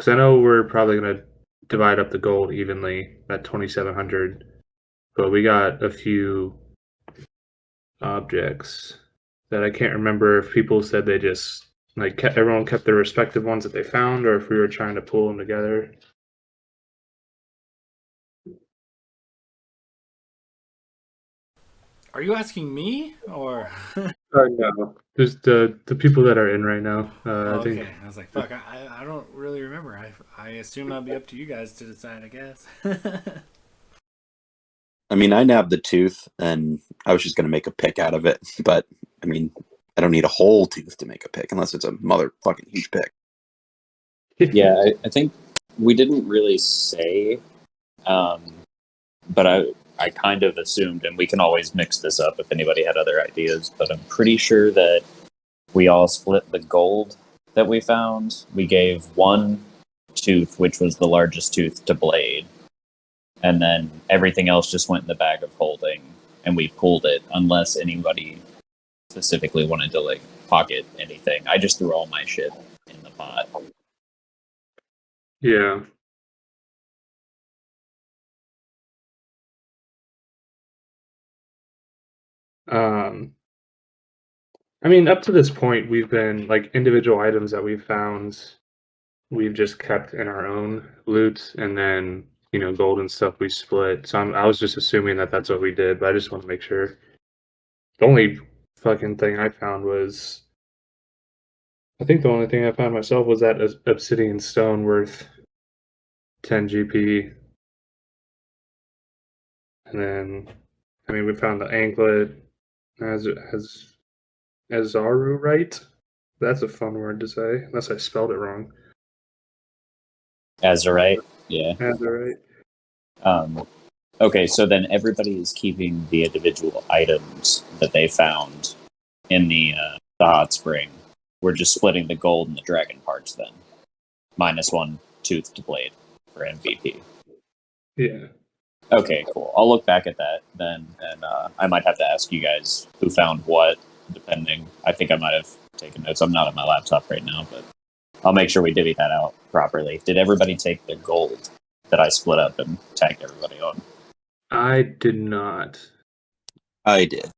Because I know we're probably going to divide up the gold evenly at 2,700, but we got a few objects that I can't remember if people said they just everyone kept their respective ones that they found, or if we were trying to pull them together. Are you asking me or? No, just the people that are in right now. Oh, I okay. think. I was like, fuck. I don't really remember. I assume that'd be up to you guys to decide. I guess. I mean, I nabbed the tooth, and I was just going to make a pick out of it. But I mean, I don't need a whole tooth to make a pick unless it's a motherfucking huge pick. Yeah, I think we didn't really say, but I kind of assumed, and we can always mix this up if anybody had other ideas, but I'm pretty sure that we all split the gold that we found. We gave one tooth, which was the largest tooth, to Blade, and then everything else just went in the bag of holding, and we pulled it unless anybody specifically wanted to like pocket anything. I just threw all my shit in the pot. Yeah. I mean, up to this point, we've been like individual items that we've found, we've just kept in our own loot, and then gold and stuff we split. So I was just assuming that that's what we did, but I just want to make sure. The only fucking thing I found was, I think the only thing I found myself was that obsidian stone worth 10 GP, and then, I mean, we found the anklet as Azaru, right? That's a fun word to say, unless I spelled it wrong. Azurite, yeah. Azurite. Okay, so then everybody is keeping the individual items that they found in the hot spring. We're just splitting the gold and the dragon parts then. Minus one tooth to Blade for MVP. Yeah. Okay, cool. I'll look back at that then, and I might have to ask you guys who found what, depending. I think I might have taken notes. I'm not on my laptop right now, but I'll make sure we divvy that out properly. Did everybody take the gold that I split up and tagged everybody on? I did not. I did.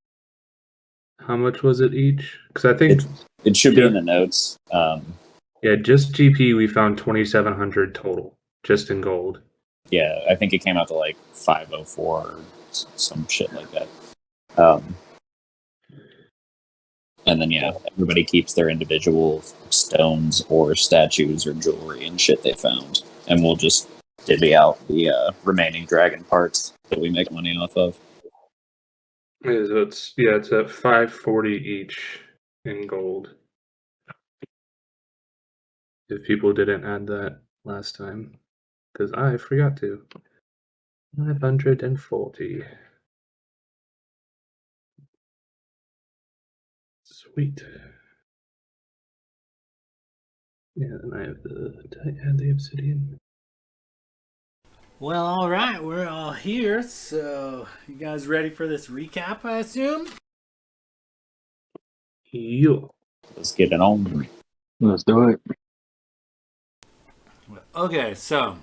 How much was it each? Because I think it should be in the notes. Yeah, just GP we found 2,700 total, just in gold. Yeah, I think it came out to like 504 or some shit like that. And then yeah, everybody keeps their individual stones or statues or jewelry and shit they found, and we'll just divvy out the remaining dragon parts that we make money off of. Yeah, so it's at 540 each in gold. If people didn't add that last time, because I forgot to. 540. Sweet. Yeah, and I have to add the obsidian. Well, all right, we're all here. So, you guys ready for this recap? I assume. Yeah. Let's get it on. Let's do it. Okay, so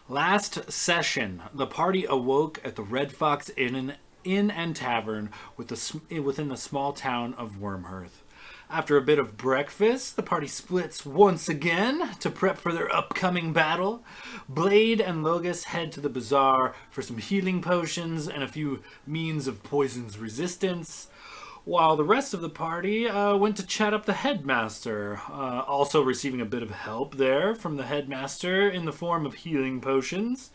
last session, the party awoke at the Red Fox Inn and Tavern within the small town of Wormhearth. After a bit of breakfast, the party splits once again to prep for their upcoming battle. Blade and Logus head to the bazaar for some healing potions and a few means of poison's resistance, while the rest of the party went to chat up the headmaster, also receiving a bit of help there from the headmaster in the form of healing potions.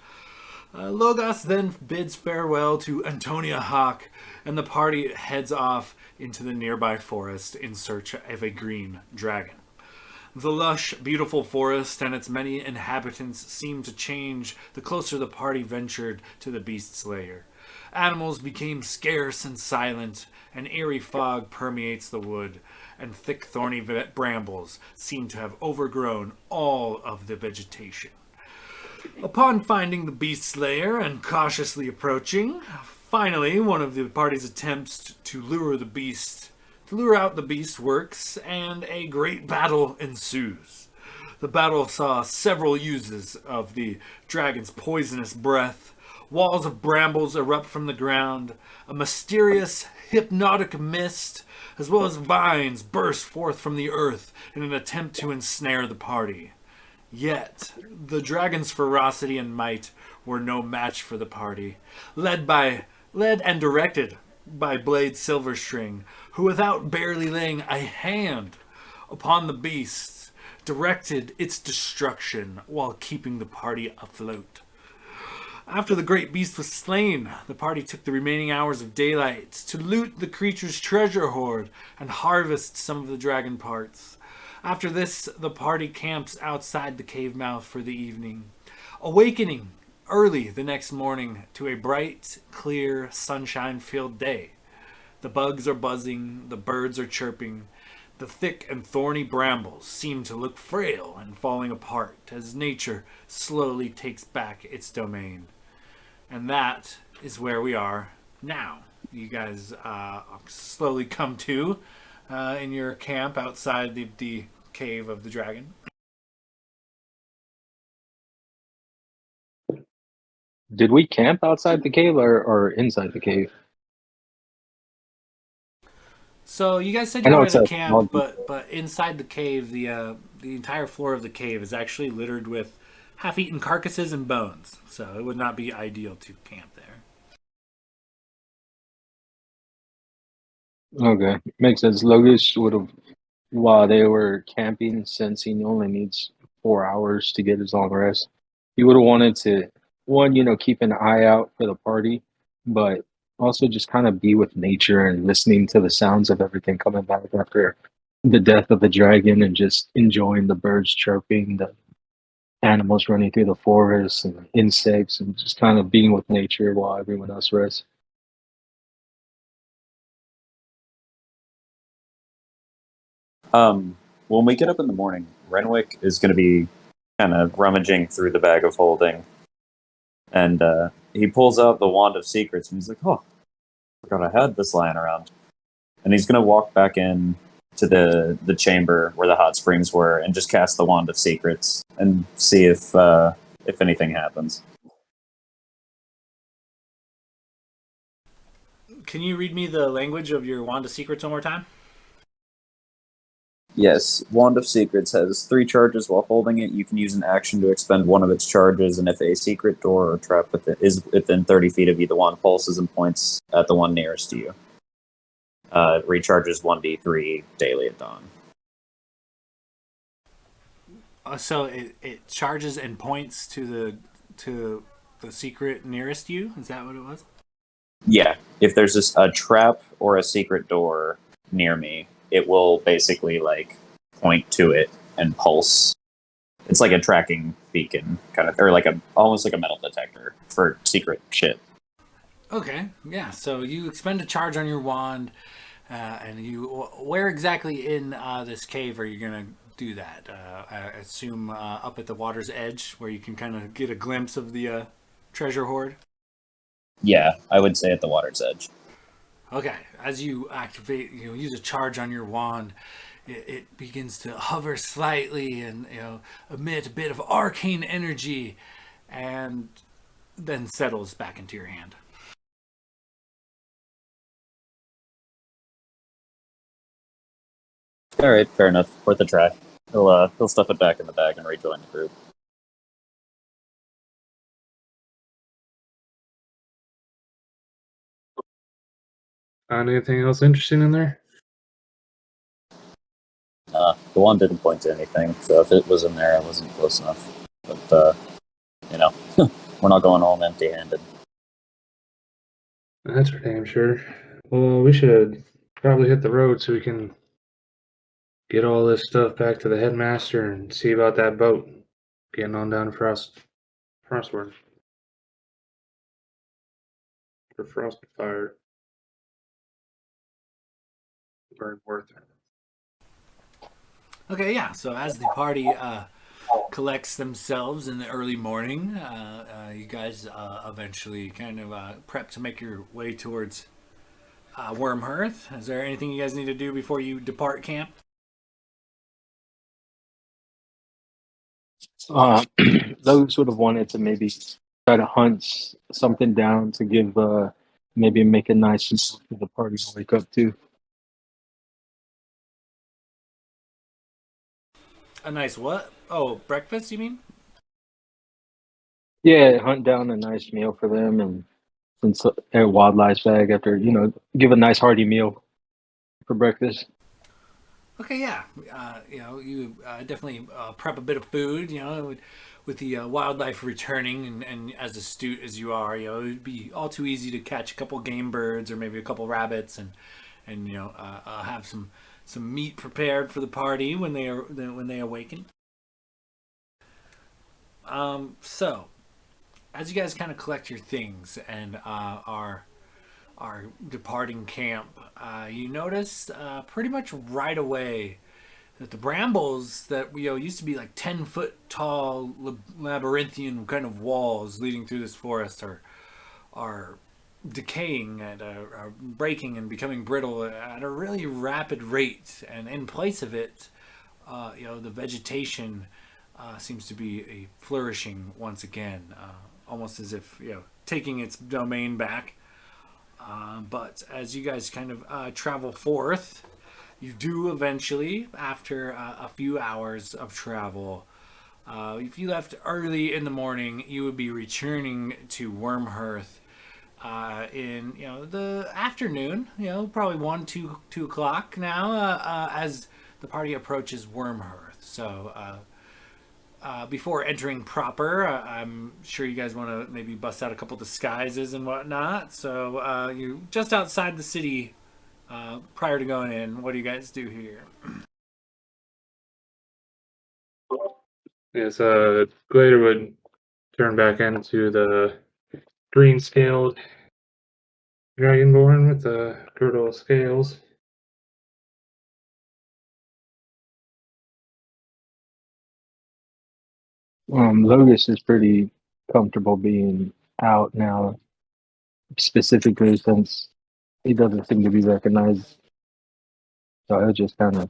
Logos then bids farewell to Antonia Hawk, and the party heads off into the nearby forest in search of a green dragon. The lush, beautiful forest and its many inhabitants seemed to change the closer the party ventured to the beast's lair. Animals became scarce and silent, an eerie fog permeates the wood, and thick thorny brambles seem to have overgrown all of the vegetation. Upon finding the beast's lair and cautiously approaching, finally one of the party's attempts to lure out the beast works, and a great battle ensues. The battle saw several uses of the dragon's poisonous breath, walls of brambles erupt from the ground, a mysterious hypnotic mist, as well as vines burst forth from the earth in an attempt to ensnare the party. Yet, the dragon's ferocity and might were no match for the party, led and directed by Blade Silverstring, who, without barely laying a hand upon the beast, directed its destruction while keeping the party afloat. After the great beast was slain, the party took the remaining hours of daylight to loot the creature's treasure hoard and harvest some of the dragon parts. After this, the party camps outside the cave mouth for the evening, awakening early the next morning to a bright, clear, sunshine-filled day. The bugs are buzzing, the birds are chirping, the thick and thorny brambles seem to look frail and falling apart as nature slowly takes back its domain. And that is where we are now. You guys slowly come to in your camp outside the cave of the dragon. Did we camp outside the cave or inside the cave? So you guys said I you know wanted it's to a camp, small- but inside the cave, the entire floor of the cave is actually littered with half-eaten carcasses and bones. So it would not be ideal to camp there. Okay, makes sense. Logus would have, while they were camping, since he only needs 4 hours to get his long rest, he would have wanted to, one, keep an eye out for the party, but also just kind of be with nature and listening to the sounds of everything coming back after the death of the dragon and just enjoying the birds chirping, the animals running through the forest and the insects and just kind of being with nature while everyone else rests. When we get up in the morning, Renwick is going to be kind of rummaging through the bag of holding, and he pulls out the Wand of Secrets, and he's like, "Oh, I forgot I had this lying around." And he's going to walk back in to the chamber where the hot springs were, and just cast the Wand of Secrets and see if anything happens. Can you read me the language of your Wand of Secrets one more time? Yes, Wand of Secrets has 3 charges. While holding it, you can use an action to expend one of its charges, and if a secret door or trap is within 30 feet of you, the wand pulses and points at the one nearest to you. It recharges 1d3 daily at dawn. So it charges and points to the secret nearest you? Is that what it was? Yeah, if there's a trap or a secret door near me, it will basically point to it and pulse. It's like a tracking beacon, kind of, or almost like a metal detector for secret shit. Okay, yeah. So you expend a charge on your wand, and where exactly in this cave are you gonna do that? I assume up at the water's edge, where you can kind of get a glimpse of the treasure hoard. Yeah, I would say at the water's edge. Okay, as you activate, use a charge on your wand, it begins to hover slightly and emit a bit of arcane energy, and then settles back into your hand. All right, fair enough. Worth a try. He'll stuff it back in the bag and rejoin the group. Found anything else interesting in there? The one didn't point to anything, so if it was in there, I wasn't close enough. But we're not going home empty-handed. That's for damn sure. Well, we should probably hit the road so we can get all this stuff back to the headmaster and see about that boat getting on down to Frostward for Frostfire Burnworth. Okay, yeah. So as the party collects themselves in the early morning, you guys eventually kind of prep to make your way towards Wormhearth. Is there anything you guys need to do before you depart camp? Those would have wanted to maybe try to hunt something down to give, maybe make a nice meal for the party to wake up to. A nice what? Oh, breakfast, you mean? Yeah, hunt down a nice meal for them and some a wildlife bag after, give a nice hearty meal for breakfast. Okay, yeah. You definitely prep a bit of food. With the wildlife returning, and as astute as you are, it'd be all too easy to catch a couple game birds or maybe a couple rabbits, and have some meat prepared for the party when they awaken. So as you guys kind of collect your things and are departing camp, you notice pretty much right away that the brambles that used to be like 10-foot tall labyrinthian kind of walls leading through this forest are decaying and are breaking and becoming brittle at a really rapid rate. And in place of it, the vegetation seems to be flourishing once again, almost as if taking its domain back. But as you guys kind of travel forth, you do eventually, after a few hours of travel, if you left early in the morning, you would be returning to Wormhearth in the afternoon. Probably 1, 2 o'clock now, as the party approaches Wormhearth. So before entering proper, I'm sure you guys want to maybe bust out a couple disguises and whatnot. So you just outside the city prior to going in. What do you guys do here? Yes, Glader would turn back into the green scaled dragonborn with the girdle of scales. Logus is pretty comfortable being out now, specifically since he doesn't seem to be recognized. So he'll just kind of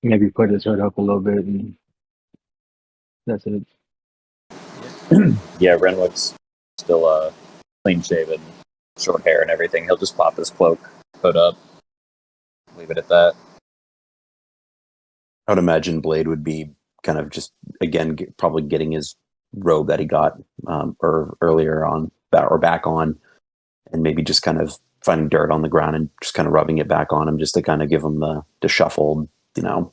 maybe put his hood up a little bit, and that's it. Yeah, Renwick's still clean shaven, short hair and everything. He'll just pop his cloak, hood up, leave it at that. I would imagine Blade would be kind of just again probably getting his robe that he got earlier on or back on, and maybe just kind of finding dirt on the ground and just kind of rubbing it back on him just to kind of give him the shuffled, kind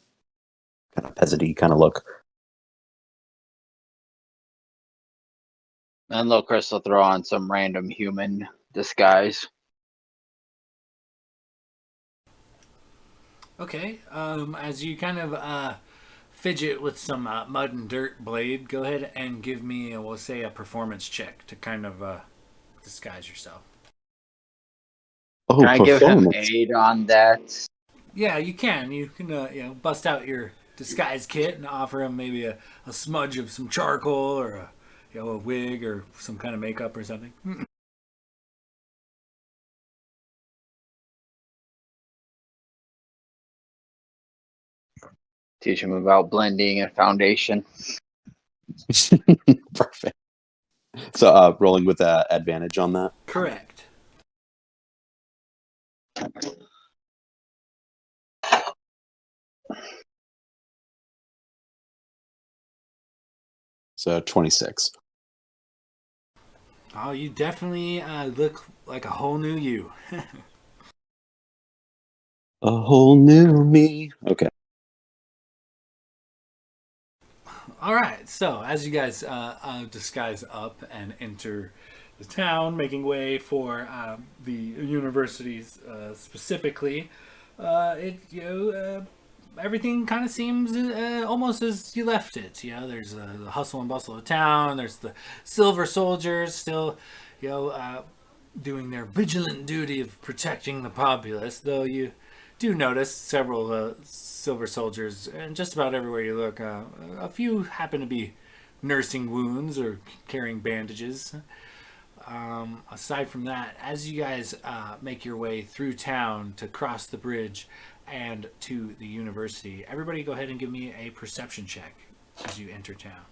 of peasant-y kind of look. And little Chris will throw on some random human disguise. Okay. As you kind of fidget with some mud and dirt, Blade, go ahead and give me, we'll say, a performance check to kind of disguise yourself. Oh, Can I give him performance. aid on that? Yeah, you can. You can, bust out your disguise kit and offer him maybe a smudge of some charcoal or a wig or some kind of makeup or something. Teach him about blending and foundation. Perfect. So rolling with advantage on that. Correct. So 26. Oh, you definitely look like a whole new you. A whole new me. Okay. All right. So as you guys disguise up and enter the town, making way for the universities specifically, everything kind of seems almost as you left it. There's the hustle and bustle of town. There's the silver soldiers still, doing their vigilant duty of protecting the populace. Though you do notice several silver soldiers, and just about everywhere you look, a few happen to be nursing wounds or carrying bandages. Aside from that, as you guys make your way through town to cross the bridge and to the university, everybody go ahead and give me a perception check as you enter town.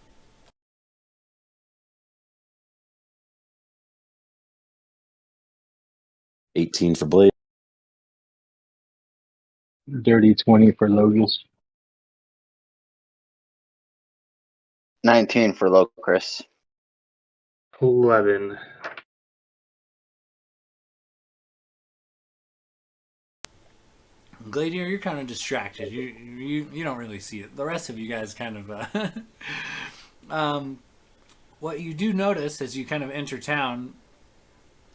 18 for Blade. Dirty 20 for Logus. 19 for Locris. 11. Gladiator, you're kind of distracted. You don't really see it. The rest of you guys kind of. What you do notice as you kind of enter town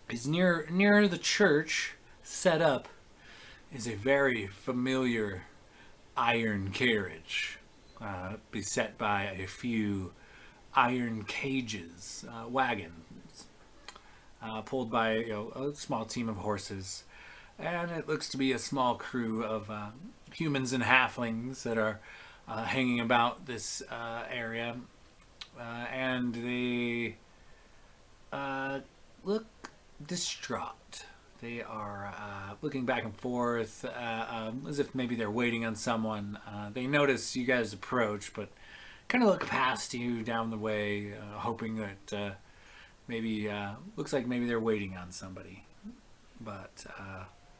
is near the church set up is a very familiar iron carriage, beset by a few iron cages, wagons, pulled by a small team of horses. And it looks to be a small crew of humans and halflings that are hanging about this area. And they look distraught. They are looking back and forth as if maybe they're waiting on someone. They notice you guys approach, but kind of look past you down the way, hoping that maybe looks like maybe they're waiting on somebody. But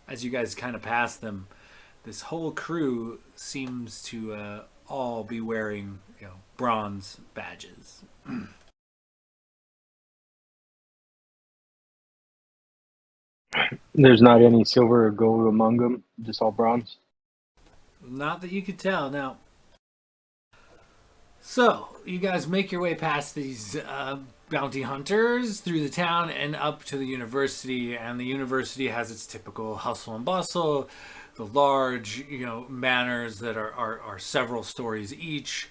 as you guys kind of pass them, this whole crew seems to all be wearing bronze badges. There's not any silver or gold among them, just all bronze. Not that you could tell. Now, so you guys make your way past these bounty hunters through the town and up to the university, and the university has its typical hustle and bustle, the large manors that are several stories each,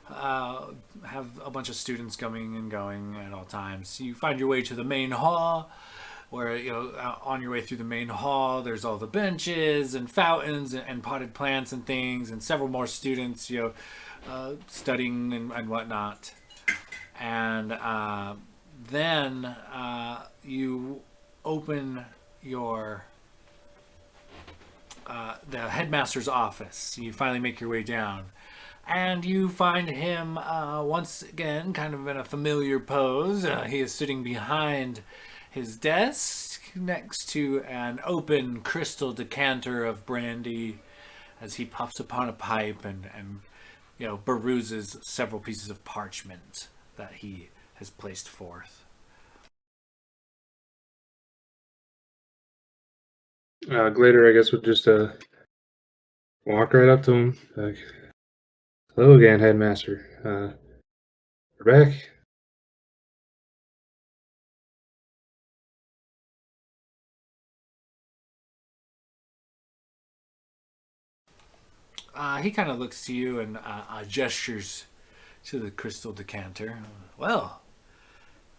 have a bunch of students coming and going at all times. You find your way to the main hall, where on your way through the main hall there's all the benches and fountains and potted plants and things, and several more students studying and whatnot. And then you open your the headmaster's office. You finally make your way down, and you find him once again kind of in a familiar pose. He is sitting behind his desk next to an open crystal decanter of brandy as he puffs upon a pipe and peruses several pieces of parchment that he has placed forth. Glader, I guess, would just walk right up to him. Like, hello again, Headmaster. We're back. He kind of looks to you and gestures to the crystal decanter. Well,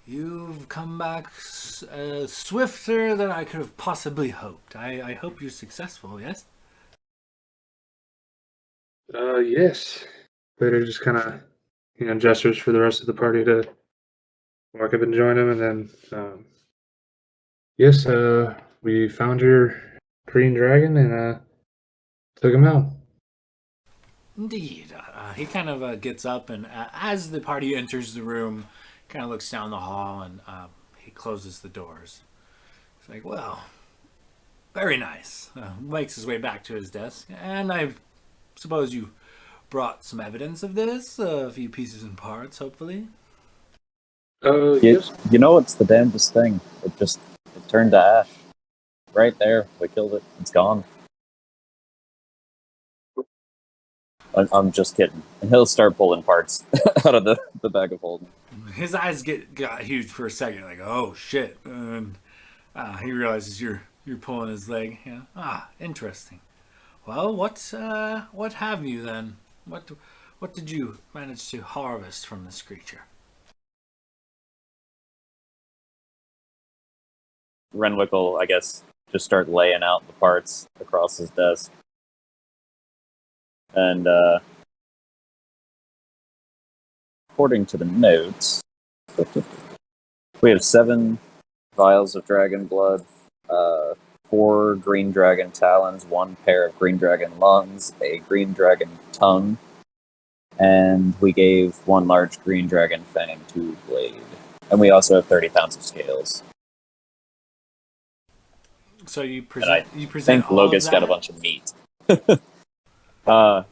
you've come back swifter than I could have possibly hoped. I hope you're successful, yes? Yes. Glader just kind of, gestures for the rest of the party to walk up and join him, and then, yes, we found your green dragon and took him out. Indeed. He kind of gets up, and as the party enters the room, kind of looks down the hall, and he closes the doors. It's like, well, very nice. Makes his way back to his desk, and I suppose you brought some evidence of this, a few pieces and parts, hopefully. Yes. It's the damnedest thing. It turned to ash. Right there. We killed it. It's gone. I'm just kidding. And he'll start pulling parts out of the bag of holding. His eyes got huge for a second, like, oh shit. And he realizes you're pulling his leg. Interesting. Well, what have you then? What did you manage to harvest from this creature? Renwick will, I guess, just start laying out the parts across his desk. And according to the notes, we have 7 vials of dragon blood, 4 green dragon talons, 1 pair of green dragon lungs, a green dragon tongue, and we gave 1 large green dragon fang to Blade. And we also have 30 pounds of scales. So you And present I you present think all Logus of got a that? bunch of meat. I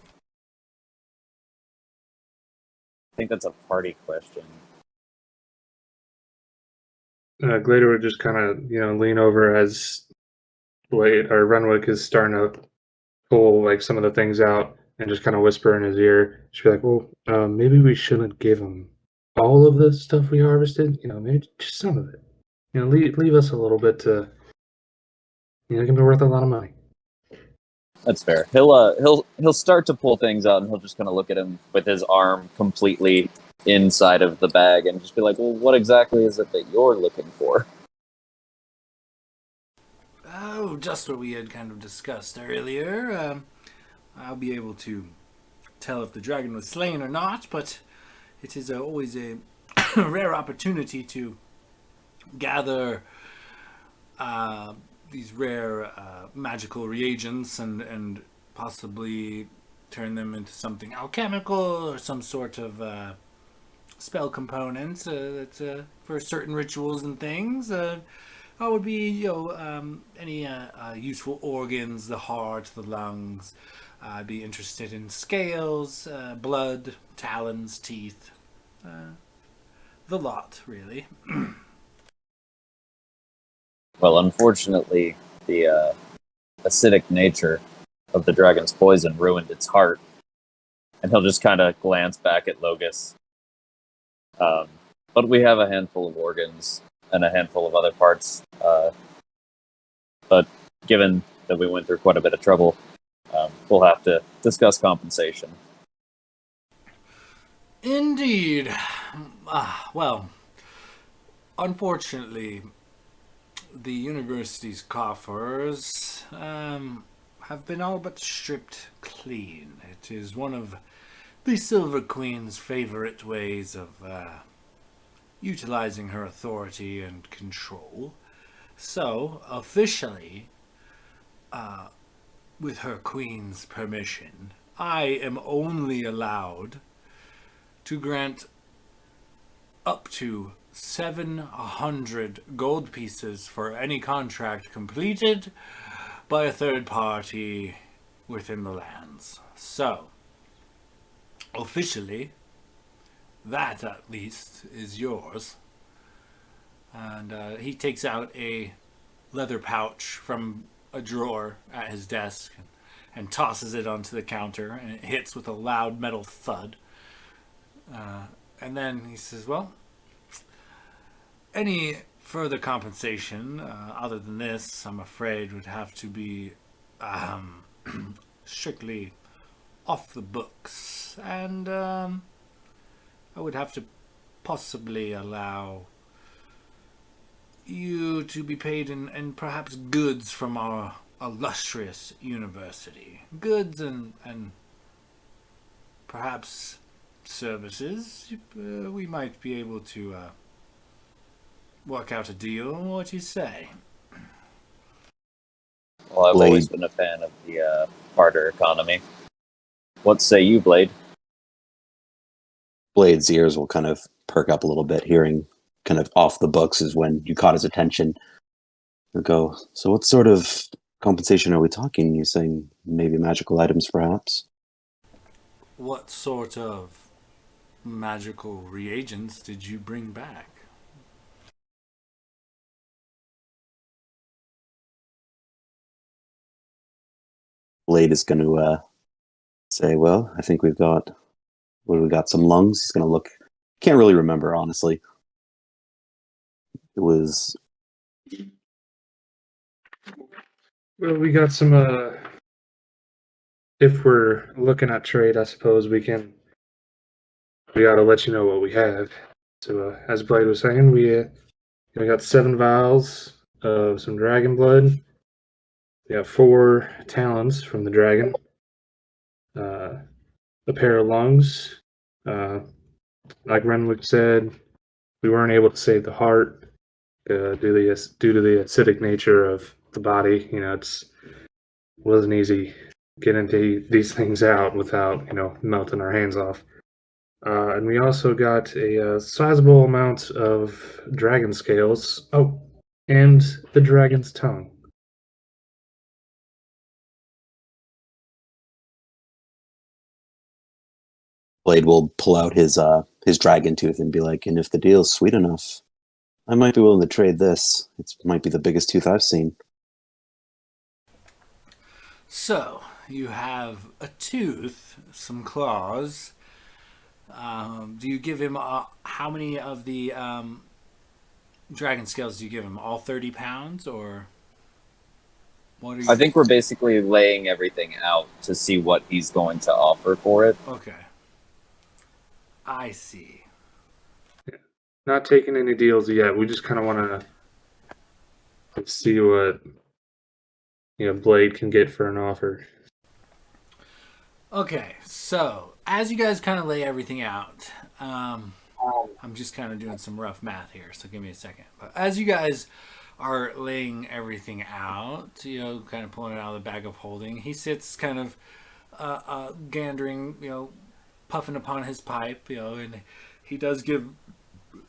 think that's a party question. Glader would just kind of, lean over as Blade or Renwick is starting to pull like some of the things out and just kind of whisper in his ear. Just be like, "Well, maybe we shouldn't give him all of the stuff we harvested. Maybe just some of it. Leave us a little bit to, it can be worth a lot of money." That's fair. He'll start to pull things out, and he'll just kind of look at him with his arm completely inside of the bag, and just be like, "Well, what exactly is it that you're looking for?" Oh, just what we had kind of discussed earlier. I'll be able to tell if the dragon was slain or not, but it is always a rare opportunity to gather these rare magical reagents and possibly turn them into something alchemical or some sort of spell components for certain rituals and things. That would be, any useful organs, the heart, the lungs. I'd be interested in scales, blood, talons, teeth, the lot, really. Well, unfortunately, the acidic nature of the dragon's poison ruined its heart, and he'll just kind of glance back at Logus. But we have a handful of organs and a handful of other parts. But given that we went through quite a bit of trouble, we'll have to discuss compensation. Indeed. Well, unfortunately, the university's coffers have been all but stripped clean. It is one of the Silver Queen's favorite ways of utilizing her authority and control. So, officially, with her queen's permission, I am only allowed to grant up to 700 gold pieces for any contract completed by a third party within the lands. So, officially, that at least is yours. And he takes out a leather pouch from a drawer at his desk and tosses it onto the counter, and it hits with a loud metal thud. And then he says, well, any further compensation other than this, I'm afraid, would have to be strictly off the books. And I would have to possibly allow you to be paid in perhaps goods from our illustrious university. Goods and perhaps services. We might be able to work out a deal. What do you say? Well, I've Blade. always been a fan of the barter economy. What say you, Blade? Blade's ears will kind of perk up a little bit, hearing kind of off the books is when you caught his attention. He'll go, so what sort of compensation are we talking? You saying maybe magical items, perhaps? What sort of magical reagents did you bring back? Blade is going to say, well, I think we've got some lungs. He's going to look, can't really remember, honestly. It was, Well, we got some if we're looking at trade, I suppose we got to let you know what we have. So, as Blade was saying, we got 7 vials of some dragon blood. We have 4 talons from the dragon, a pair of lungs. Like Renwick said, we weren't able to save the heart due to the acidic nature of the body. It wasn't easy getting these things out without melting our hands off. And we also got a sizable amount of dragon scales. Oh, and the dragon's tongue. Blade will pull out his dragon tooth and be like, and if the deal's sweet enough, I might be willing to trade this. It might be the biggest tooth I've seen. So, you have a tooth, some claws. Do you give him how many of the dragon scales do you give him? All 30 pounds, or what are you? I think we're basically laying everything out to see what he's going to offer for it. Okay. I see. Not taking any deals yet. We just kind of want to see what Blade can get for an offer. Okay, so as you guys kind of lay everything out, I'm just kind of doing some rough math here, so give me a second. But as you guys are laying everything out, kind of pulling it out of the bag of holding, he sits kind of gandering, puffing upon his pipe, and he does give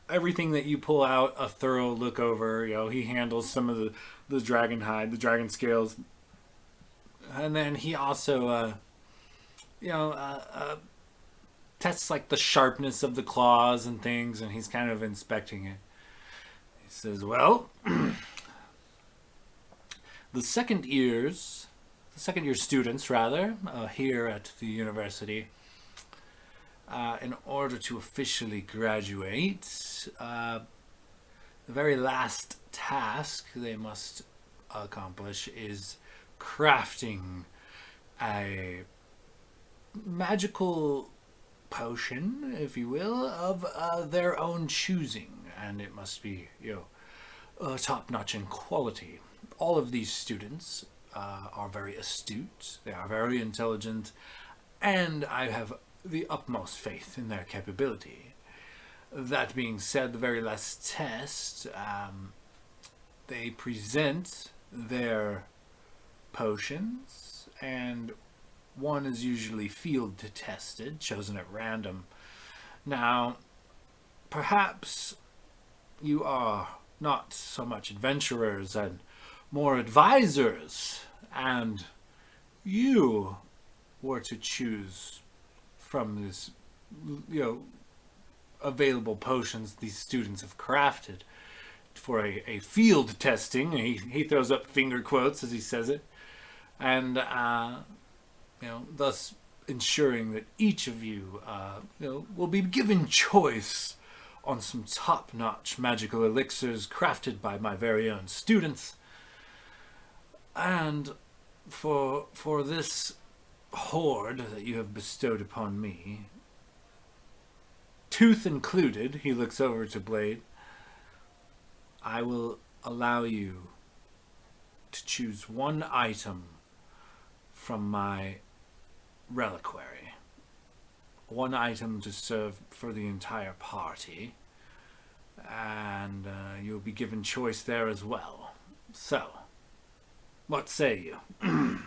everything that you pull out a thorough look over. He handles some of the dragon hide, the dragon scales, and then he also tests like the sharpness of the claws and things, and he's kind of inspecting it. He says, well, the second year students rather, here at the university, in order to officially graduate, the very last task they must accomplish is crafting a magical potion, if you will, of their own choosing, and it must be, top-notch in quality. All of these students are very astute, they are very intelligent, and I have the utmost faith in their capability. That being said, the very last test, they present their potions, and one is usually field tested, chosen at random. Now, perhaps you are not so much adventurers and more advisors, and you were to choose from this, available potions these students have crafted for a field testing. He throws up finger quotes as he says it, and thus ensuring that each of you, will be given choice on some top-notch magical elixirs crafted by my very own students. And for this hoard that you have bestowed upon me, tooth included, he looks over to Blade, I will allow you to choose one item from my reliquary. One item to serve for the entire party, and you'll be given choice there as well. So, what say you?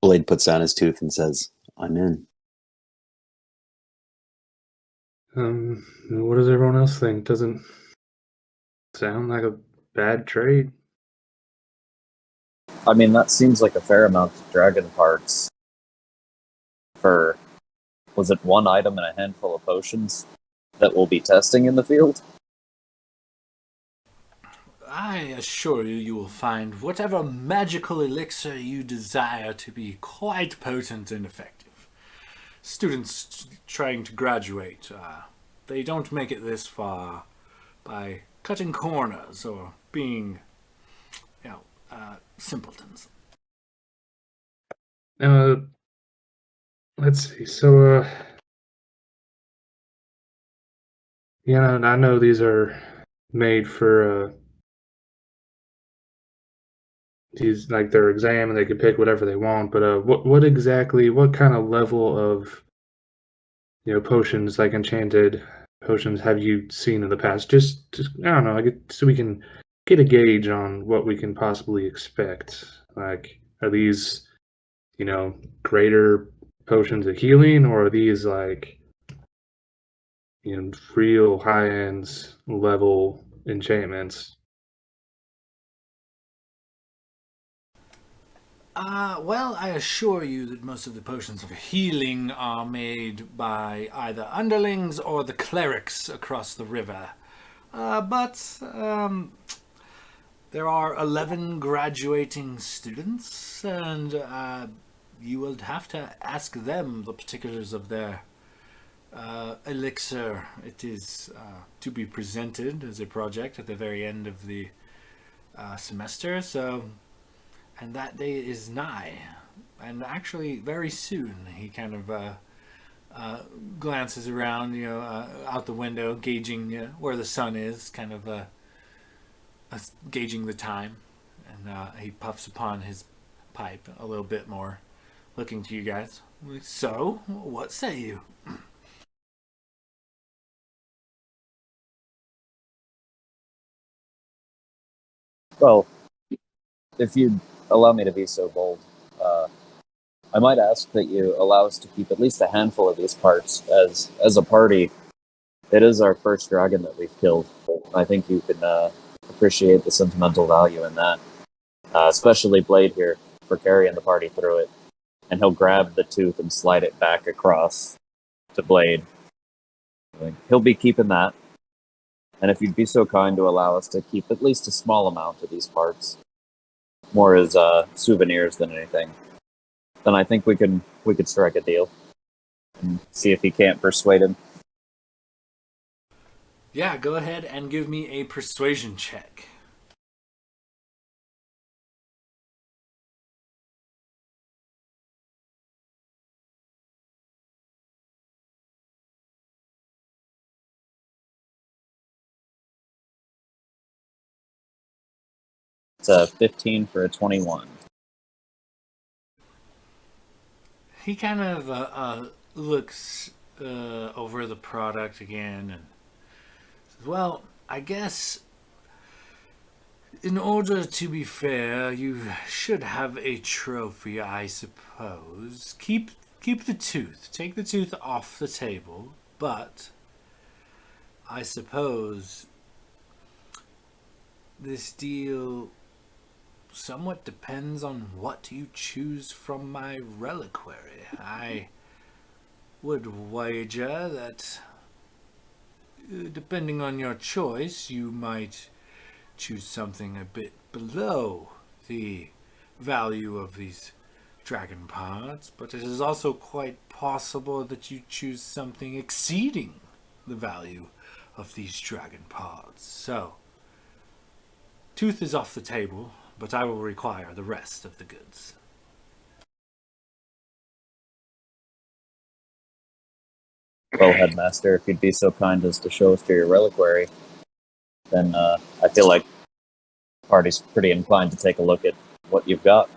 Blade puts down his tooth and says, I'm in. What does everyone else think? Doesn't sound like a bad trade. I mean, that seems like a fair amount of dragon parts for, was it one item and a handful of potions that we'll be testing in the field? I assure you, you will find whatever magical elixir you desire to be quite potent and effective. Students trying to graduate, they don't make it this far by cutting corners or being, simpletons. Uh, let's see. So, yeah, and I know these are made for these like their exam, and they can pick whatever they want. But what exactly? What kind of level of potions, like enchanted potions, have you seen in the past? Just I don't know, like so we can get a gauge on what we can possibly expect. Like, are these greater potions of healing, or are these like real high end level enchantments? Well, I assure you that most of the potions of healing are made by either underlings or the clerics across the river. But there are 11 graduating students, and you will have to ask them the particulars of their elixir. It is to be presented as a project at the very end of the semester, and that day is nigh. And actually, very soon, he kind of glances around, out the window, gauging where the sun is, kind of gauging the time. And he puffs upon his pipe a little bit more, looking to you guys. So, what say you? Well, if you'd allow me to be so bold, uh, I might ask that you allow us to keep at least a handful of these parts. As a party, it is our first dragon that we've killed. I think you can appreciate the sentimental value in that, especially Blade here for carrying the party through it. And he'll grab the tooth and slide it back across to Blade. He'll be keeping that. And if you'd be so kind to allow us to keep at least a small amount of these parts, more as souvenirs than anything, then I think we could strike a deal and see if he can't persuade him. Yeah, go ahead and give me a persuasion check. It's a 15 for a 21. He kind of looks over the product again and says, well, I guess in order to be fair, you should have a trophy, I suppose. Keep the tooth. Take the tooth off the table, but I suppose this deal somewhat depends on what you choose from my reliquary. I would wager that, depending on your choice, you might choose something a bit below the value of these dragon parts, but it is also quite possible that you choose something exceeding the value of these dragon parts. So, tooth is off the table, but I will require the rest of the goods. Well, Headmaster, if you'd be so kind as to show us to your reliquary, then I feel like the party's pretty inclined to take a look at what you've got.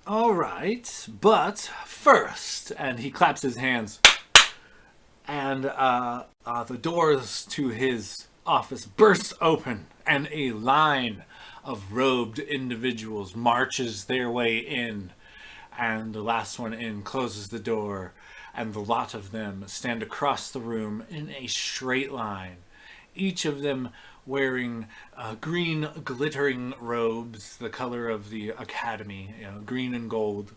All right, but first, and he claps his hands, and the doors to his office burst open, and a line of robed individuals marches their way in, and the last one in closes the door, and the lot of them stand across the room in a straight line, each of them wearing green glittering robes, the color of the academy, green and gold.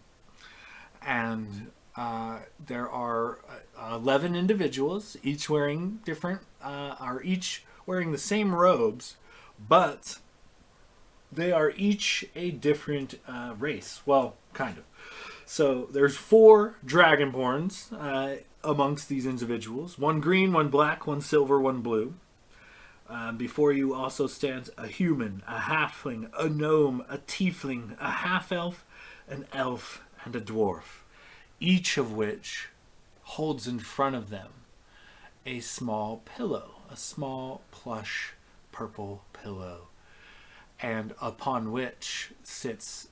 And there are 11 individuals, each wearing each wearing the same robes, but they are each a different race. Well, kind of. So there's 4 dragonborns amongst these individuals. One green, one black, one silver, one blue. Before you also stands a human, a halfling, a gnome, a tiefling, a half-elf, an elf, and a dwarf, each of which holds in front of them a small pillow, a small plush purple pillow, and upon which sits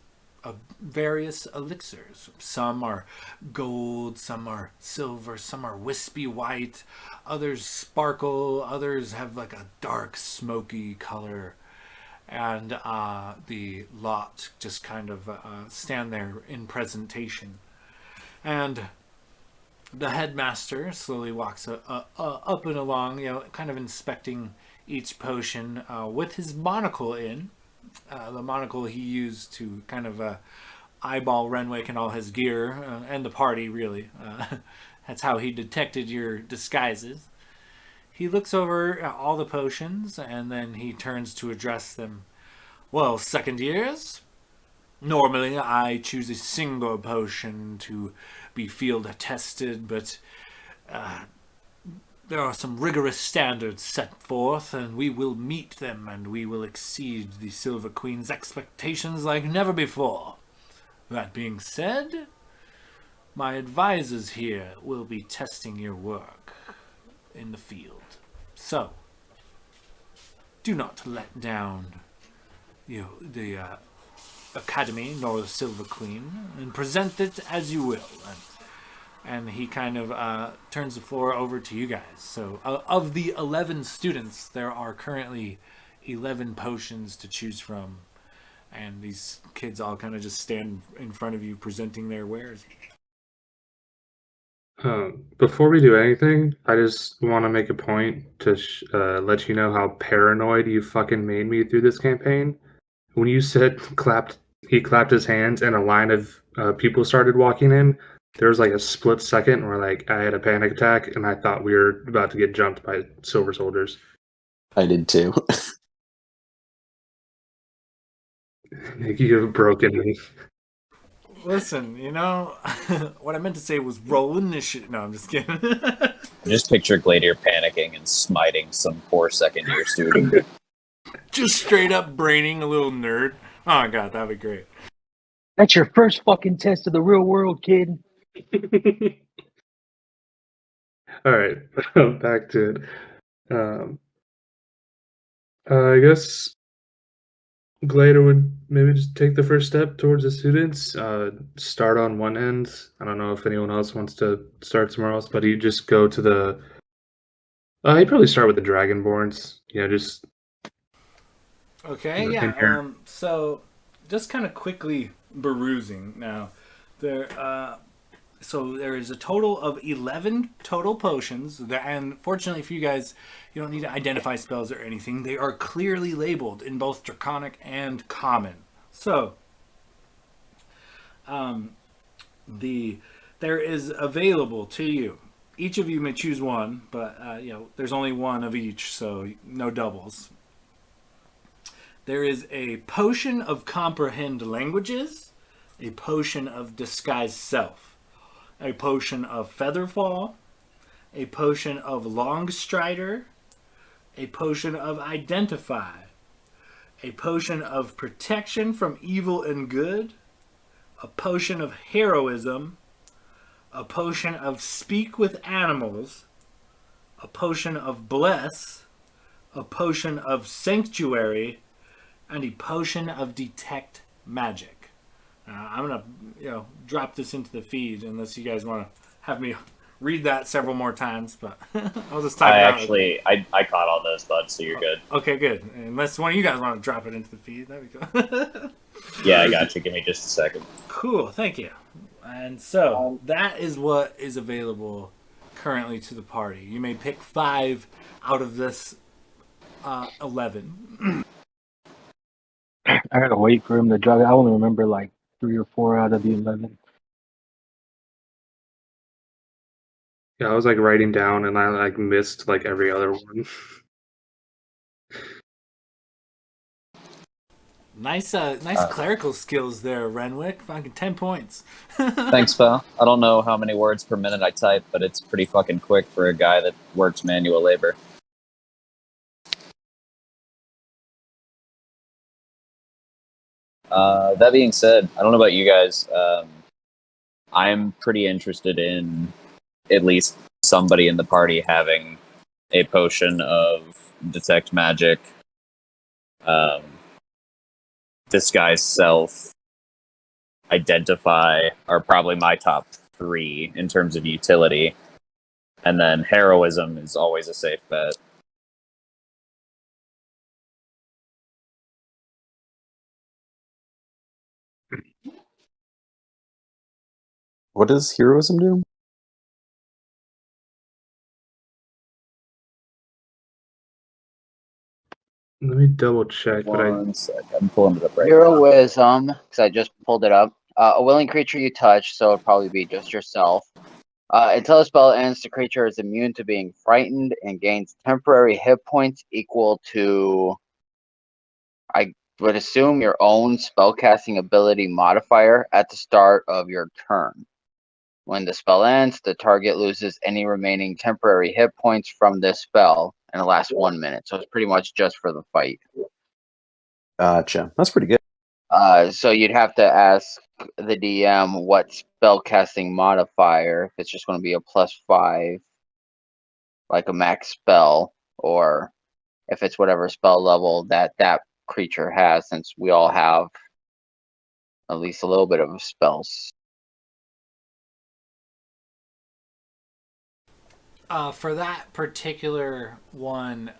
various elixirs. Some are gold, some are silver, some are wispy white, others sparkle, others have like a dark smoky color, and the lot just kind of stand there in presentation. And the headmaster slowly walks up and along, kind of inspecting each potion with his monocle in. The monocle he used to kind of eyeball Renwick and all his gear, and the party, really. That's how he detected your disguises. He looks over all the potions, and then he turns to address them. Well, second years, normally I choose a single potion to be field tested, but there are some rigorous standards set forth, and we will meet them, and we will exceed the Silver Queen's expectations like never before. That being said, my advisors here will be testing your work in the field. So, do not let down the Academy nor the Silver Queen, and present it as you will. And he kind of turns the floor over to you guys. So, of the 11 students, there are currently 11 potions to choose from. And these kids all kind of just stand in front of you presenting their wares. Before we do anything, I just want to make a point to let you know how paranoid you fucking made me through this campaign. When you said he clapped his hands and a line of people started walking in, there was like a split second where like I had a panic attack and I thought we were about to get jumped by silver soldiers. I did too. You have broken me. Listen, what I meant to say was roll initiative. No, I'm just kidding. Just picture Gladiator panicking and smiting some poor second-year student. Just straight up braining a little nerd. Oh my god, that'd be great. That's your first fucking test of the real world, kid. All right, back to it. I guess Glader would maybe just take the first step towards the students. Start on one end. I don't know if anyone else wants to start somewhere else, but he'd just go to the. He'd probably start with the Dragonborns. Just. Okay, yeah. So, just kind of quickly perusing now. So there is a total of 11 total potions, and fortunately for you guys, you don't need to identify spells or anything. They are clearly labeled in both Draconic and Common. So, there is available to you. Each of you may choose one, but there's only one of each, so no doubles. There is a potion of Comprehend Languages, a potion of Disguise Self, a potion of Featherfall, a potion of Longstrider, a potion of Identify, a potion of Protection from Evil and Good, a potion of Heroism, a potion of Speak with Animals, a potion of Bless, a potion of Sanctuary, and a potion of Detect Magic. I'm going to drop this into the feed unless you guys want to have me read that several more times, but I'll just type it out. I caught all those, bud, so you're good. Okay, good. Unless one of you guys want to drop it into the feed, that'd be cool. Yeah, I got you. Give me just a second. Cool, thank you. And so, that is what is available currently to the party. You may pick 5 out of this 11. I gotta wait for him to drop it. I only remember like 3 or 4 out of the 11. Yeah, I was like writing down and I like missed like every other one. Nice clerical skills there, Renwick. Fucking 10 points. Thanks, pal. I don't know how many words per minute I type, but it's pretty fucking quick for a guy that works manual labor. That being said, I don't know about you guys. I'm pretty interested in at least somebody in the party having a potion of detect magic, um, disguise self, identify are probably my top three in terms of utility. And then heroism is always a safe bet. What does heroism do? Let me double check, but I One sec, I'm pulling it up right now. Heroism, because I just pulled it up. A willing creature you touch, so it'd probably be just yourself. Until the spell ends, the creature is immune to being frightened and gains temporary hit points equal to, I would assume, your own spellcasting ability modifier at the start of your turn. When the spell ends, the target loses any remaining temporary hit points from this spell, and it lasts 1 minute. So it's pretty much just for the fight. Gotcha. That's pretty good. So you'd have to ask the DM what spellcasting modifier, if it's just going to be a +5, like a max spell, or if it's whatever spell level that creature has, since we all have at least a little bit of spells. For that particular one,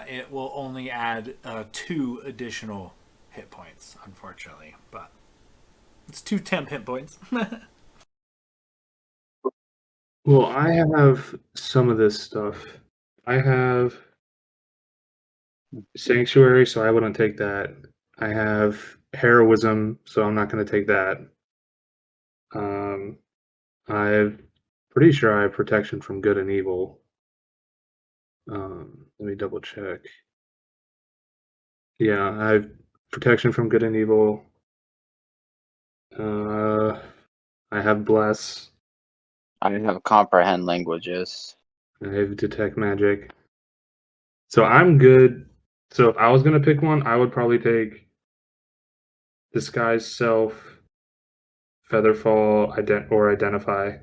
it will only add 2 additional hit points, unfortunately. But it's 2 temp hit points. well, I have some of this stuff. I have sanctuary, so I wouldn't take that. I have heroism, so I'm not going to take that. I'm pretty sure I have protection from good and evil. Let me double check. Yeah, I have protection from good and evil. I have bless. I have comprehend languages. I have detect magic. So I'm good. So if I was gonna pick one, I would probably take disguise self, featherfall, or identify.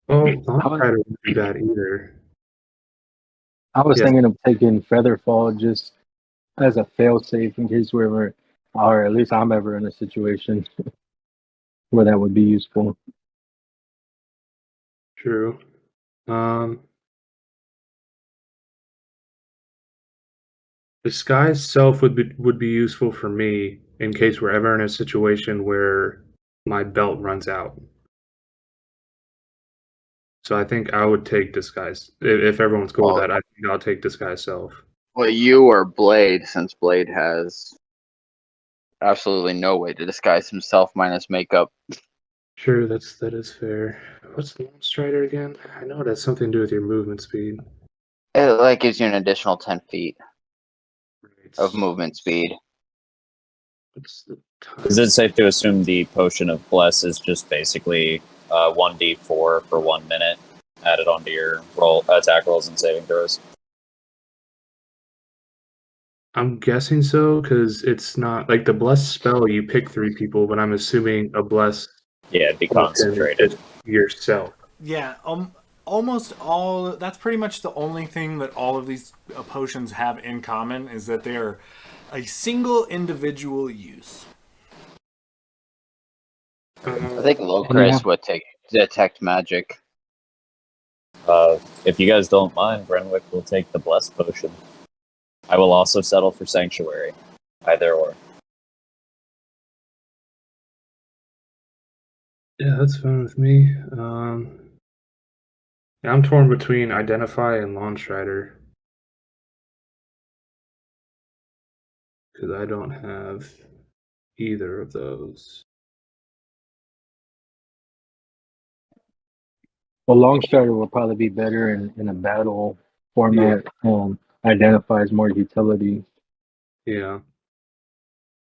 Oh, I was, Longstrider wouldn't be bad either. I was Yes, thinking of taking Featherfall just as a failsafe in case we ever, or at least I'm ever in a situation where that would be useful. true. Um, disguise self would be useful for me in case we're ever in a situation where my belt runs out. So I think I would take disguise. If everyone's cool with Well, that, I think I'll take disguise self. well, you or Blade, since Blade has absolutely no way to disguise himself minus makeup. Sure, that is fair. What's the Strider again? I know it has something to do with your movement speed. It like gives you an additional 10 feet Right. of movement speed. What's the Is time? it safe to assume the potion of bless is just basically 1d4 for 1 minute added onto your attack rolls and saving throws? I'm guessing so because it's not like the bless spell. You pick 3 people, but I'm assuming a bless Yeah, it'd be potion is concentrated. just yourself. Yeah, almost all. That's pretty much the only thing that all of these potions have in common is that they are a single individual use. I Uh, think And you Locris have, would take detect magic. If you guys don't mind, Renwick will take the bless potion. I will also settle for sanctuary, either or. yeah, that's fine with me. Yeah, I'm torn between identify and lawn strider because I don't have either of those. well, Longstrider will probably be better in a battle Yeah, format. Identifies more utility. yeah.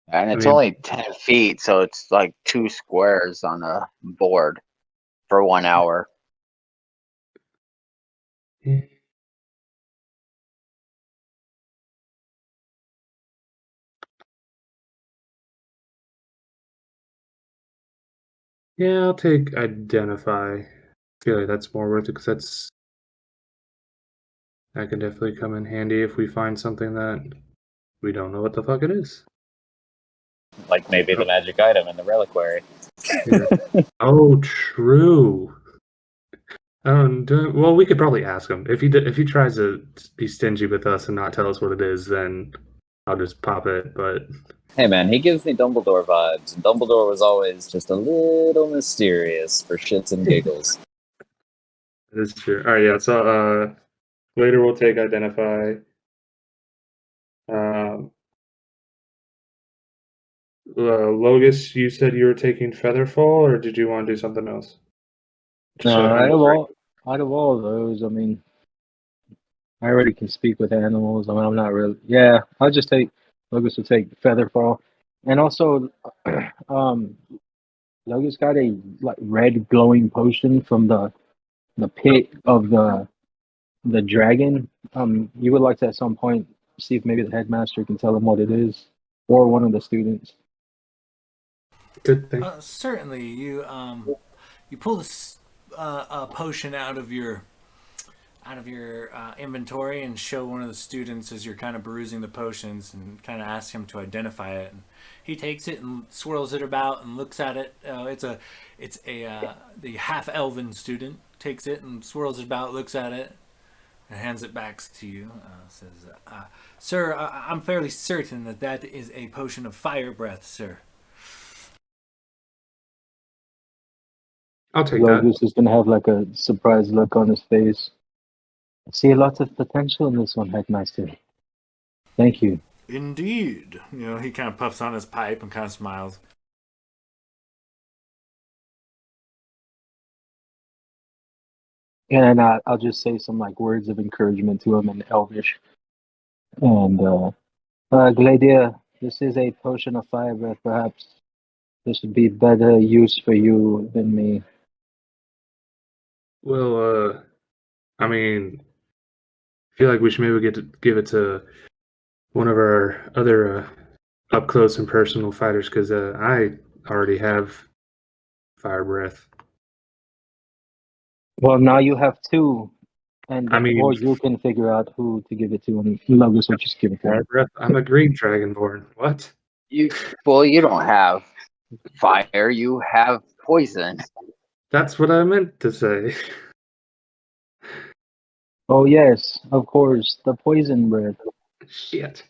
And I it's mean, only 10 feet, so it's like 2 squares on a board for 1 hour. eh, Yeah, I'll take identify. I feel like that's more worth it because that could definitely come in handy if we find something that we don't know what the fuck it is. Like maybe the magic item in the reliquary. Yeah. Oh, true. Well, we could probably ask him if he tries to be stingy with us and not tell us what it is. Then I'll just pop it. But Hey man, he gives me Dumbledore vibes, and Dumbledore was always just a little mysterious for shits and giggles. it is true. All right, yeah. So later we'll take identify. Um, Logus, you said you were taking Featherfall, or did you want to do something else? Just No, so I know. out of all of those, I mean, I already can speak with animals. I mean, I'm not really. Yeah, I'll just take. Lucas will take Featherfall, and also, um, Lucas got a like red glowing potion from the pit of the dragon. You would like to at some point see if maybe the headmaster can tell him what it is, or one of the students. Good thing. Certainly, you pull this a potion out of your inventory and show one of the students as you're kind of perusing the potions and kind of ask him to identify it. And he takes it and swirls it about and looks at it. The half elven student takes it and swirls it about, looks at it, and hands it back to you. Says, "Sir, I'm fairly certain that is a potion of fire breath, sir." I'll take that. Logus is gonna have like a surprised look on his face. I see a lot of potential in this one, headmaster. Thank you. Indeed. He kind of puffs on his pipe and kind of smiles. And I'll just say some like words of encouragement to him in Elvish. And Gladia, this is a potion of fire breath. Perhaps this would be better use for you than me. Well, I mean, I feel like we should maybe give it to one of our other up close and personal fighters because I already have fire breath. Well, now you have two, and I mean, or you can figure out who to give it to, and Logus will just give it to fire him. breath. I'm a green dragonborn. What? You don't have fire. You have poison. That's what I meant to say. Oh yes, of course, the poison breath. Shit.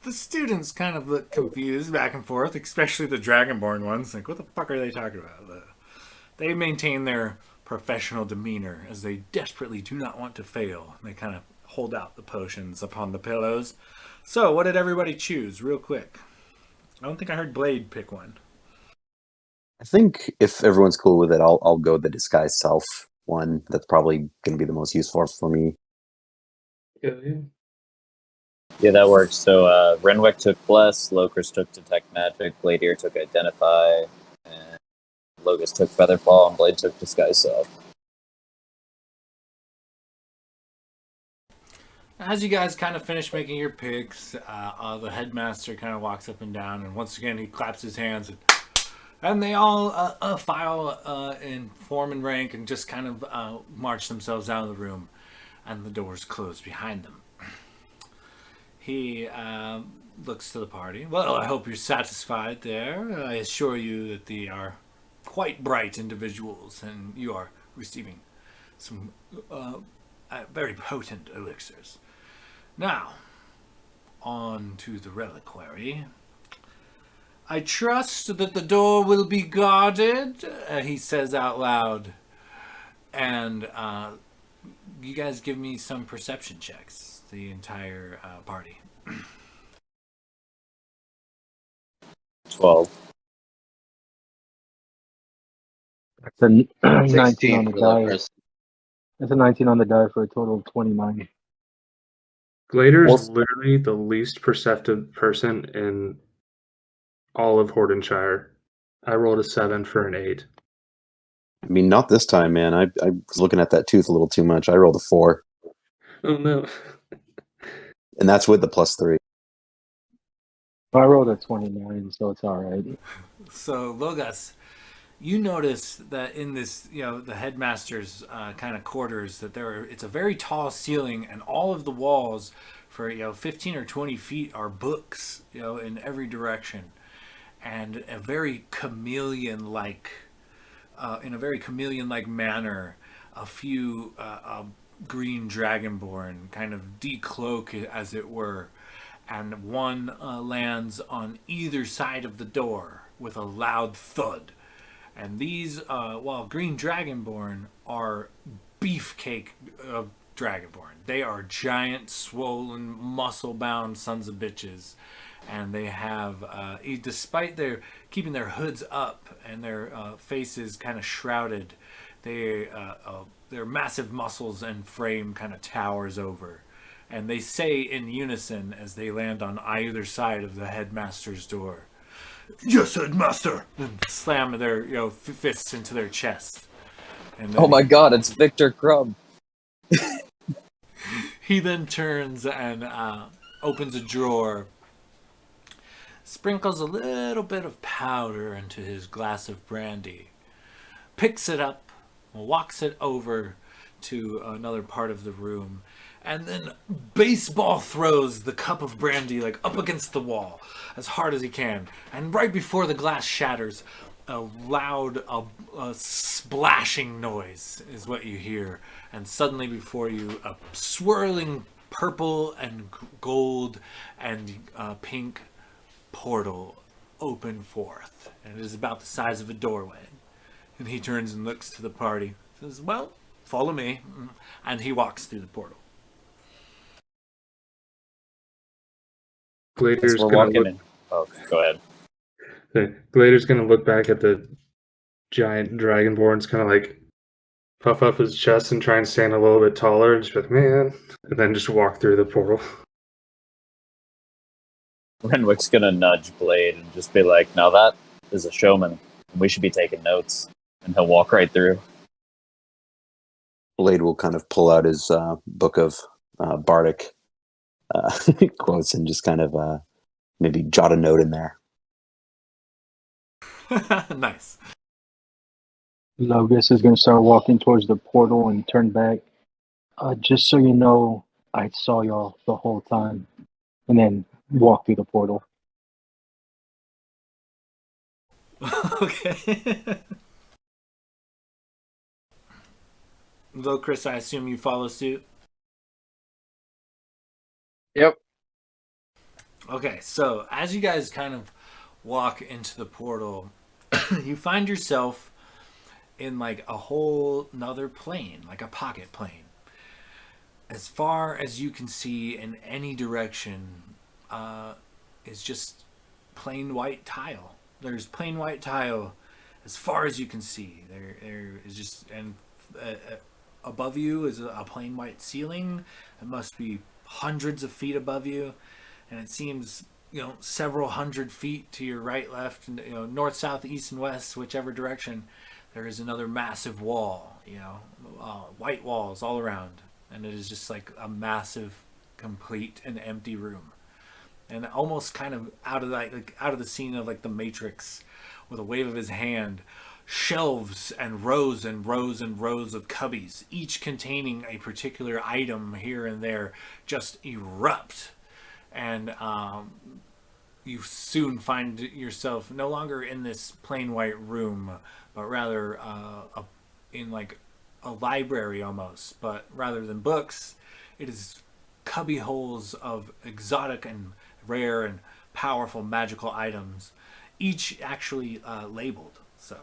The students kind of look confused back and forth, especially the Dragonborn ones. Like, what the fuck are they talking about? They maintain their professional demeanor as they desperately do not want to fail. They kind of hold out the potions upon the pillows. So, what did everybody choose, real quick? I don't think I heard Blade pick one. I think if everyone's cool with it, I'll go the disguise self one. That's probably going to be the most useful for me. Yeah. Yeah, that works. So Renwick took Bless, Locris took Detect Magic, Gladier took Identify, and Logus took Featherfall, and Blade took Disguise Self. As you guys kind of finish making your picks, the headmaster kind of walks up and down, and once again he claps his hands, and they all file in form and rank and just kind of march themselves out of the room, and the doors close behind them. He looks to the party. Well, I hope you're satisfied there. I assure you that they are quite bright individuals, and you are receiving some very potent elixirs. Now, on to the reliquary. I trust that the door will be guarded, he says out loud. And you guys give me some perception checks, the entire party. 12. That's a 19 on 16 the for die. Lucas. That's a 19 on the die for a total of 29. Glader's Well, literally the least perceptive person in all of Hordenshire. I rolled a 7 for an 8. I mean, not this time, man. I was looking at that tooth a little too much. I rolled a 4, Oh no. and that's with the +3. I rolled a 29, so it's all right. So, Logos, You notice that in this, the headmaster's kind of quarters, that it's a very tall ceiling, and all of the walls for 15 or 20 feet are books, in every direction, and a very chameleon-like, in a very chameleon-like manner, a few green dragonborn kind of decloak, as it were, and one lands on either side of the door with a loud thud. And these, while green dragonborn are beefcake dragonborn. They are giant, swollen, muscle-bound sons of bitches, and they have, despite their keeping their hoods up and their faces kind of shrouded, their massive muscles and frame kind of towers over. And they say in unison as they land on either side of the headmaster's door, "Yes, headmaster!" and slam their fists into their chest. And Oh my god, it's Victor Crumb. He then turns and opens a drawer, sprinkles a little bit of powder into his glass of brandy, picks it up, walks it over to another part of the room, and then baseball throws the cup of brandy like up against the wall as hard as he can. And right before the glass shatters, a loud splashing noise is what you hear, and suddenly before you, a swirling purple and gold and pink portal open forth, and it is about the size of a doorway. And he turns and looks to the party, says, "Well, follow me," and he walks through the portal. Glader's We're gonna walking look. in. Oh, go ahead. Glader's gonna look back at the giant dragonborns, kind of like puff up his chest and try and stand a little bit taller, and just be like, "Man," and then just walk through the portal. Renwick's gonna nudge Blade and just be like, "Now that is a showman. We should be taking notes." And he'll walk right through. Blade will kind of pull out his book of bardic quotes and just kind of maybe jot a note in there. Nice. Logus is going to start walking towards the portal and turn back. Just so you know, I saw y'all the whole time. And then walk through the portal. Okay. Though, Chris, I assume you follow suit? Yep. Okay, so as you guys kind of walk into the portal, you find yourself in like a whole nother plane, like a pocket plane. As far as you can see in any direction, is just plain white tile. There's plain white tile as far as you can see. There is just, and above you is a plain white ceiling. It must be hundreds of feet above you, and it seems several hundred feet to your right, left, and north, south, east, and west, whichever direction. There is another massive wall. White walls all around, and it is just like a massive, complete, and empty room. And almost kind of out of the scene of like the Matrix, with a wave of his hand, shelves and rows and rows and rows of cubbies, each containing a particular item here and there, just erupt. And you soon find yourself no longer in this plain white room, but rather in like a library almost. But rather than books, it is cubby holes of exotic and rare and powerful magical items, each actually labeled. So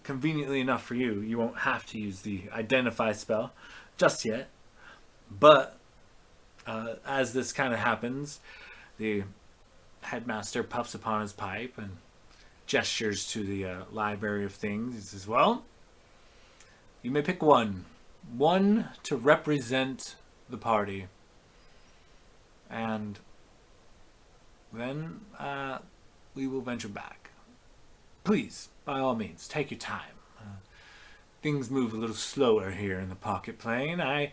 conveniently enough for you, you won't have to use the identify spell just yet. But as this kind of happens, the headmaster puffs upon his pipe and gestures to the library of things. He says, "Well, you may pick one to represent the party, and then we will venture back. Please, by all means, take your time. Things move a little slower here in the pocket plane. I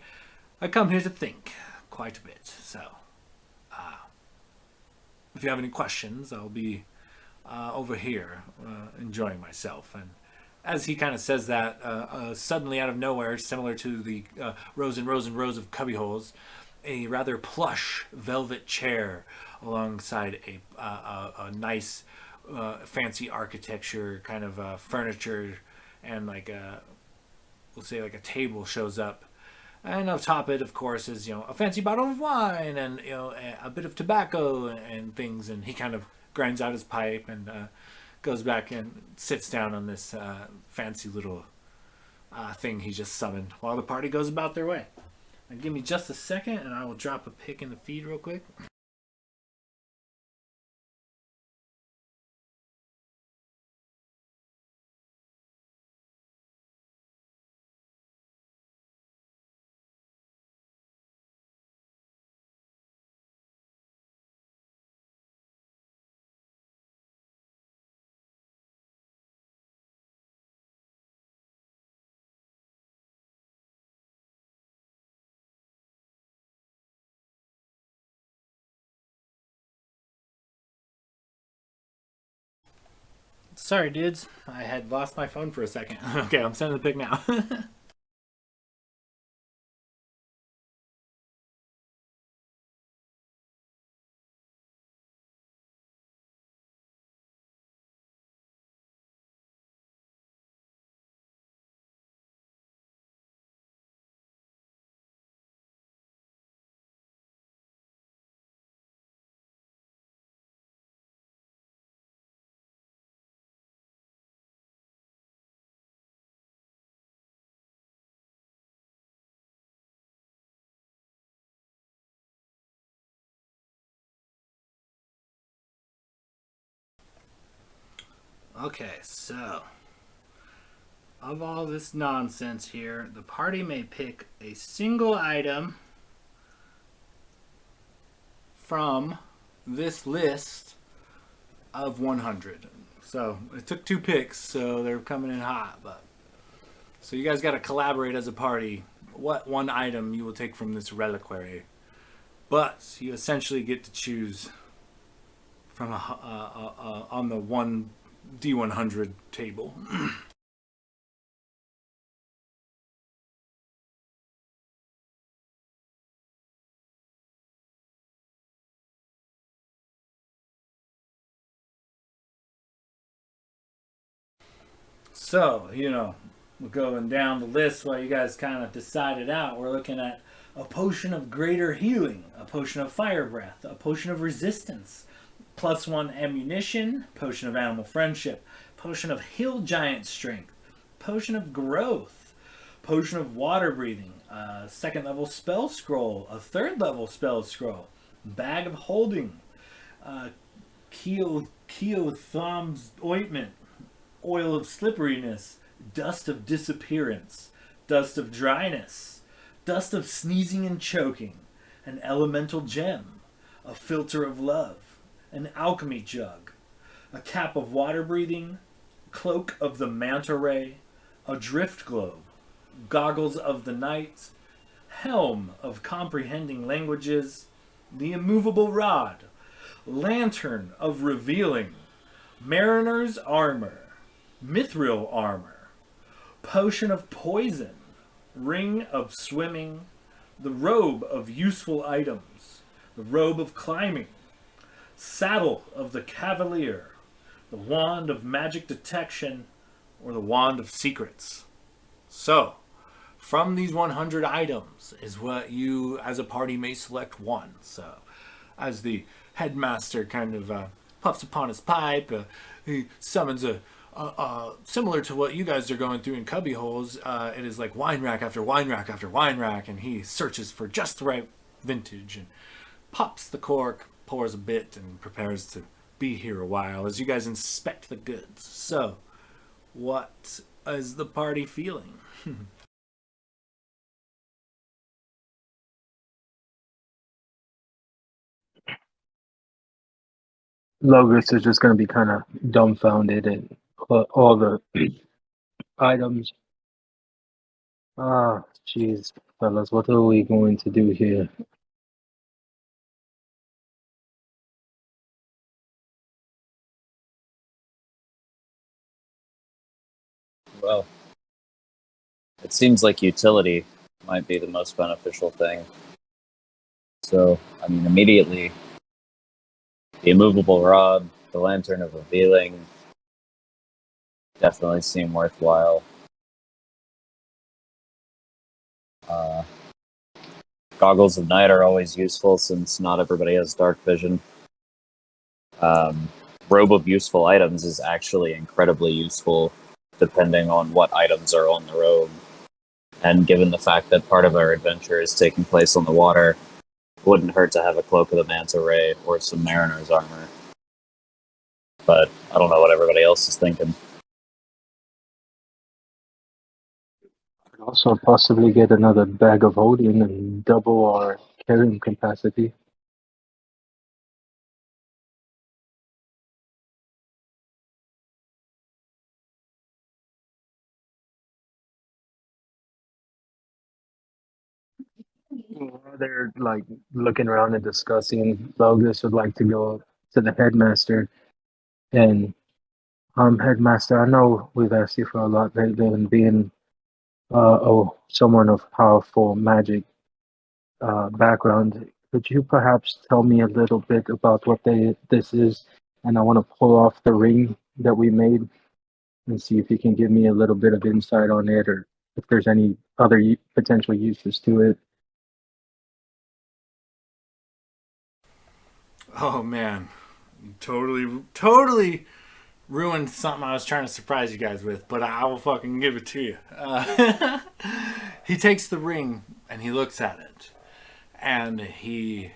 come here to think quite a bit, so if you have any questions, I'll be over here enjoying myself." And as he kind of says that, suddenly out of nowhere, similar to the rows and rows and rows of cubbyholes, a rather plush velvet chair alongside a nice fancy architecture kind of furniture and like we'll say like a table shows up. And atop it, of course, is a fancy bottle of wine and a bit of tobacco and things. And he kind of grinds out his pipe and goes back and sits down on this fancy little thing he just summoned while the party goes about their way. And give me just a second, and I will drop a pic in the feed real quick. Sorry, dudes. I had lost my phone for a second. Okay, I'm sending the pic now. Okay, so of all this nonsense here, the party may pick a single item from this list of 100. So it took 2 picks, so they're coming in hot. But so you guys got to collaborate as a party. What one item you will take from this reliquary? But you essentially get to choose from on the one D100 table. So, we're going down the list while you guys kind of decide it out. We're looking at a potion of greater healing, a potion of fire breath, a potion of resistance, +1 ammunition, potion of animal friendship, potion of hill giant strength, potion of growth, potion of water breathing, a 2nd level spell scroll, a 3rd level spell scroll, bag of holding, Keotham's ointment, oil of slipperiness, dust of disappearance, dust of dryness, dust of sneezing and choking, an elemental gem, a filter of love, an alchemy jug, a cap of water breathing, cloak of the manta ray, a drift globe, goggles of the night, helm of comprehending languages, the immovable rod, lantern of revealing, mariner's armor, mithril armor, potion of poison, ring of swimming, the robe of useful items, the robe of climbing, saddle of the cavalier, the wand of magic detection, or the wand of secrets. So, from these 100 items is what you as a party may select one. So, as the headmaster kind of puffs upon his pipe, he summons similar to what you guys are going through in cubbyholes. It is like wine rack after wine rack after wine rack, and he searches for just the right vintage and pops the cork, pours a bit, and prepares to be here a while as you guys inspect the goods. So, what is the party feeling? Logos is just going to be kind of dumbfounded at all the items. Ah, jeez, fellas, what are we going to do here? Well, it seems like utility might be the most beneficial thing. So, I mean, immediately, the immovable rod, the lantern of revealing, definitely seem worthwhile. Uh, Goggles of night are always useful since not everybody has dark vision. Robe of useful items is actually incredibly useful depending on what items are on the robe. And given the fact that part of our adventure is taking place on the water, it wouldn't hurt to have a cloak of the manta ray or some mariner's armor. But I don't know what everybody else is thinking. Could also possibly get another bag of holding and double our carrying capacity. While they're like looking around and discussing, Logus would like to go to the headmaster and headmaster, I know we've asked you for a lot lately, and being someone of powerful magic background, could you perhaps tell me a little bit about what this is? And I want to pull off the ring that we made and see if you can give me a little bit of insight on it, or if there's any other potential uses to it. Oh man, you totally ruined something I was trying to surprise you guys with, but I will fucking give it to you. He takes the ring and he looks at it, and he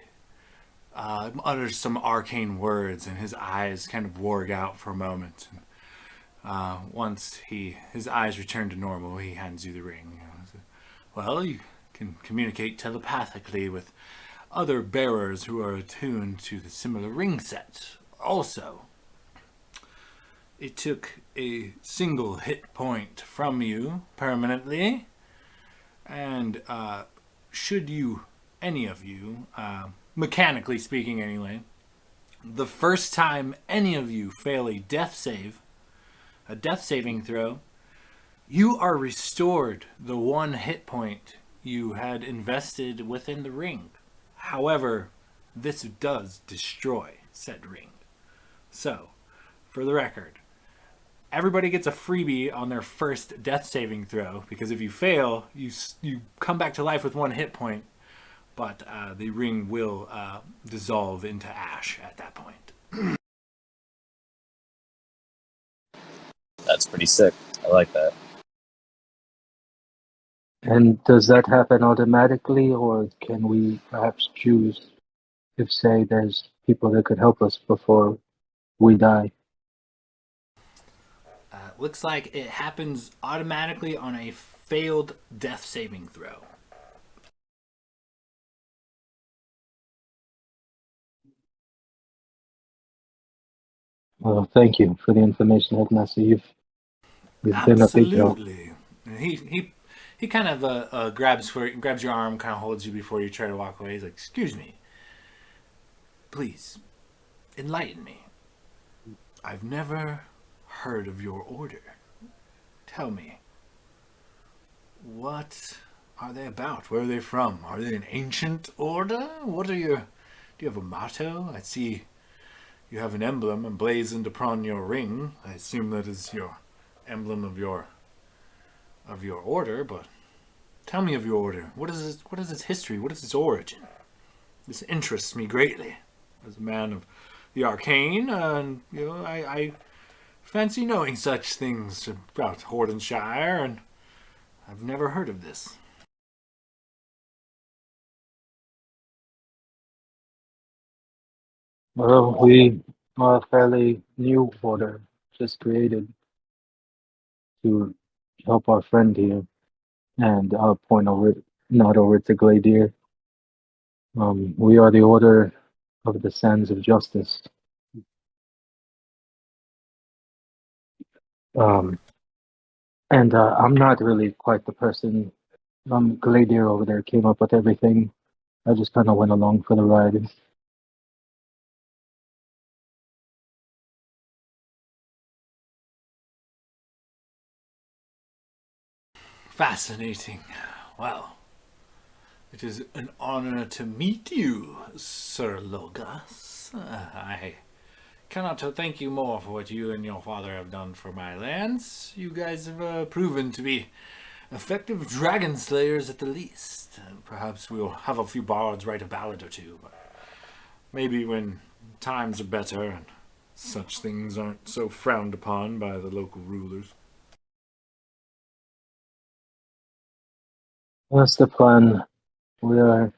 utters some arcane words, and his eyes kind of warg out for a moment. Once his eyes return to normal, he hands you the ring. Well, you can communicate telepathically with other bearers who are attuned to the similar ring set. Also, it took a single hit point from you permanently, and should you, any of you, mechanically speaking anyway, the first time any of you fail a death saving throw, you are restored the one hit point you had invested within the ring. However, this does destroy said ring. So, for the record, everybody gets a freebie on their first death saving throw, because if you fail, you come back to life with one hit point, but the ring will dissolve into ash at that point. That's pretty sick. I like that. And does that happen automatically, or can we perhaps choose if, say, there's people that could help us before we die? Looks like it happens automatically on a failed death saving throw. Well, thank you for the information, Headmaster. You've been a big help. Absolutely. He kind of grabs your arm, kind of holds you before you try to walk away. He's like, "Excuse me, please, enlighten me. I've never heard of your order. Tell me, what are they about? Where are they from? Are they an ancient order? Do you have a motto? I see you have an emblem emblazoned upon your ring. I assume that is your emblem of your order, but tell me of your order. What is its history? What is its origin? This interests me greatly. As a man of the arcane, and I fancy knowing such things about Hordenshire, and I've never heard of this." Well, we are a fairly new order, just created to help our friend here. And I'll nod over to Gladier. We are the Order of the Sands of Justice. And I'm not really quite the person. Gladier over there came up with everything. I just kind of went along for the ride. fascinating. Well, it is an honor to meet you, Sir Logos. I cannot thank you more for what you and your father have done for my lands. You guys have proven to be effective dragon slayers at the least. Perhaps we'll have a few bards write a ballad or two, but maybe when times are better and such things aren't so frowned upon by the local rulers. That's the plan. We're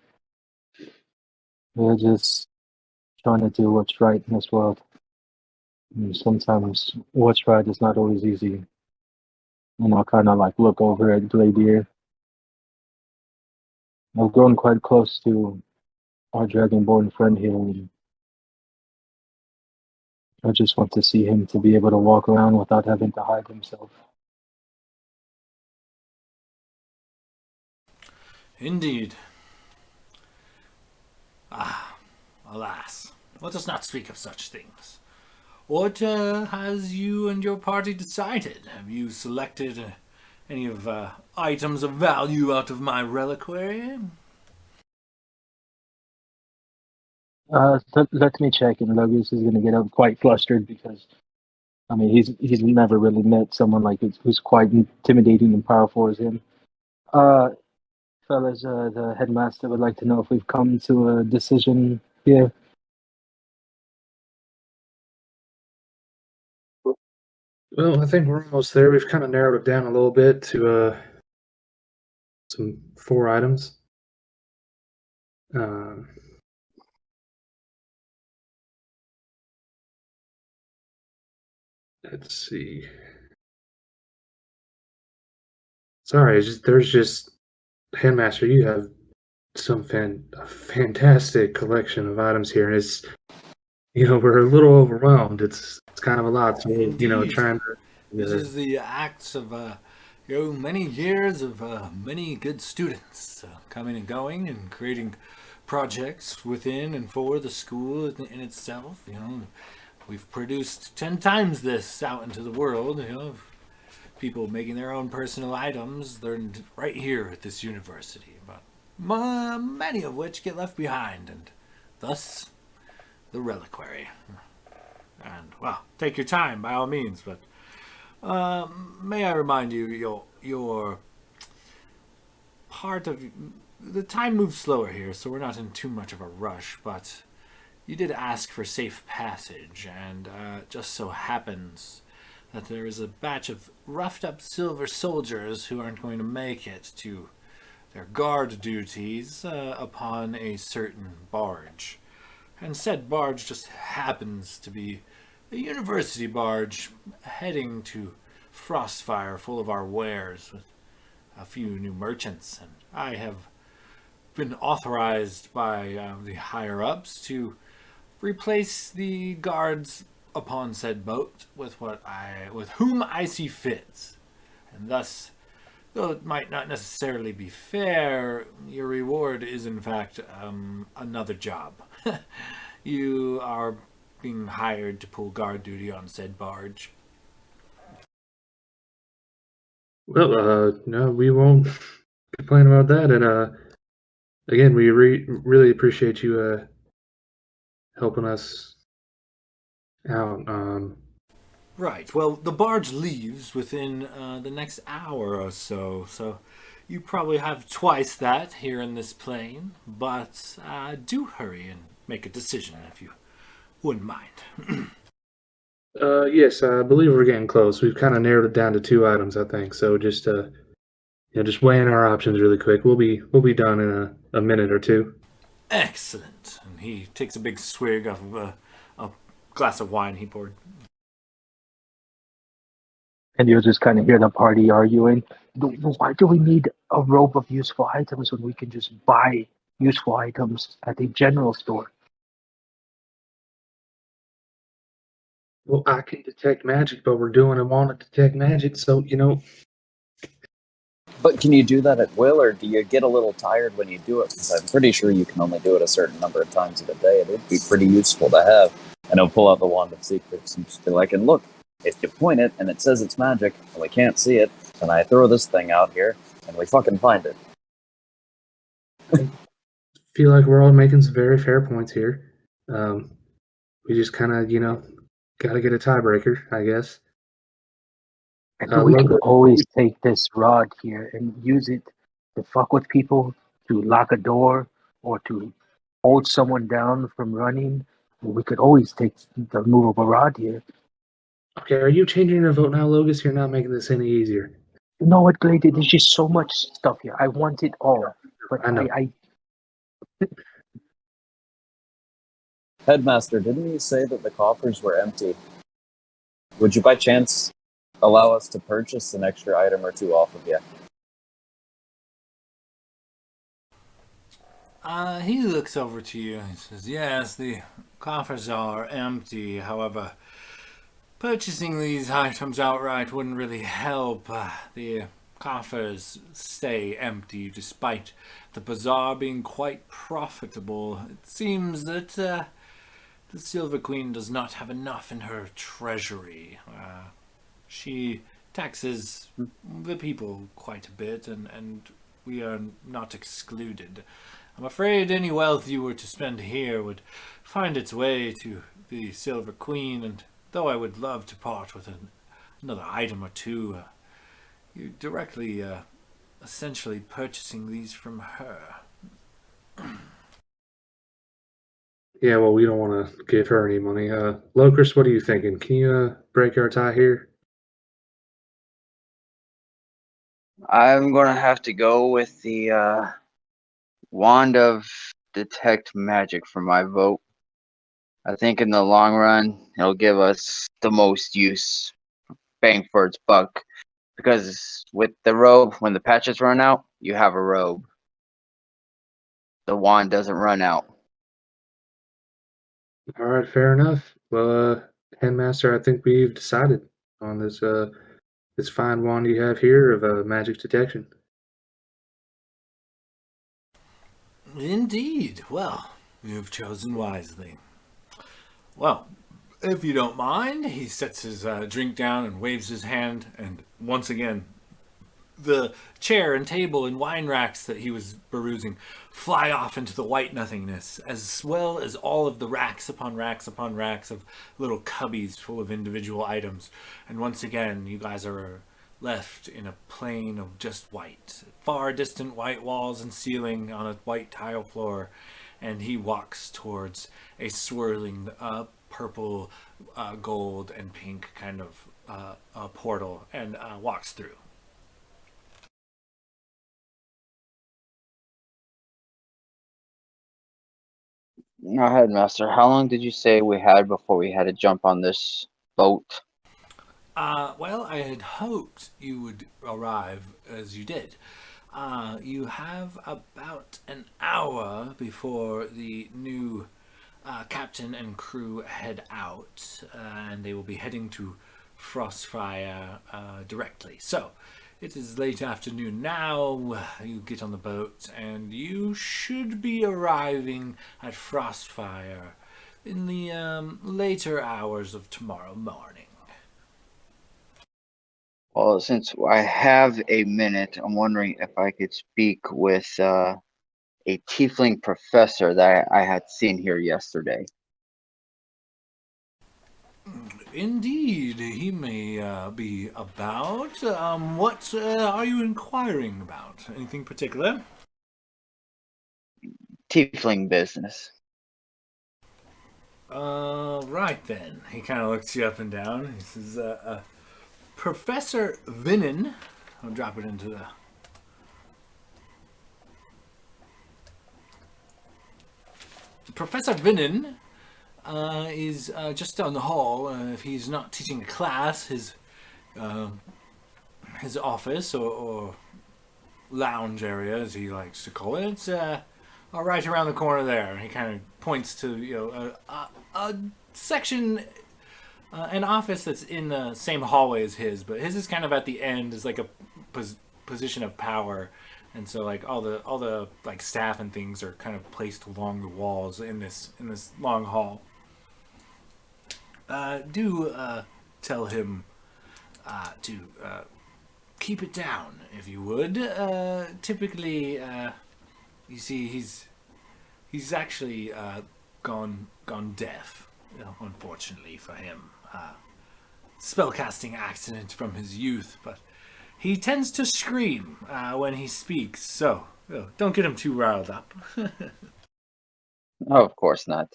we're just trying to do what's right in this world. And sometimes what's right is not always easy. And I'll kind of like look over at Gladier. I've grown quite close to our dragonborn friend here, and I just want to see him to be able to walk around without having to hide himself. Indeed. Alas. Let us not speak of such things. What has you and your party decided? Have you selected any of items of value out of my reliquary? Let me check, and Logus is going to get up quite flustered because, I mean, he's never really met someone like who's quite intimidating and powerful as him. Fellas, the headmaster would like to know if we've come to a decision here. Well, I think we're almost there. We've kind of narrowed it down a little bit to some 4 items. Let's see. Sorry, there's just Headmaster. You have some a fantastic collection of items here, and it's we're a little overwhelmed. It's kind of a lot. So Indeed. trying to. This is the acts of many years of many good students coming and going and creating projects within and for the school in itself. We've produced 10 times this out into the world. People making their own personal items learned right here at this university, but many of which get left behind, and thus the reliquary. And well, take your time by all means, but may I remind you, your part of the time moves slower here, so we're not in too much of a rush. But you did ask for safe passage, and just so happens that there is a batch of roughed-up silver soldiers who aren't going to make it to their guard duties upon a certain barge. And said barge just happens to be a university barge heading to Frostfire full of our wares with a few new merchants. And I have been authorized by the higher-ups to replace the guards upon said boat with whom I see fit. And thus, though it might not necessarily be fair, your reward is in fact another job. You are being hired to pull guard duty on said barge. Well, no, we won't complain about that. And again, we really appreciate you helping us out. Right. Well, the barge leaves within the next hour or so, so you probably have twice that here in this plane. But do hurry and make a decision if you wouldn't mind. Yes, I believe we're getting close. We've kind of narrowed it down to 2 items, I think. So just just weighing our options really quick. We'll be done in a minute or 2. Excellent. And he takes a big swig off of a glass of wine he poured. And you'll just kind of hear the party arguing. Why do we need a rope of useful items when we can just buy useful items at the general store? Well, I can detect magic, but we're doing and want to detect magic, so But can you do that at will, or do you get a little tired when you do it? Because I'm pretty sure you can only do it a certain number of times in a day. It would be pretty useful to have. And I'll pull out the Wand of Secrets and just be like, and look, if you point it and it says it's magic and we can't see it, and I throw this thing out here, and we fucking find it. Feel like we're all making some very fair points here. We just kind of, got to get a tiebreaker, I guess. And we Logan, could always take this rod here and use it to fuck with people, to lock a door, or to hold someone down from running. We could always take the movable rod here. okay, are you changing your vote now, Logus? You're not making this any easier. You know what, Glade? There's just so much stuff here. I want it all. But I know. I Headmaster, didn't you say that the coffers were empty? Would you by chance allow us to purchase an extra item or two off of you? He looks over to you. He says, "Yes, the coffers are empty. However, purchasing these items outright wouldn't really help. The coffers stay empty despite the bazaar being quite profitable. It seems that the Silver Queen does not have enough in her treasury. She taxes the people quite a bit, and we are not excluded. I'm afraid any wealth you were to spend here would find its way to the Silver Queen, and though I would love to part with another item or two, you're directly essentially purchasing these from her." Yeah, well, we don't want to give her any money. Locris, what are you thinking? Can you break our tie here? I'm gonna have to go with the wand of detect magic for my vote. I think in the long run, it'll give us the most use, bang for its buck. Because with the robe, when the patches run out, you have a robe. The wand doesn't run out. All right, fair enough. Well, Headmaster, I think we've decided on this fine wand you have here of magic detection. Indeed. Well, you've chosen wisely. Well, if you don't mind, he sets his drink down and waves his hand, and once again, the chair and table and wine racks that he was perusing fly off into the white nothingness, as well as all of the racks upon racks upon racks of little cubbies full of individual items. And once again, you guys are left in a plain of just white, far distant white walls and ceiling on a white tile floor. And he walks towards a swirling purple, gold, and pink kind of portal and walks through. Now, Headmaster, how long did you say we had before we had to jump on this boat? Well, I had hoped you would arrive as you did. You have about an hour before the new captain and crew head out, and they will be heading to Frostfire directly. So, it is late afternoon now. You get on the boat, and you should be arriving at Frostfire in the later hours of tomorrow morning. Well, since I have a minute, I'm wondering if I could speak with a tiefling professor that I had seen here yesterday. Indeed, he may be about. What are you inquiring about? Anything particular? Tiefling business. Right then. He kind of looks you up and down. He says, Professor Vinen. I'll drop it into the. Professor Vinen is just down the hall. If he's not teaching a class, his office or lounge area, as he likes to call it, it's right around the corner there. He kind of points to a section, an office that's in the same hallway as his, but his is kind of at the end, is like a position of power. And so, like all the like staff and things are kind of placed along the walls in this long hall. Do tell him to keep it down, if you would. Typically, you see, he's actually gone deaf, unfortunately for him. Spellcasting accident from his youth, but he tends to scream when he speaks, so don't get him too riled up. Oh, of course not.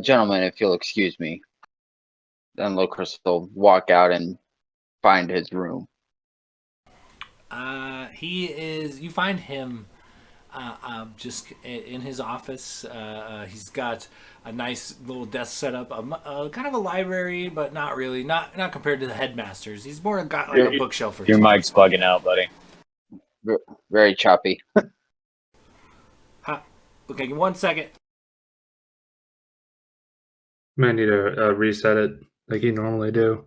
Gentlemen, if you'll excuse me. Then Locris will walk out and find his room. You find him just in his office. He's got a nice little desk set up, kind of a library, but not really, not compared to the headmaster's. He's more got like a bookshelf or Your two. mic's bugging out, buddy. Very choppy. Okay, 1 second. Might need to reset it like you normally do.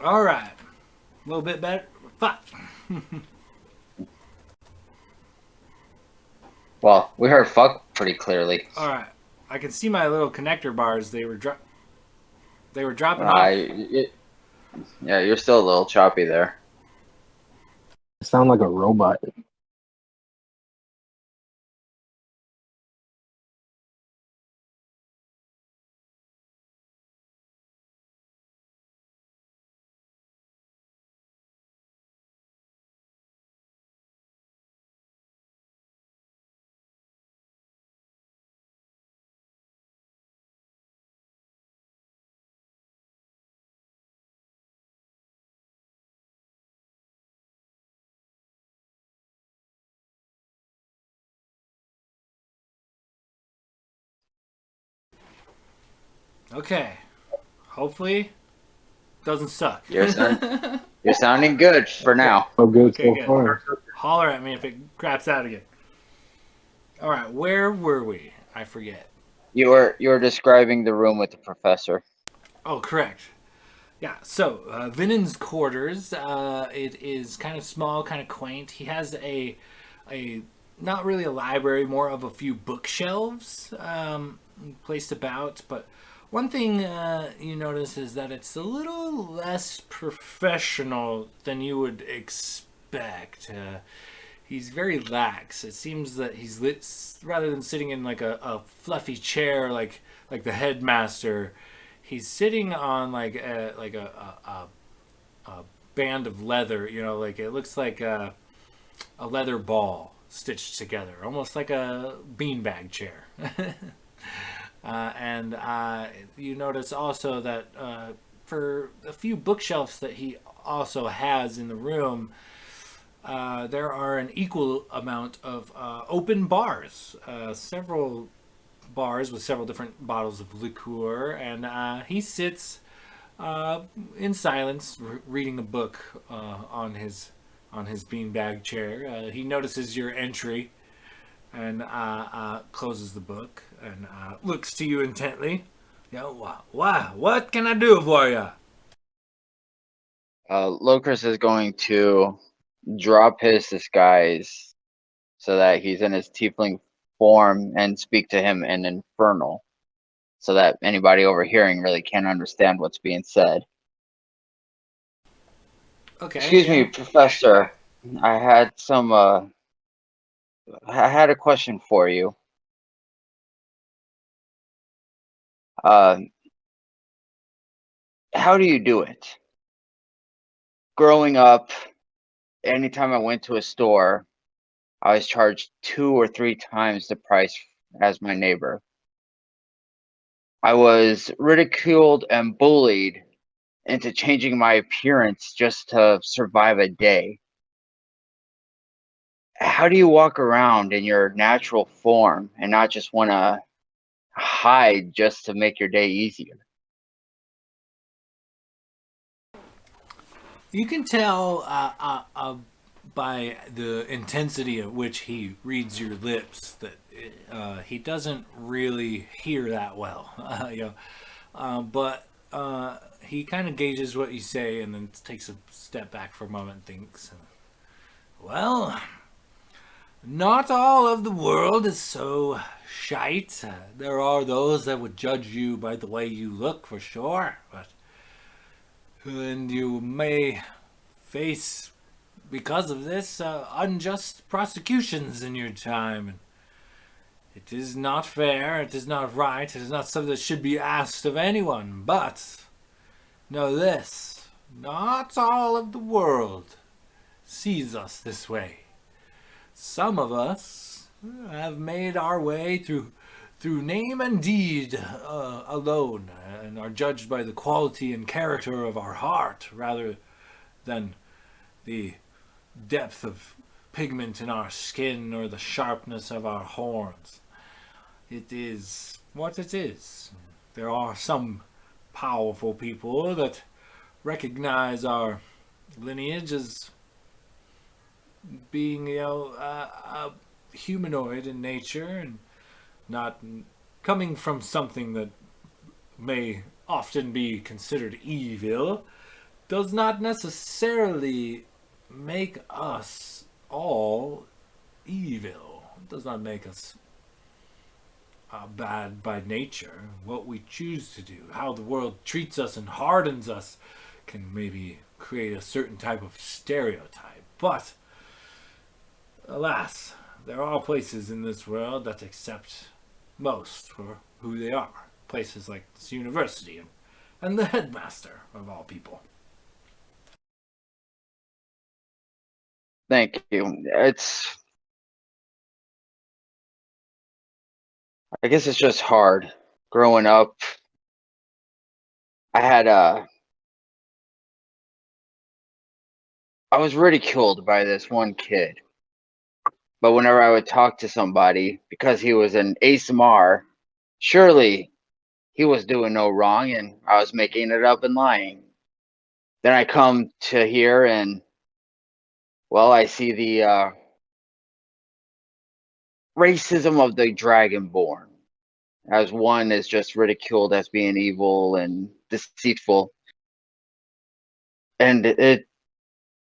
All right, a little bit better. Fuck. Well, we heard fuck pretty clearly. All right, I can see my little connector bars. They were dropping off. Yeah, you're still a little choppy there. You sound like a robot. Okay, hopefully, doesn't suck. You're sounding good for now. So good Okay, so good. far. Holler at me if it craps out again. All right, where were we? I forget. You were describing the room with the professor. Oh, correct. Yeah, so Vinen's quarters. It is kind of small, kind of quaint. He has a not really a library, more of a few bookshelves placed about. But one thing you notice is that it's a little less professional than you would expect. He's very lax. It seems that he's rather than sitting in like a fluffy chair like the headmaster. He's sitting on like a band of leather, like it looks like a leather ball stitched together, almost like a beanbag chair. And you notice also that for a few bookshelves that he also has in the room, there are an equal amount of open bars, several bars with several different bottles of liqueur, and he sits in silence, reading a book on his beanbag chair. He notices your entry and closes the book and looks to you intently. What can I do for you? Locris is going to drop his disguise so that he's in his tiefling form and speak to him in Infernal, so that anybody overhearing really can't understand what's being said. Okay. Excuse me, Professor. I had a question for you. How do you do it? Growing up, anytime I went to a store, I was charged 2 or 3 times the price as my neighbor. I was ridiculed and bullied into changing my appearance just to survive a day. How do you walk around in your natural form and not just want to hide just to make your day easier? You can tell by the intensity at which he reads your lips that he doesn't really hear that well. But he kind of gauges what you say and then takes a step back for a moment and thinks, well, not all of the world is so shite. There are those that would judge you by the way you look, for sure, and you may face, because of this, unjust prosecutions in your time. It is not fair, it is not right, it is not something that should be asked of anyone. But know this, not all of the world sees us this way. Some of us have made our way through name and deed alone, and are judged by the quality and character of our heart rather than the depth of pigment in our skin or the sharpness of our horns. It is what it is. There are some powerful people that recognize our lineage as being, humanoid in nature and not coming from something that may often be considered evil, does not necessarily make us all evil. It does not make us bad by nature. What we choose to do, how the world treats us and hardens us, can maybe create a certain type of stereotype. But alas, there are places in this world that accept most for who they are. Places like this university and the headmaster of all people. Thank you. I guess it's just hard growing up. I was ridiculed by this one kid. But whenever I would talk to somebody, because he was an ASMR, surely he was doing no wrong and I was making it up and lying. Then I come to here and, well, I see the racism of the Dragonborn, as one is just ridiculed as being evil and deceitful. And it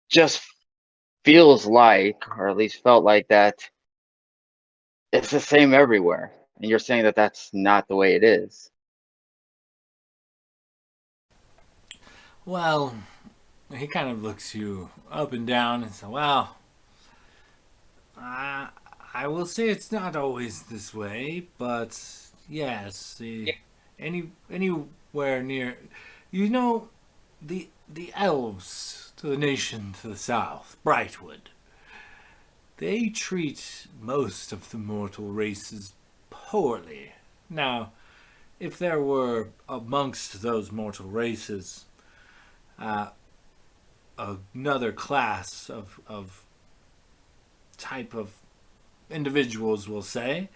just feels like, or at least felt like, that it's the same everywhere. And you're saying that that's not the way it is. Well, he kind of looks you up and down and says, well, I will say it's not always this way, but yes, anywhere near, the elves to the nation to the south, Brightwood, they treat most of the mortal races poorly. Now, if there were amongst those mortal races another class of type of individuals, we'll say,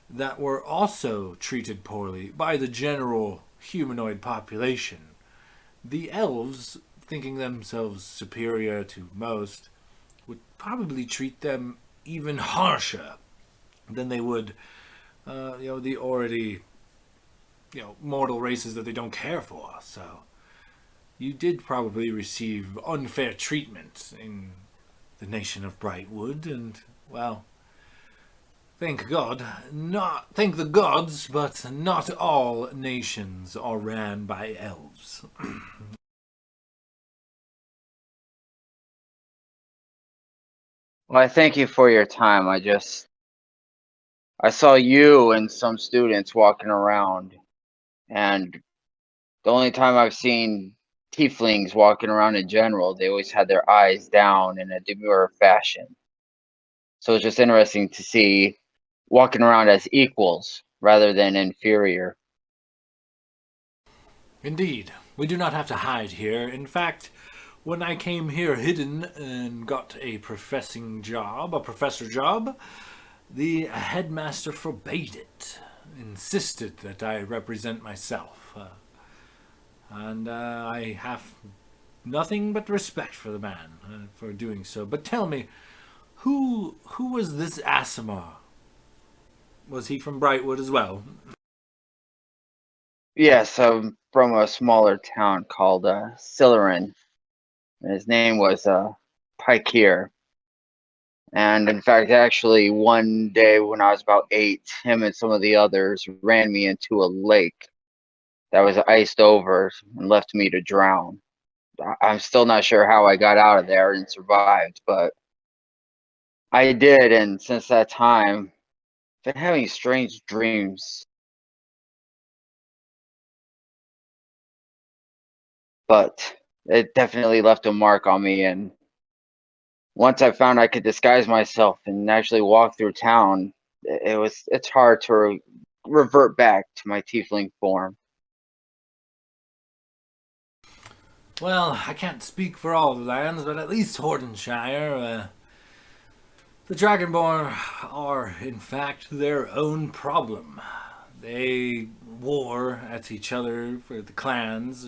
that were also treated poorly by the general humanoid population, the elves, thinking themselves superior to most, would probably treat them even harsher than they would, the already, mortal races that they don't care for. So you did probably receive unfair treatment in the nation of Brightwood, and, well, thank the gods, but not all nations are ran by elves. Well, I thank you for your time. I saw you and some students walking around, and the only time I've seen tieflings walking around in general, they always had their eyes down in a demure fashion. So it's just interesting to see walking around as equals rather than inferior. Indeed, we do not have to hide here. In fact, when I came here hidden and got a professor job, the headmaster forbade it, insisted that I represent myself. And I have nothing but respect for the man for doing so. But tell me, who was this Asimar? Was he from Brightwood as well? Yes, I'm from a smaller town called Sillerin. And his name was Pikir. And in fact, actually, one day when I was about 8, him and some of the others ran me into a lake that was iced over and left me to drown. I'm still not sure how I got out of there and survived, but I did. And since that time, I've been having strange dreams. But it definitely left a mark on me. And once I found I could disguise myself and actually walk through town, it's hard to revert back to my tiefling form. Well, I can't speak for all the lands, but at least Hordenshire, the Dragonborn are, in fact, their own problem. They war at each other for the clans,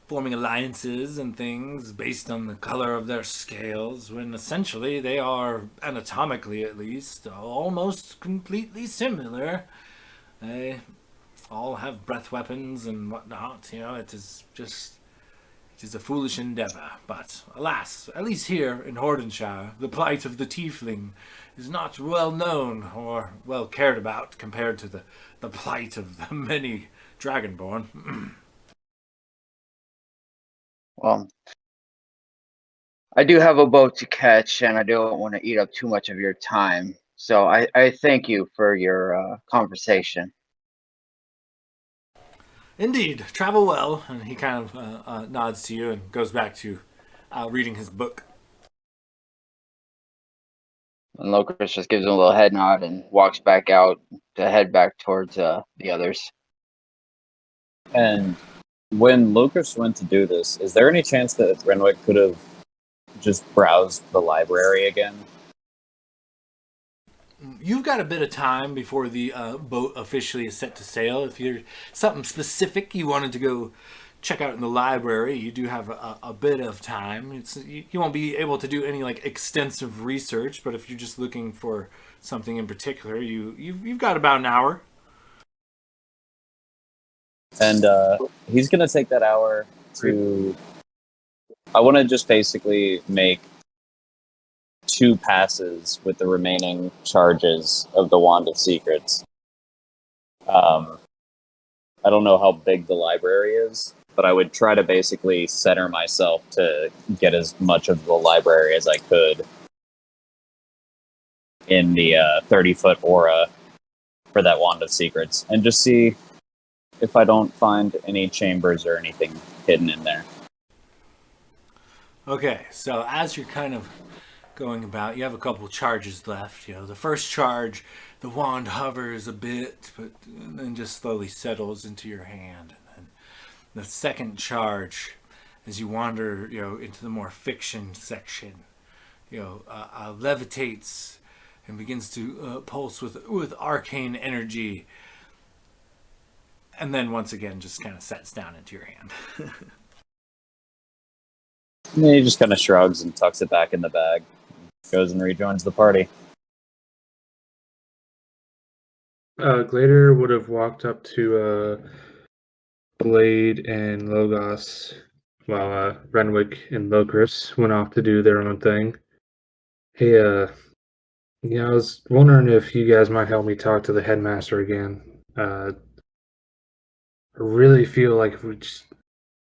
forming alliances and things based on the color of their scales, when essentially they are, anatomically at least, almost completely similar. They all have breath weapons and whatnot. It is a foolish endeavor. But alas, at least here in Hordenshire, the plight of the tiefling is not well known or well cared about compared to the plight of the many Dragonborn. Well, I do have a boat to catch, and I don't want to eat up too much of your time. So I thank you for your conversation. Indeed, travel well. And he kind of nods to you and goes back to reading his book. And Locris just gives him a little head nod and walks back out to head back towards the others. And when Locus went to do this, is there any chance that Renwick could have just browsed the library again? You've got a bit of time before the boat officially is set to sail. If you're something specific you wanted to go check out in the library, you do have a bit of time. You won't be able to do any extensive research, but if you're just looking for something in particular, you've got about an hour. And he's going to take that hour to... I want to just basically make 2 passes with the remaining charges of the Wand of Secrets. I don't know how big the library is, but I would try to basically center myself to get as much of the library as I could in the 30-foot aura for that Wand of Secrets, and just see if I don't find any chambers or anything hidden in there. Okay, so as you're kind of going about, you have a couple charges left. The first charge, the wand hovers a bit, but then just slowly settles into your hand. And then the second charge, as you wander, into the more fiction section, levitates and begins to pulse with arcane energy, and then once again just kind of sets down into your hand. And then he just kind of shrugs and tucks it back in the bag, goes and rejoins the party. Glader would have walked up to Blade and Logos while Renwick and Locris went off to do their own thing. Hey, I was wondering if you guys might help me talk to the headmaster again. I really feel like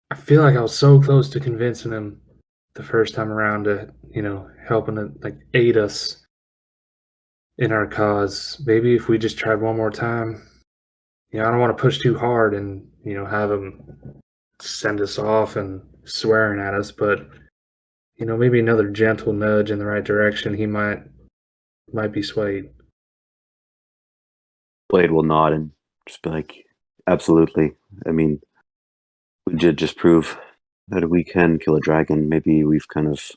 I feel like I was so close to convincing him the first time around to, helping to aid us in our cause. Maybe if we just tried one more time. I don't want to push too hard and, have him send us off and swearing at us, but maybe another gentle nudge in the right direction, he might be swayed. Blade will nod and just be like, absolutely. I mean, we did just prove that we can kill a dragon. Maybe we've kind of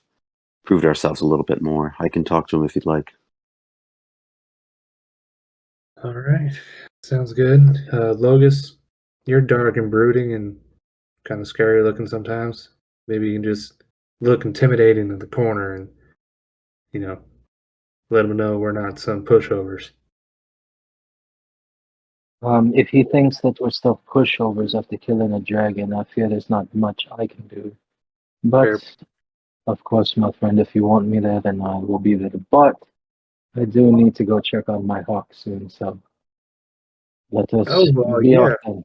proved ourselves a little bit more. I can talk to him if you'd like. All right, sounds good. Logus, you're dark and brooding and kind of scary looking sometimes. Maybe you can just look intimidating in the corner and you know let him know we're not some pushovers. If he thinks that we're still pushovers after killing a dragon, I fear there's not much I can do. But, Fair. of course, my friend, if you want me there, then I will be there. But I do need to go check on my hawk soon, so let Oh us well, be off yeah. then.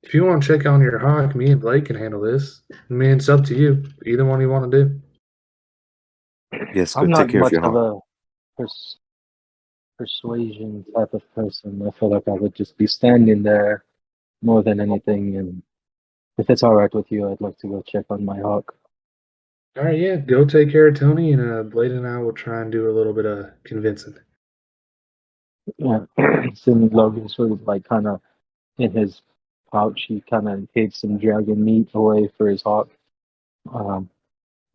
If you want to check on your hawk, me and Blake can handle this. I mean, it's up to you. Either one you want to do. Yes, go I'm take not care of much your of hawk. a persuasion type of person. I feel like I would just be standing there more than anything. And if it's all right with you, I'd like to go check on my hawk. All right, yeah. Go take care of Tony, and Blade and I will try and do a little bit of convincing. Yeah, seeing Logan sort of like kind of in his pouch, he kind of hid some dragon meat away for his hawk. Um,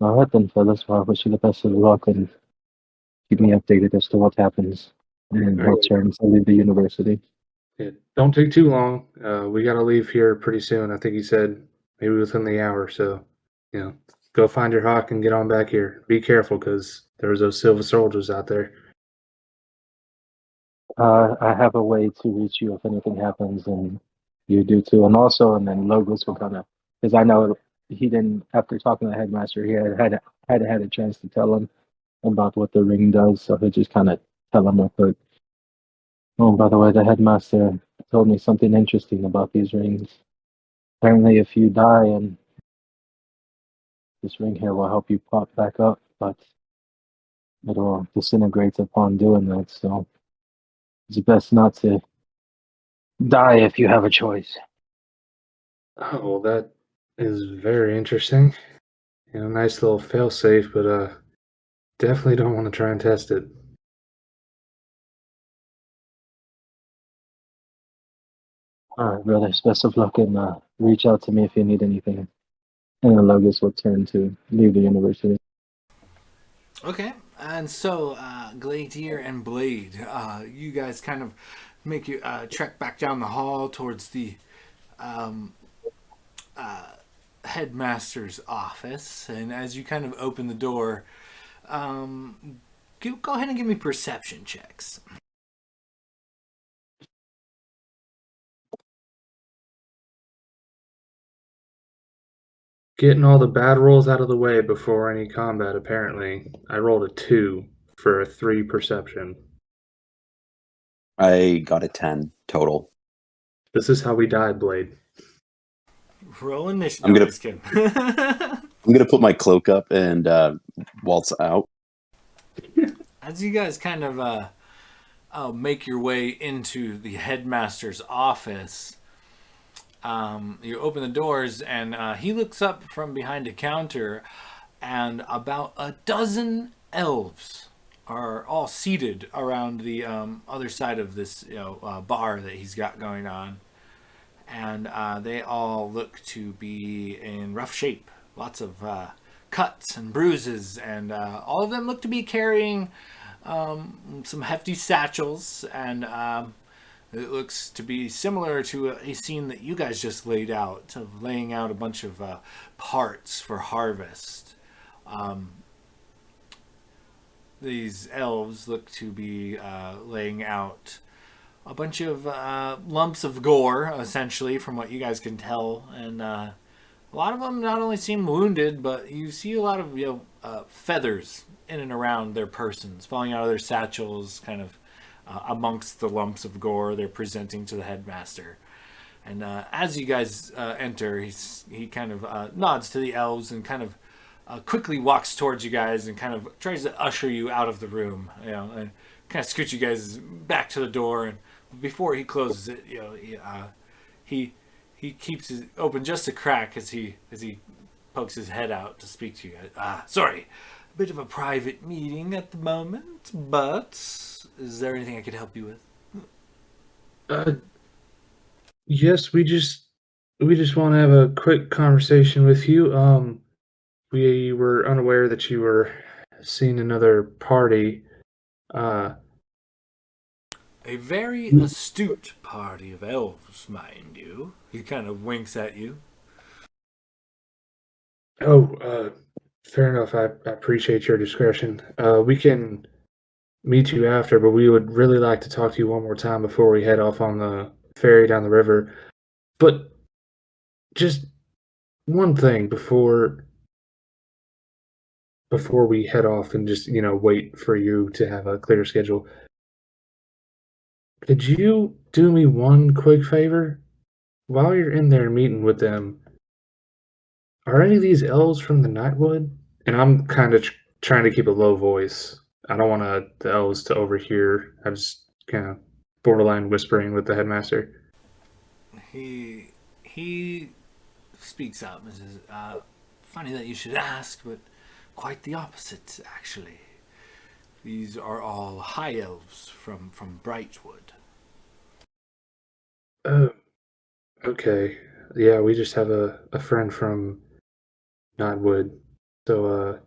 all right then, fellas. Well, I wish you the best of luck and keep me updated as to what happens. And All I'll right, turn to leave the university. yeah. Don't take too long. We got to leave here pretty soon. I think he said maybe within the hour. So, go find your hawk and get on back here. Be careful, because there was those silver soldiers out there. I have a way to reach you if anything happens, and you do too. And also, and then Logos will kind of, because I know he didn't. After talking to the headmaster, he had a chance to tell him about what the ring does, so he'll just kind of tell him real quick. Oh, by the way, the headmaster told me something interesting about these rings. Apparently, if you die, and this ring here will help you pop back up, but it'll disintegrate upon doing that. So it's best not to die if you have a choice. Oh, well, that is very interesting. Nice little fail-safe, but definitely don't want to try and test it. All right, brothers. Best of luck, and reach out to me if you need anything. And then Logos will turn to leave the university. Okay, and so Gladiator and Blade, you guys kind of make you trek back down the hall towards the um, headmaster's office, and as you kind of open the door, go ahead and give me perception checks. Getting all the bad rolls out of the way before any combat, apparently. I rolled a 2 for a 3 perception. I got a 10 total. This is how we died, Blade. Roll initiative. I'm No, gonna- just kidding. I'm going to put my cloak up and waltz out. As you guys kind of make your way into the headmaster's office, you open the doors, and he looks up from behind a counter, and about a dozen elves are all seated around the other side of this bar that he's got going on. And they all look to be in rough shape. Lots of cuts and bruises, and all of them look to be carrying some hefty satchels, and it looks to be similar to a scene that you guys just laid out, of laying out a bunch of parts for harvest. These elves look to be laying out a bunch of lumps of gore, essentially, from what you guys can tell, and a lot of them not only seem wounded, but you see a lot of feathers in and around their persons, falling out of their satchels, kind of amongst the lumps of gore they're presenting to the headmaster. And as you guys enter, he kind of nods to the elves and kind of quickly walks towards you guys and kind of tries to usher you out of the room, and kind of scoots you guys back to the door. And before he closes it, he keeps it open just a crack as he pokes his head out to speak to you guys. Sorry, a bit of a private meeting at the moment, but is there anything I could help you with? Uh, yes, we just want to have a quick conversation with you. We were unaware that you were seeing another party. Uh, A very astute party of elves, mind you. He kind of winks at you. oh, fair enough. I appreciate your discretion. We can meet you after, but we would really like to talk to you one more time before we head off on the ferry down the river. But just one thing before we head off and just, wait for you to have a clear schedule. Could you do me one quick favor? While you're in there meeting with them, are any of these elves from the Nightwood? And I'm kind of trying to keep a low voice. I don't want the elves to overhear. I'm just kind of borderline whispering with the headmaster. He speaks up and says, funny that you should ask, but quite the opposite, actually. These are all high elves from Brightwood. Oh, okay. Yeah, we just have a friend from Nightwood. So, I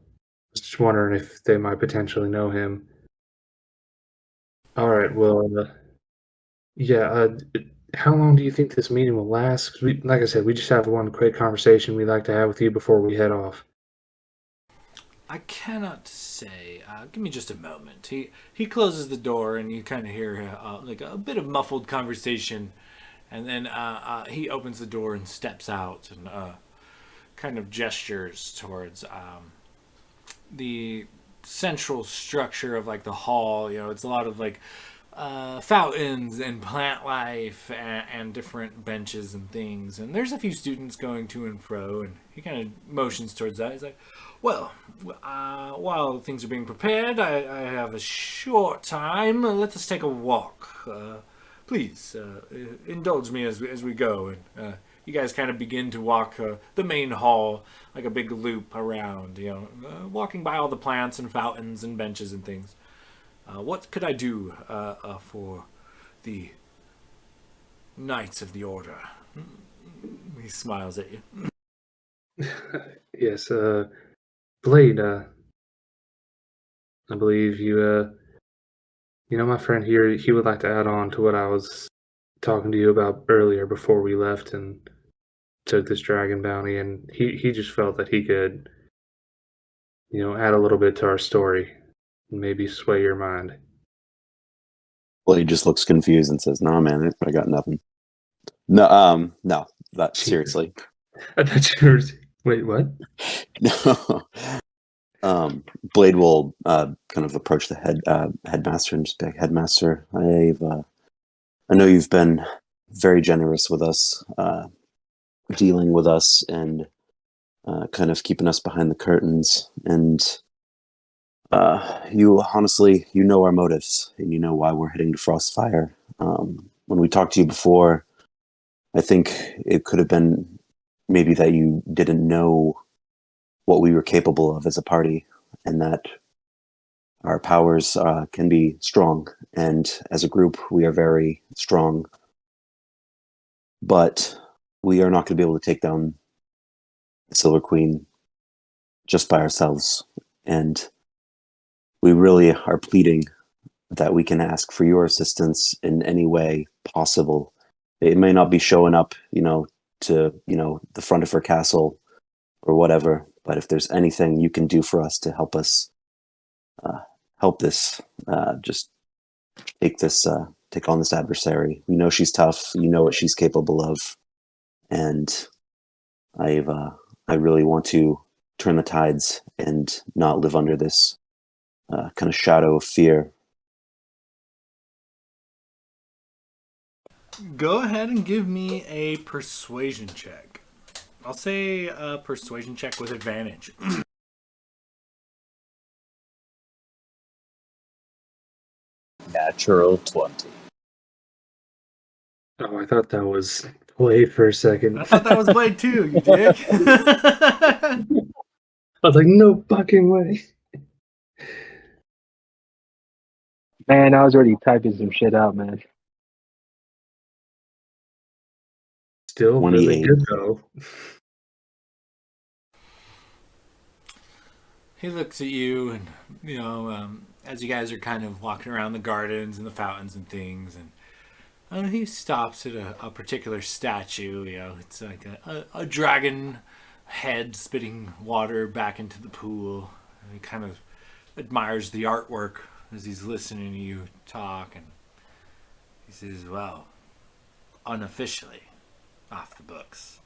was just wondering if they might potentially know him. All right, well, yeah, how long do you think this meeting will last? 'Cause like I said, we just have one quick conversation we'd like to have with you before we head off. I cannot say. Give me just a moment. He closes the door, and you kind of hear like a bit of muffled conversation, and then he opens the door and steps out and kind of gestures towards the central structure of like the hall. It's a lot of like fountains and plant life and different benches and things. And there's a few students going to and fro, and he kind of motions towards that. He's like, well, while things are being prepared, I have a short time. Let us take a walk. Please indulge me as we go. And you guys kind of begin to walk the main hall like a big loop around, walking by all the plants and fountains and benches and things. What could I do for the Knights of the Order? He smiles at you. Yes, Blade, I believe my friend here, he would like to add on to what I was talking to you about earlier before we left and took this dragon bounty, and he just felt that he could, add a little bit to our story and maybe sway your mind. Well, he just looks confused and says, "No, man, I got nothing." No, that seriously. I thought you were. Wait, what? No. Blade will kind of approach the headmaster and just be like, "Headmaster, I know you've been very generous with us, dealing with us, and kind of keeping us behind the curtains. And you honestly, you know our motives, and you know why we're heading to Frostfire. When we talked to you before, I think it could have been maybe that you didn't know what we were capable of as a party, and that our powers can be strong, and as a group we are very strong, but we are not going to be able to take down the Silver Queen just by ourselves, and we really are pleading that we can ask for your assistance in any way possible. It may not be showing up, to the front of her castle or whatever, but if there's anything you can do for us to help us help this, just take on this adversary. We know she's tough. You know what she's capable of, and I really want to turn the tides and not live under this kind of shadow of fear. Go ahead and give me a persuasion check. I'll say a persuasion check with advantage. Natural 20. Oh, I thought that was Wait for a second. I thought that was Blade too, you dick. I was like, no fucking way. Man, I was already typing some shit out, man. Still really 28. good though. He looks at you, and as you guys are kind of walking around the gardens and the fountains and things, and he stops at a particular statue. It's like a dragon head spitting water back into the pool. And he kind of admires the artwork as he's listening to you talk, and he says, "Well, unofficially, off the books,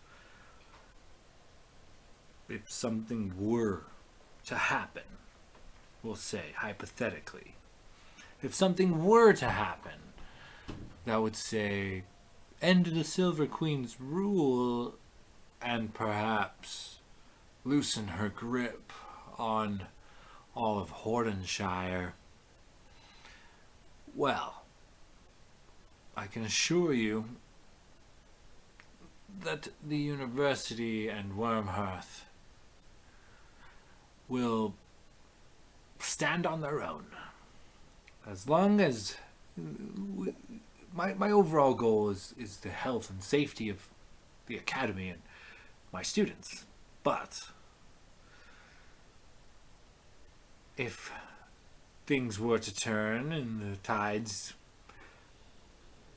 if something were to happen, we'll say hypothetically, if something were to happen that would say end the Silver Queen's rule and perhaps loosen her grip on all of Hordenshire, well, I can assure you that the university and Wormhearth will stand on their own. As long as my overall goal is the health and safety of the academy and my students. But if things were to turn and the tides,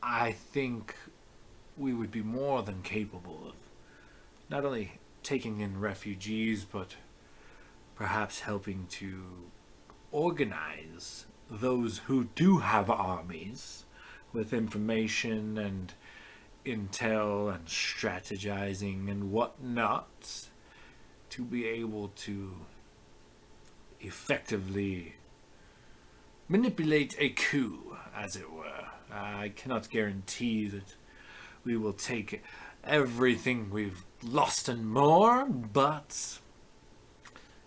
I think we would be more than capable of not only taking in refugees, but perhaps helping to organize those who do have armies with information and intel and strategizing and whatnot to be able to effectively manipulate a coup, as it were. I cannot guarantee that we will take everything we've lost and more, but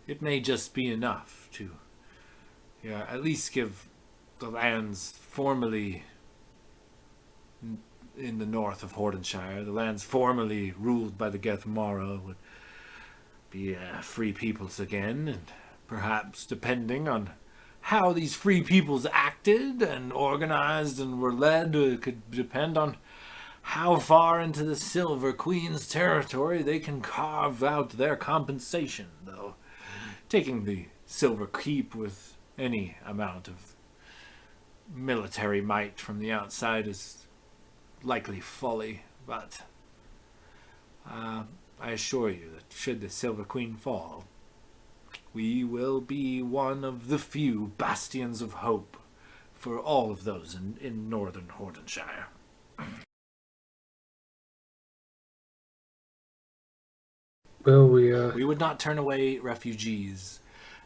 it may just be enough to at least give the lands formerly in the north of Hordenshire, the lands formerly ruled by the Gethmara, would be free peoples again, and perhaps depending on how these free peoples acted and organized and were led, it could depend on how far into the Silver Queen's territory they can carve out their compensation, though taking the Silver Keep with any amount of military might from the outside is likely folly, but I assure you that should the Silver Queen fall, we will be one of the few bastions of hope for all of those in northern Hordenshire. Well, We would not turn away refugees,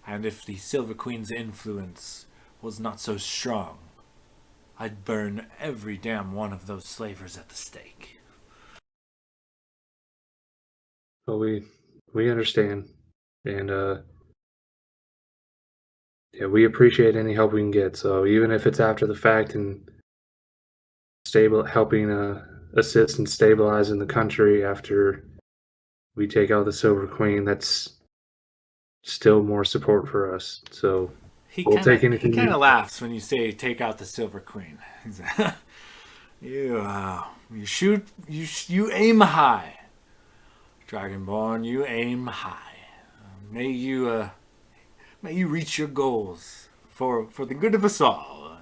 and if the Silver Queen's influence was not so strong, I'd burn every damn one of those slavers at the stake. well, we understand, and yeah, we appreciate any help we can get. So even if it's after the fact and helping assist in stabilizing the country after we take out the Silver Queen, that's still more support for us. So we'll take anything. He kind of laughs when you say take out the Silver Queen. You shoot, you aim high, Dragonborn. You aim high. May you reach your goals for the good of us all,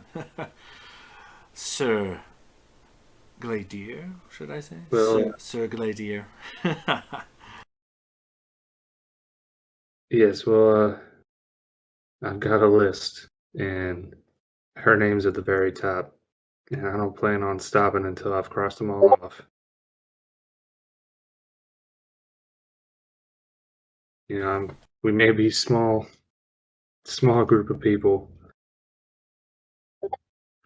Sir Gladier. Should I say? Well, Sir Gladier. yes. Well, I've got a list, and her name's at the very top, and I don't plan on stopping until I've crossed them all off. We may be small group of people,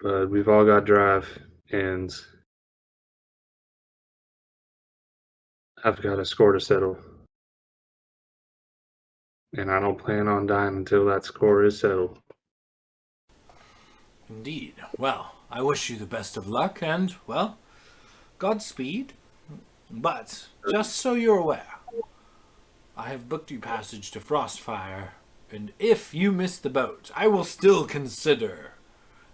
but we've all got drive, and I've got a score to settle. And I don't plan on dying until that score is settled. Indeed. Well, I wish you the best of luck and, well, Godspeed. But, just so you're aware, I have booked you passage to Frostfire, and if you miss the boat, I will still consider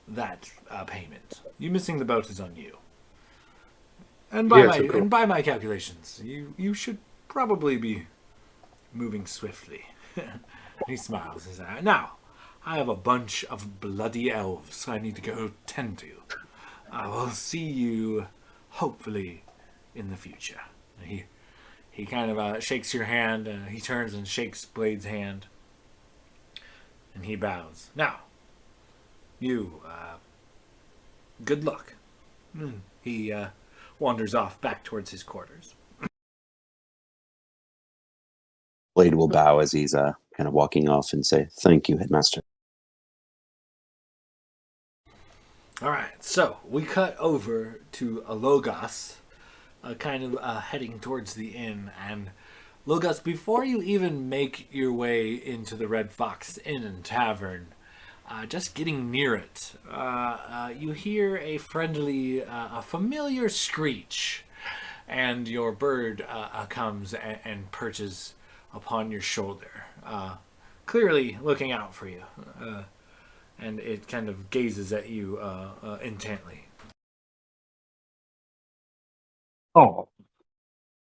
that payment. You missing the boat is on you. And by Yes, of course. my calculations, you should probably be moving swiftly. He smiles and says, now, I have a bunch of bloody elves I need to go tend to. I will see you, hopefully, in the future. He kind of shakes your hand. He turns and shakes Blade's hand. And he bows. Now, you, good luck. He wanders off back towards his quarters. Blade will bow as he's kind of walking off and say, "Thank you, Headmaster." All right, so we cut over to Logos, kind of heading towards the inn. And Logos, before you even make your way into the Red Fox Inn and Tavern, just getting near it, you hear a friendly, a familiar screech, and your bird comes and perches upon your shoulder, clearly looking out for you. And it kind of gazes at you intently. Oh,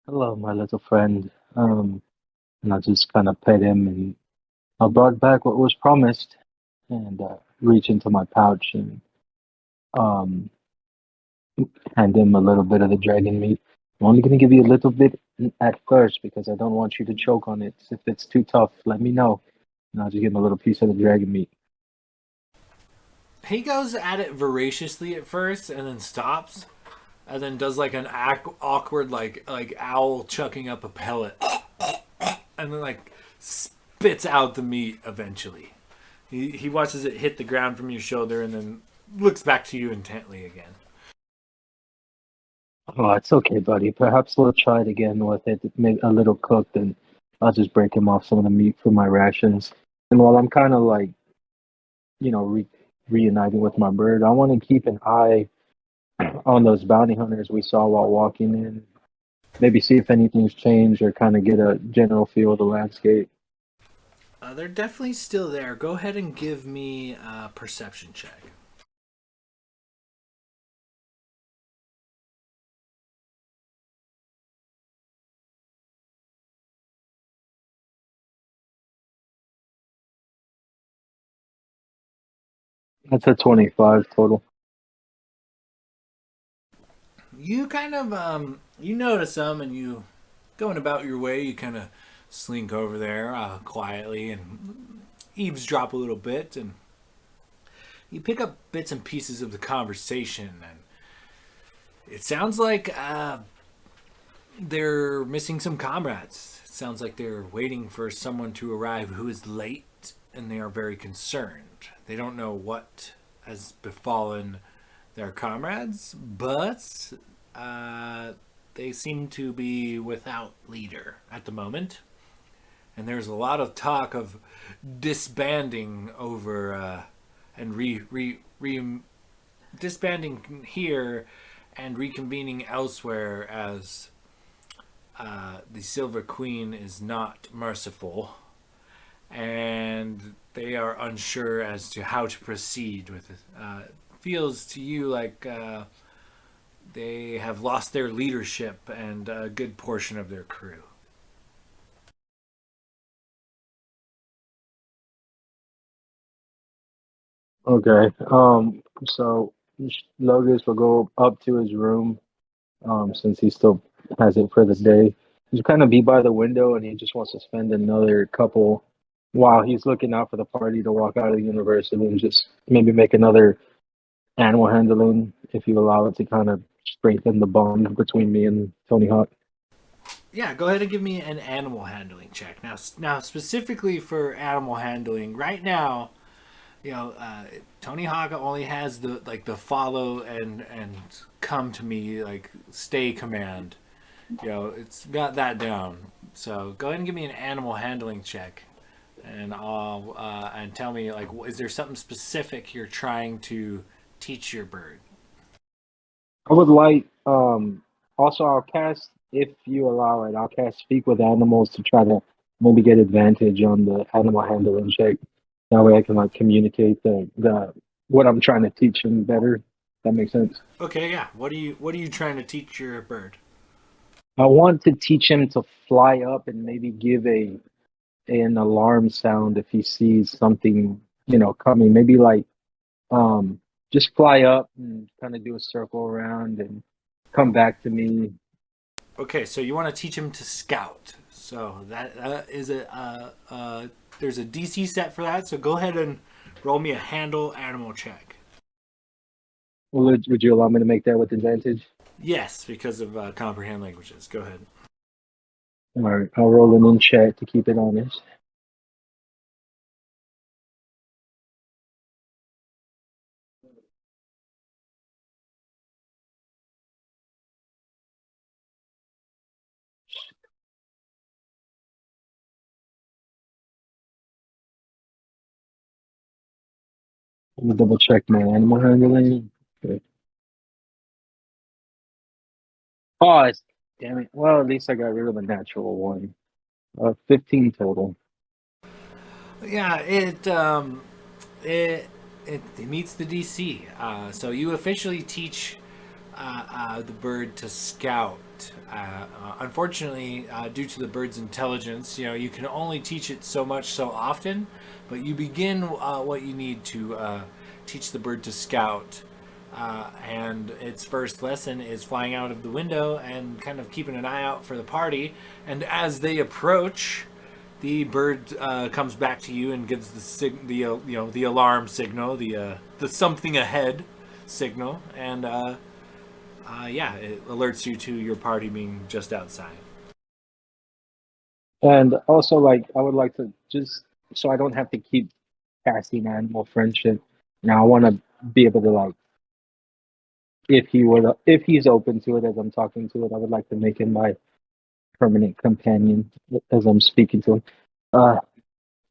hello, my little friend. And I just kind of pet him, and I brought back what was promised, and reach into my pouch and um, hand him a little bit of the dragon meat. I'm only going to give you a little bit at first because I don't want you to choke on it. If it's too tough, let me know, and I'll just give him a little piece of the dragon meat. He goes at it voraciously at first, and then stops, and then does like an awkward like owl chucking up a pellet, and then like spits out the meat eventually. He watches it hit the ground from your shoulder, and then looks back to you intently again. Oh, it's okay, buddy. Perhaps we'll try it again with it, maybe a little cooked, and I'll just break him off some of the meat for my rations. And while I'm kind of like, reuniting with my bird, I want to keep an eye on those bounty hunters we saw while walking in. Maybe see if anything's changed or kind of get a general feel of the landscape. They're definitely still there. Go ahead and give me a perception check. That's a 25 total. You kind of you notice them, and you going about your way. You kind of slink over there quietly and eavesdrop a little bit, and you pick up bits and pieces of the conversation. And it sounds like they're missing some comrades. It sounds like they're waiting for someone to arrive who is late, and they are very concerned. They don't know what has befallen their comrades, but they seem to be without leader at the moment. And there's a lot of talk of disbanding over and disbanding here and reconvening elsewhere, as the Silver Queen is not merciful, and they are unsure as to how to proceed with it. Feels to you like they have lost their leadership and a good portion of their crew. Okay. So Logus will go up to his room, since he still has it for the day. He's kind of be by the window, and he just wants to spend another couple while he's looking out for the party to walk out of the university, and just maybe make another animal handling, if you allow it, to kind of strengthen the bond between me and Tony Hawk. Yeah, go ahead and give me an animal handling check. Now specifically for animal handling, right now, Tony Hawk only has the follow and come to me, like stay command. It's got that down. So go ahead and give me an animal handling check, and I'll and tell me, like, is there something specific you're trying to teach your bird? I would like, also I'll cast if you allow it, I'll cast Speak with Animals to try to maybe get advantage on the animal handling check. That way I can like communicate the what I'm trying to teach him better. That makes sense. Okay, yeah. What are you trying to teach your bird? I want to teach him to fly up and maybe give a an alarm sound if he sees something, coming. Maybe like just fly up and kind of do a circle around and come back to me. Okay, so you want to teach him to scout. So that is there's a DC set for that. So go ahead and roll me a handle animal check. Would you allow me to make that with advantage? Yes, because of comprehend languages. Go ahead. All right, I'll roll an in chat to keep it honest. Let me double check my animal handling. Okay. Oh, damn it. Well, at least I got rid of a natural one. 15 total. Yeah, it meets the DC. So you officially teach the bird to scout. Unfortunately, due to the bird's intelligence, you can only teach it so much so often. But you begin what you need to teach the bird to scout. And its first lesson is flying out of the window and kind of keeping an eye out for the party. And as they approach, the bird comes back to you and gives the alarm signal, the something ahead signal, and yeah, it alerts you to your party being just outside. And also, like, I would like to just so I don't have to keep casting animal friendship. Now, I want to be able to like, if he's open to it as I'm talking to it, I would like to make him my permanent companion as I'm speaking to him. Uh,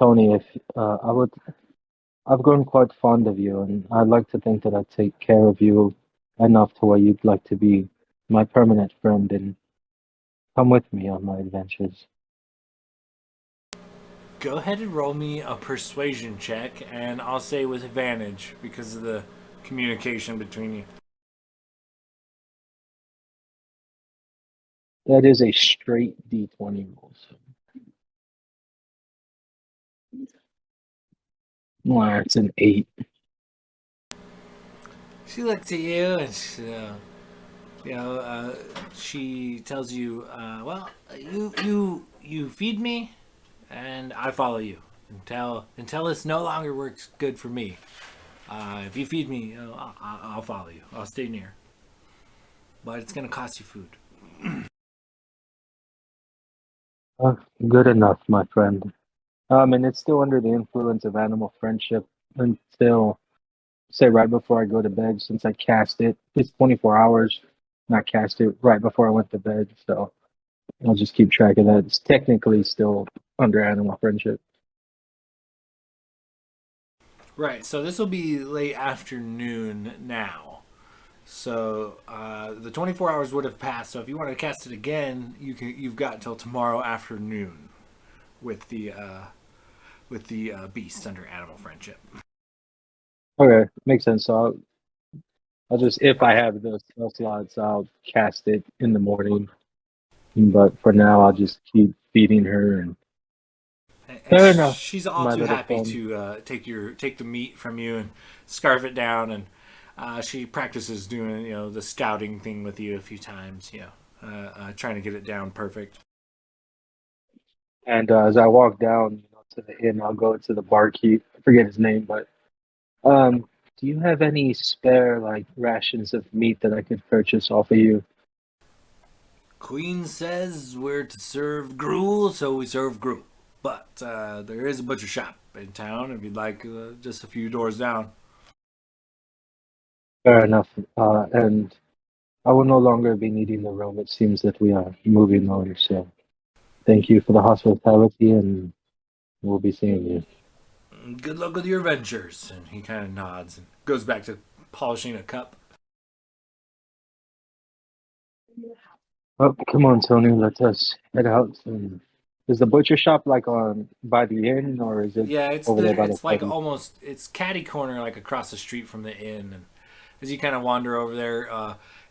Tony, if I've grown quite fond of you, and I'd like to think that I take care of you enough to where you'd like to be my permanent friend and come with me on my adventures. Go ahead and roll me a persuasion check, and I'll say with advantage because of the communication between you. That is a straight D20 roll. So. Well, it's an 8. She looks at you and she tells you, "Well, you feed me, and I follow you until this no longer works good for me. If you feed me, I'll follow you. I'll stay near, but it's gonna cost you food." Good enough, my friend. And it's still under the influence of animal friendship until, say, right before I go to bed, since I cast it. It's 24 hours, not cast it right before I went to bed. So I'll just keep track of that. It's technically still under animal friendship. Right. So this will be late afternoon now. So the 24 hours would have passed. So if you want to cast it again, you've got till tomorrow afternoon with the beast under animal friendship. Okay, makes sense. So I'll just, if I have those spell slots, I'll cast it in the morning. But for now, I'll just keep feeding her and fair enough. She's all My too little happy phone. to take the meat from you and scarf it down, and she practices doing the scouting thing with you a few times, trying to get it down perfect. And as I walk down, to the inn, I'll go to the barkeep. I forget his name, but do you have any spare like rations of meat that I could purchase off of you? Queen says we're to serve gruel, so we serve gruel. But there is a butcher shop in town if you'd like, just a few doors down. Fair enough. And I will no longer be needing the room. It seems that we are moving on. So thank you for the hospitality, and we'll be seeing you. Good luck with your adventures. And he kind of nods and goes back to polishing a cup. Oh, come on, Tony. Let us head out. Is the butcher shop like on by the inn, or is it Yeah, over there by the it's like party? almost it's catty corner, like across the street from the inn. And as you kind of wander over there,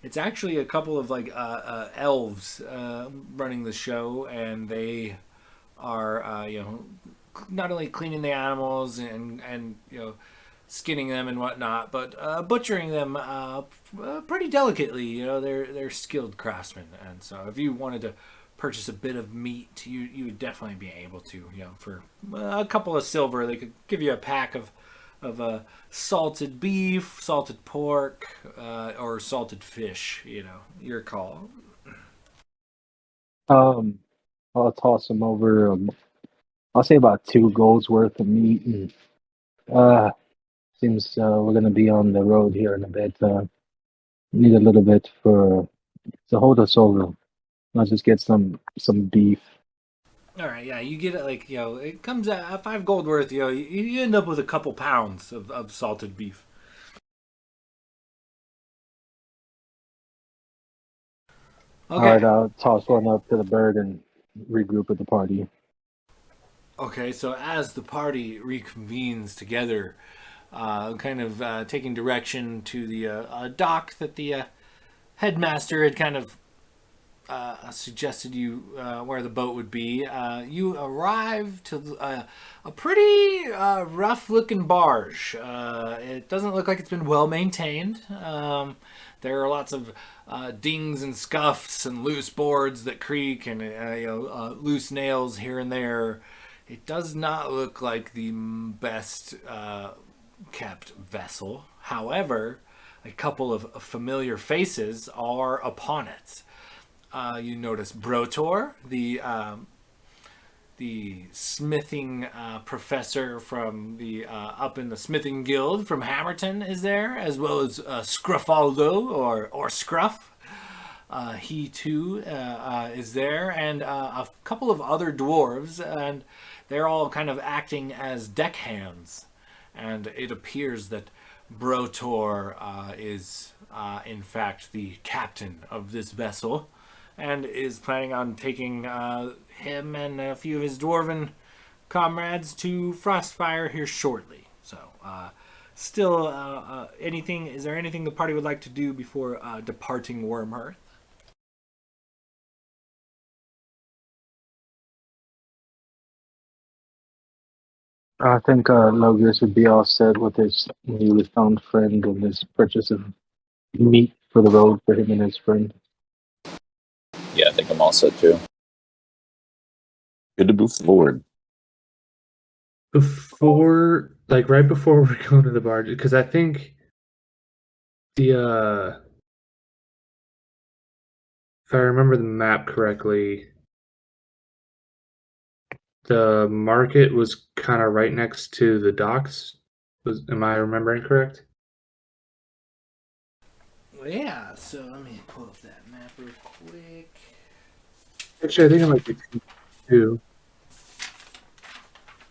it's actually a couple of like elves running the show, and they are not only cleaning the animals and skinning them and whatnot, but butchering them pretty delicately. They're skilled craftsmen, and so if you wanted to purchase a bit of meat, you would definitely be able to. For a couple of silver, they could give you a pack of salted beef, salted pork, or salted fish. Your call. Um, I'll toss them over. I'll say about 2 golds worth of meat, and uh, seems we're gonna be on the road here in a bit. Need a little bit for to hold us over. Let's just get some beef. All right, yeah, you get it like it comes at 5 gold worth. You end up with a couple pounds of salted beef. All right, Okay. I'll toss one up to the bird and regroup with the party. Okay, so as the party reconvenes together, kind of taking direction to the dock that the headmaster had kind of suggested you where the boat would be. You arrive to a pretty rough-looking barge. It doesn't look like it's been well maintained. There are lots of dings and scuffs and loose boards that creak, and loose nails here and there. It does not look like the best kept vessel. However, a couple of familiar faces are upon it. You notice Brotor, the smithing professor from the up in the smithing guild from Hammerton is there, as well as Scruffaldo or Scruff. He too is there, and a couple of other dwarves, and they're all kind of acting as deckhands. And it appears that Brotor is, in fact, the captain of this vessel, and is planning on taking him and a few of his dwarven comrades to Frostfire here shortly. So, still, anything? Is there anything the party would like to do before departing Wormhearth? I think Logus would be all set with his newly found friend and his purchase of meat for the road for him and his friend. Yeah, I think I'm all set too. Good to move forward. Right before we're going to the barge, because I think if I remember the map correctly, the market was kind of right next to the docks. Am I remembering correct? Yeah, so let me pull up that map real quick. Actually, I think it might be two.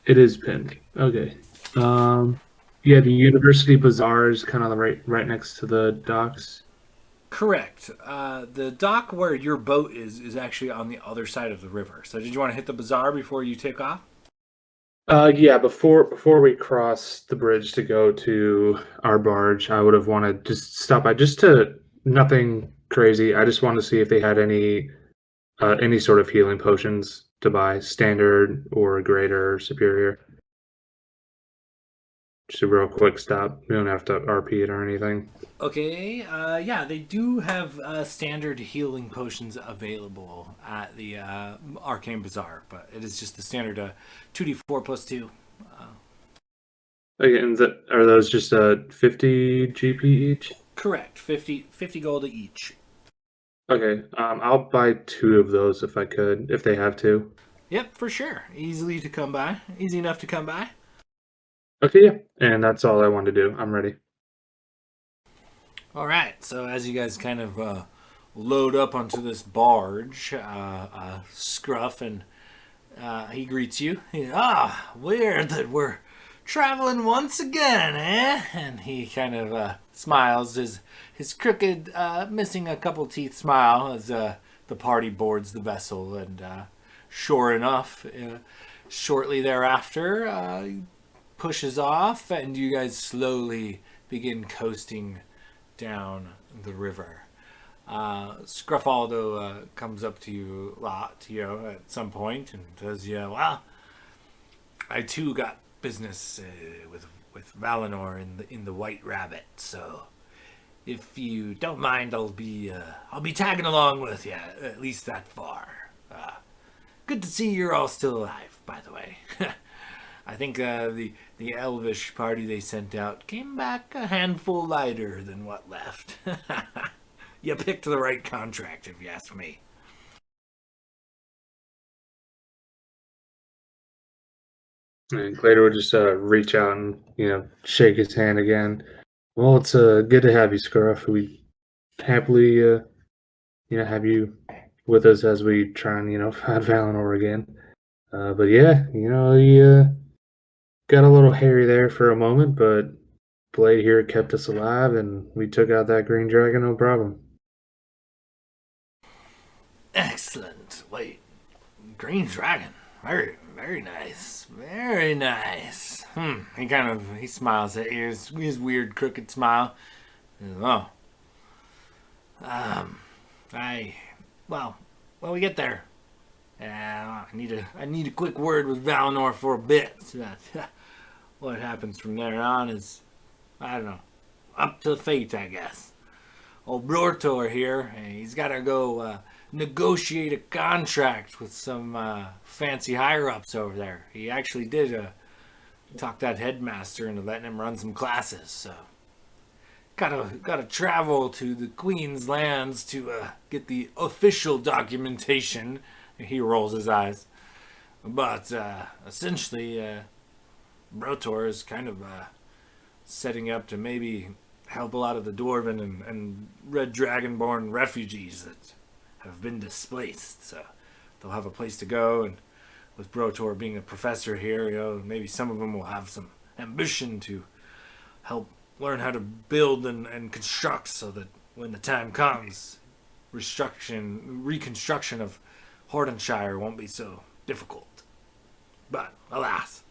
It is pinned. Okay. Yeah, the University Bazaar is kind of right next to the docks. Correct. The dock where your boat is actually on the other side of the river. So did you want to hit the bazaar before you take off? Yeah, before we cross the bridge to go to our barge, I would have wanted just stop by just to nothing crazy. I just wanted to see if they had any sort of healing potions to buy, standard or greater or superior. Just a real quick stop. We don't have to RP it or anything. Okay. Yeah, they do have standard healing potions available at the Arcane Bazaar, but it is just the standard 2d4 plus 2. Okay, and are those just 50 GP each? Correct. 50 gold each. Okay, I'll buy 2 of those if I could, if they have 2. Yep, for sure. Easy to come by. Easy enough to come by. Okay, yeah, and that's all I wanted to do. I'm ready. All right. So as you guys kind of load up onto this barge, Scruff and he greets you. Weird that we're traveling once again, eh? And he kind of smiles, his crooked, missing a couple teeth smile as the the party boards the vessel, and sure enough, shortly thereafter, pushes off, and you guys slowly begin coasting down the river. Scruffaldo comes up to you at some point and says, "Yeah, well, I too got business with Valinor in the White Rabbit, so if you don't mind, I'll be tagging along with you at least that far. Good to see you're all still alive, by the way." I think the elvish party they sent out came back a handful lighter than what left. You picked the right contract, if you ask me. And Clader would just reach out and shake his hand again. Well, it's good to have you, Scruff. We happily have you with us as we try and find Valinor again. But yeah, he got a little hairy there for a moment, but Blade here kept us alive, and we took out that green dragon, no problem. Excellent. Wait, green dragon. Very, very nice. Very nice. He smiles at you. His weird crooked smile. Oh. Well, we get there. I need a quick word with Valinor for a bit. What happens from there on is, I don't know, up to fate, I guess. Old Brotor here, he's got to go negotiate a contract with some fancy higher-ups over there. He actually did talk that headmaster into letting him run some classes, so gotta travel to the Queen's lands to get the official documentation. He rolls his eyes. But essentially, Brotor is kind of setting up to maybe help a lot of the Dwarven and Red Dragonborn refugees that have been displaced. So they'll have a place to go, and with Brotor being a professor here, maybe some of them will have some ambition to help learn how to build and construct, so that when the time comes, reconstruction of Hordenshire won't be so difficult. But alas,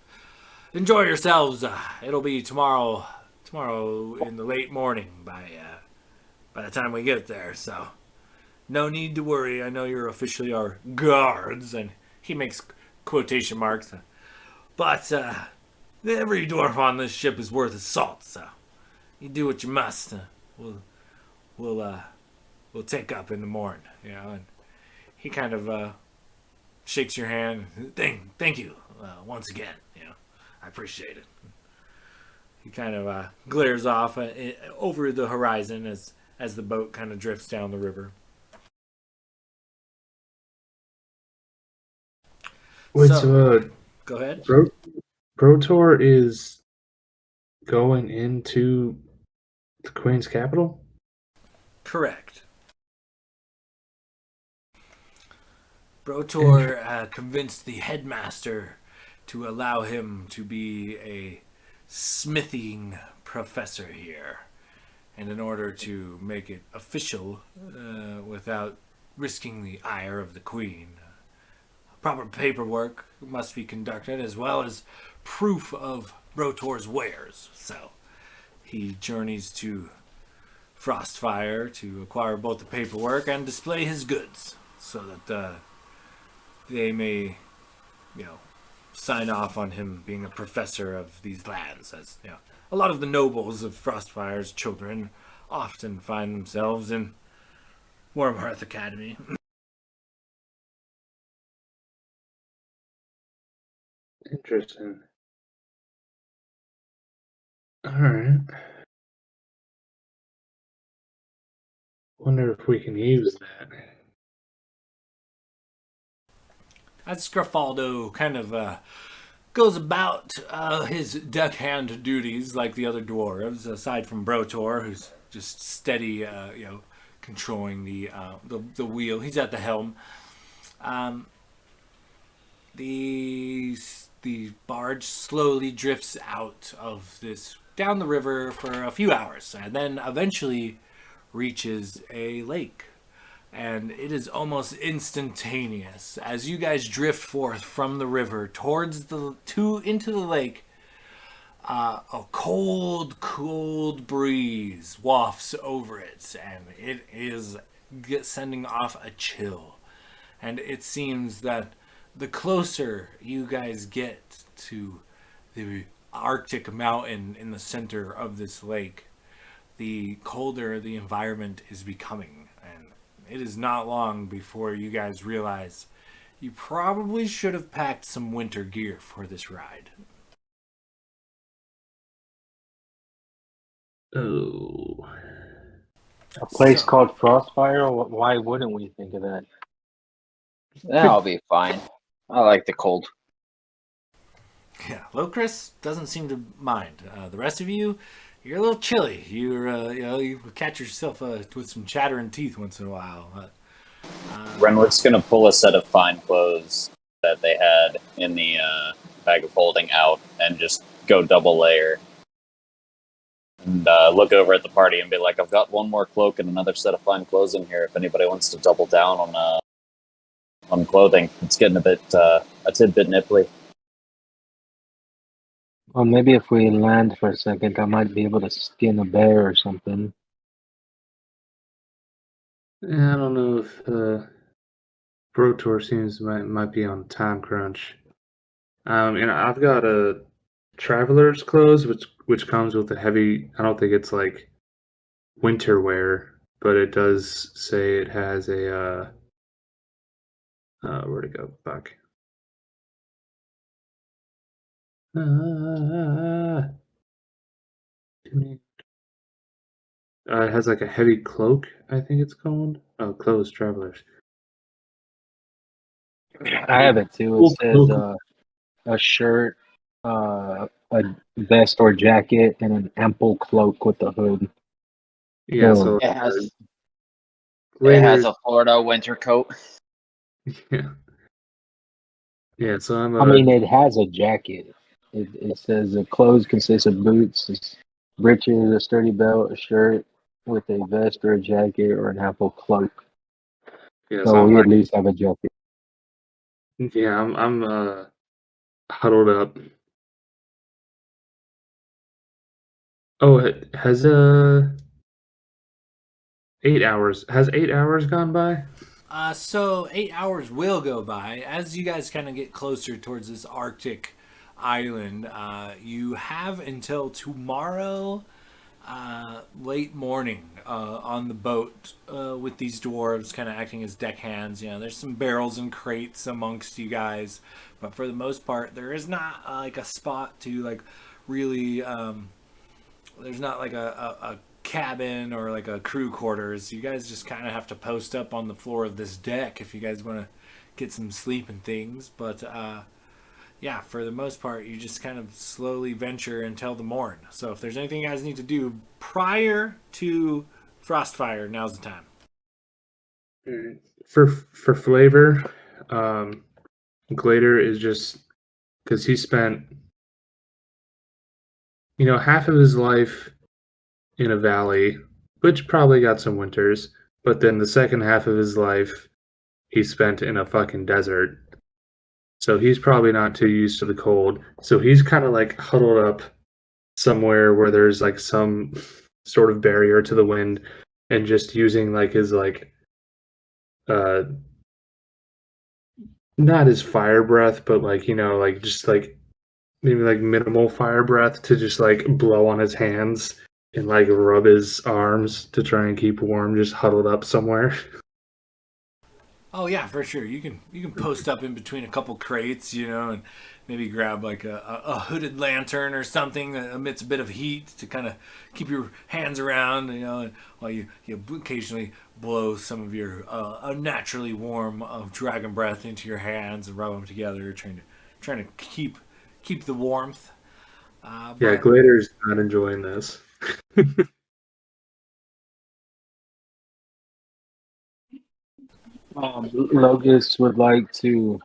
enjoy yourselves. It'll be tomorrow in the late morning by the time we get there. So no need to worry. I know you're officially our guards, and he makes quotation marks. But every dwarf on this ship is worth his salt. So you do what you must. We'll take up in the morning, And he kind of shakes your hand. Thank you once again. I appreciate it. He kind of glares off over the horizon as the boat kind of drifts down the river. Wait, go ahead. Brotor is going into the Queen's capital? Correct. Brotor convinced the headmaster to allow him to be a smithing professor here. And in order to make it official, without risking the ire of the Queen, proper paperwork must be conducted, as well as proof of Brotor's wares. So he journeys to Frostfire to acquire both the paperwork and display his goods, so that they may, sign off on him being a professor of these lands. As a lot of the nobles of Frostfire's children often find themselves in Wormhearth Academy. Interesting. All right. Wonder if we can use that. As Scruffaldo kind of goes about his deckhand duties like the other dwarves, aside from Brotor, who's just steady, controlling the wheel. He's at the helm. The barge slowly drifts out of this down the river for a few hours, and then eventually reaches a lake. and it is almost instantaneous as you guys drift forth from the river towards into the lake. A cold breeze wafts over it, and it is sending off a chill. And it seems that the closer you guys get to the Arctic mountain in the center of this lake, the colder the environment is becoming. And it is not long before you guys realize you probably should have packed some winter gear for this ride. Oh. A place So- called Frostfire? Why wouldn't we think of that? That'll be fine. I like the cold. Yeah, Locris doesn't seem to mind. The rest of you, you're a little chilly. You catch yourself with some chattering teeth once in a while. Renwick's going to pull a set of fine clothes that they had in the bag of holding out and just go double layer. And look over at the party and be like, I've got one more cloak and another set of fine clothes in here if anybody wants to double down on clothing. It's getting a tidbit nipply. Well, maybe if we land for a second, I might be able to skin a bear or something. Yeah, I don't know if Brotor seems might be on time crunch. And I've got a traveler's clothes, which comes with a heavy. I don't think it's like winter wear, but it does say it has a. Where'd it go? Back. It has like a heavy cloak, I think it's called. Oh, clothes, travelers. I have it too. It says a shirt, a vest or jacket, and an ample cloak with a hood. Yeah, So so It has it later, has a Florida winter coat. yeah, yeah. So I'm I mean, it has a jacket. It says the clothes consist of boots, breeches, a sturdy belt, a shirt with a vest or a jacket, or an ample cloak. yeah. So So I'm we at like, least have a jacket. yeah, I'm huddled up. Oh, it has 8 hours. Has 8 hours gone by? So 8 hours will go by as you guys kind of get closer towards this Arctic island. You have until tomorrow, late morning, on the boat with these dwarves kind of acting as deckhands. There's some barrels and crates amongst you guys, but for the most part, there is not like a spot to like really. There's not like a cabin or like a crew quarters. You guys just kind of have to post up on the floor of this deck if you guys want to get some sleep and things. But yeah, for the most part, you just kind of slowly venture until the morn. So if there's anything you guys need to do prior to Frostfire, now's the time. Mm. For flavor, Glader is just because he spent half of his life in a valley, which probably got some winters, but then the second half of his life he spent in a fucking desert. So he's probably not too used to the cold. So he's kind of like huddled up somewhere where there's like some sort of barrier to the wind and just using like his like uh not his fire breath, but like like just like maybe like minimal fire breath to just like blow on his hands and like rub his arms to try and keep warm, just huddled up somewhere. Oh yeah, for sure. You can post up in between a couple crates, and maybe grab like a hooded lantern or something that emits a bit of heat to kind of keep your hands around, and while you occasionally blow some of your unnaturally warm dragon breath into your hands and rub them together, trying to keep the warmth. Yeah, But Glader's not enjoying this. Logus would like to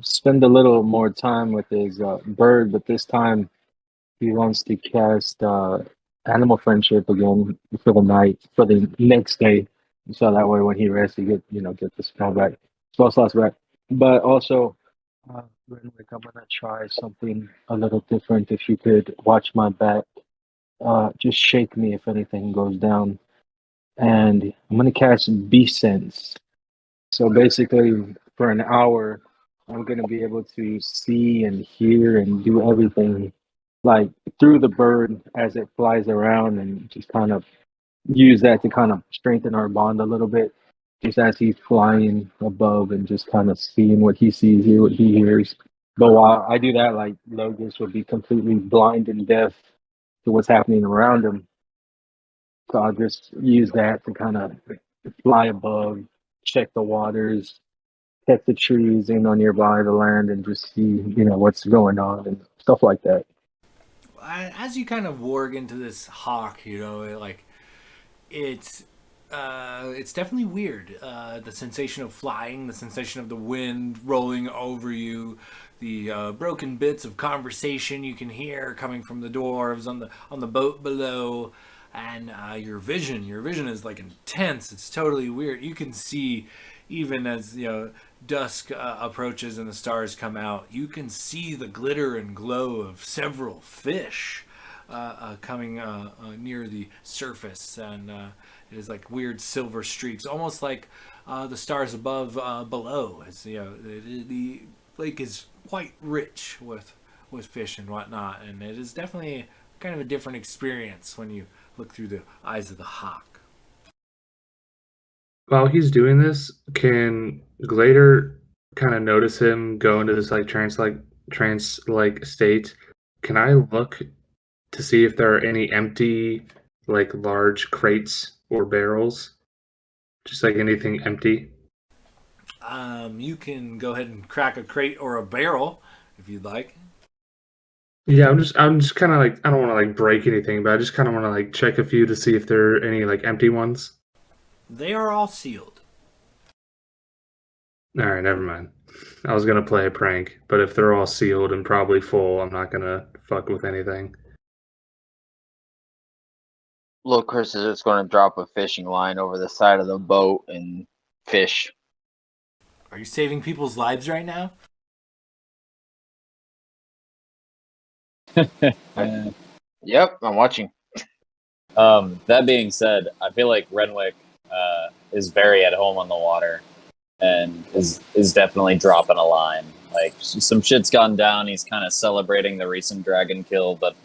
spend a little more time with his bird, but this time he wants to cast animal friendship again for the night, for the next day. so that way when he rests, he get the spell slots back. But also, Renwick, I'm gonna try something a little different. If you could watch my back, just shake me if anything goes down, and I'm gonna cast Beast Sense. So basically, for an hour, I'm gonna be able to see and hear and do everything like through the bird as it flies around, and just kind of use that to kind of strengthen our bond a little bit. Just as he's flying above and just kind of seeing what he sees, hear what he hears. But while I do that, like Logos would be completely blind and deaf to what's happening around him. So I'll just use that to kind of fly above, check the waters, check the trees in on nearby the land, and just see what's going on and stuff like that. As you kind of warg into this hawk, it's definitely weird. The sensation of flying, the sensation of the wind rolling over you, the broken bits of conversation you can hear coming from the dwarves on the boat below, and your vision is like intense. It's totally weird. You can see, even as dusk approaches and the stars come out, you can see the glitter and glow of several fish coming near the surface, and it is like weird silver streaks, almost like the stars above below. As the lake is quite rich with fish and whatnot, and it is definitely kind of a different experience when you look through the eyes of the hawk. While he's doing this, can Glader kind of notice him go into this like trance like state? Can I look to see if there are any empty like large crates or barrels? Just like anything empty? You can go ahead and crack a crate or a barrel if you'd like. Yeah, I'm just kind of like I don't want to like break anything, but I just kind of want to like check a few to see if there are any like empty ones. They are all sealed. All right, never mind. I was gonna play a prank, but if they're all sealed and probably full, I'm not gonna fuck with anything. Little Chris is just going to drop a fishing line over the side of the boat and fish. Are you saving people's lives right now? Yep, I'm watching. That being said, I feel like Renwick is very at home on the water and is definitely dropping a line. Like some shit's gone down. He's kind of celebrating the recent dragon kill, but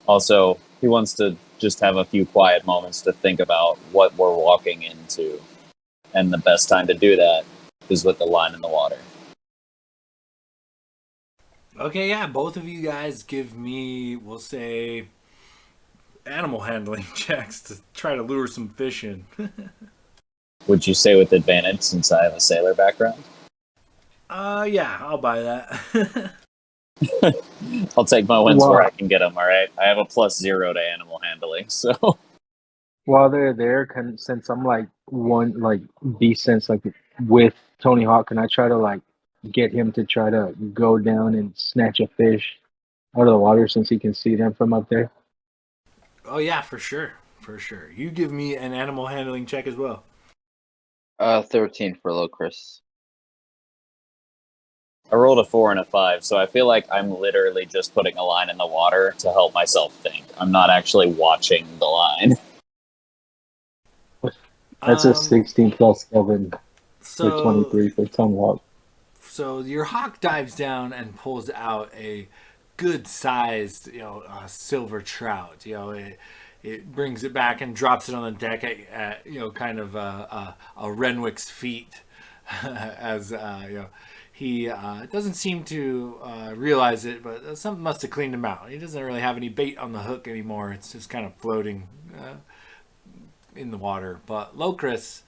also he wants to just have a few quiet moments to think about what we're walking into, and the best time to do that is with the line in the water. Okay, yeah, both of you guys give me, we'll say, animal handling checks to try to lure some fish in. Would you say with advantage since I have a sailor background? Yeah, I'll buy that. I'll take my wins where I can get them, all right? I have a +0 to animal handling, so... While they're there, since I'm like beast sense like with Tony Hawk, can I try to like get him to try to go down and snatch a fish out of the water since he can see them from up there? Oh yeah, for sure. For sure. You give me an animal handling check as well. 13 for Little Chris. I rolled a 4 and a 5, so I feel like I'm literally just putting a line in the water to help myself think. I'm not actually watching the line. That's a 16 plus 7 for 23 for Tony Hawk. So your hawk dives down and pulls out a good-sized, silver trout. It brings it back and drops it on the deck at kind of a Renwick's feet, as he doesn't seem to realize it, but something must have cleaned him out. He doesn't really have any bait on the hook anymore. It's just kind of floating in the water. But Locris,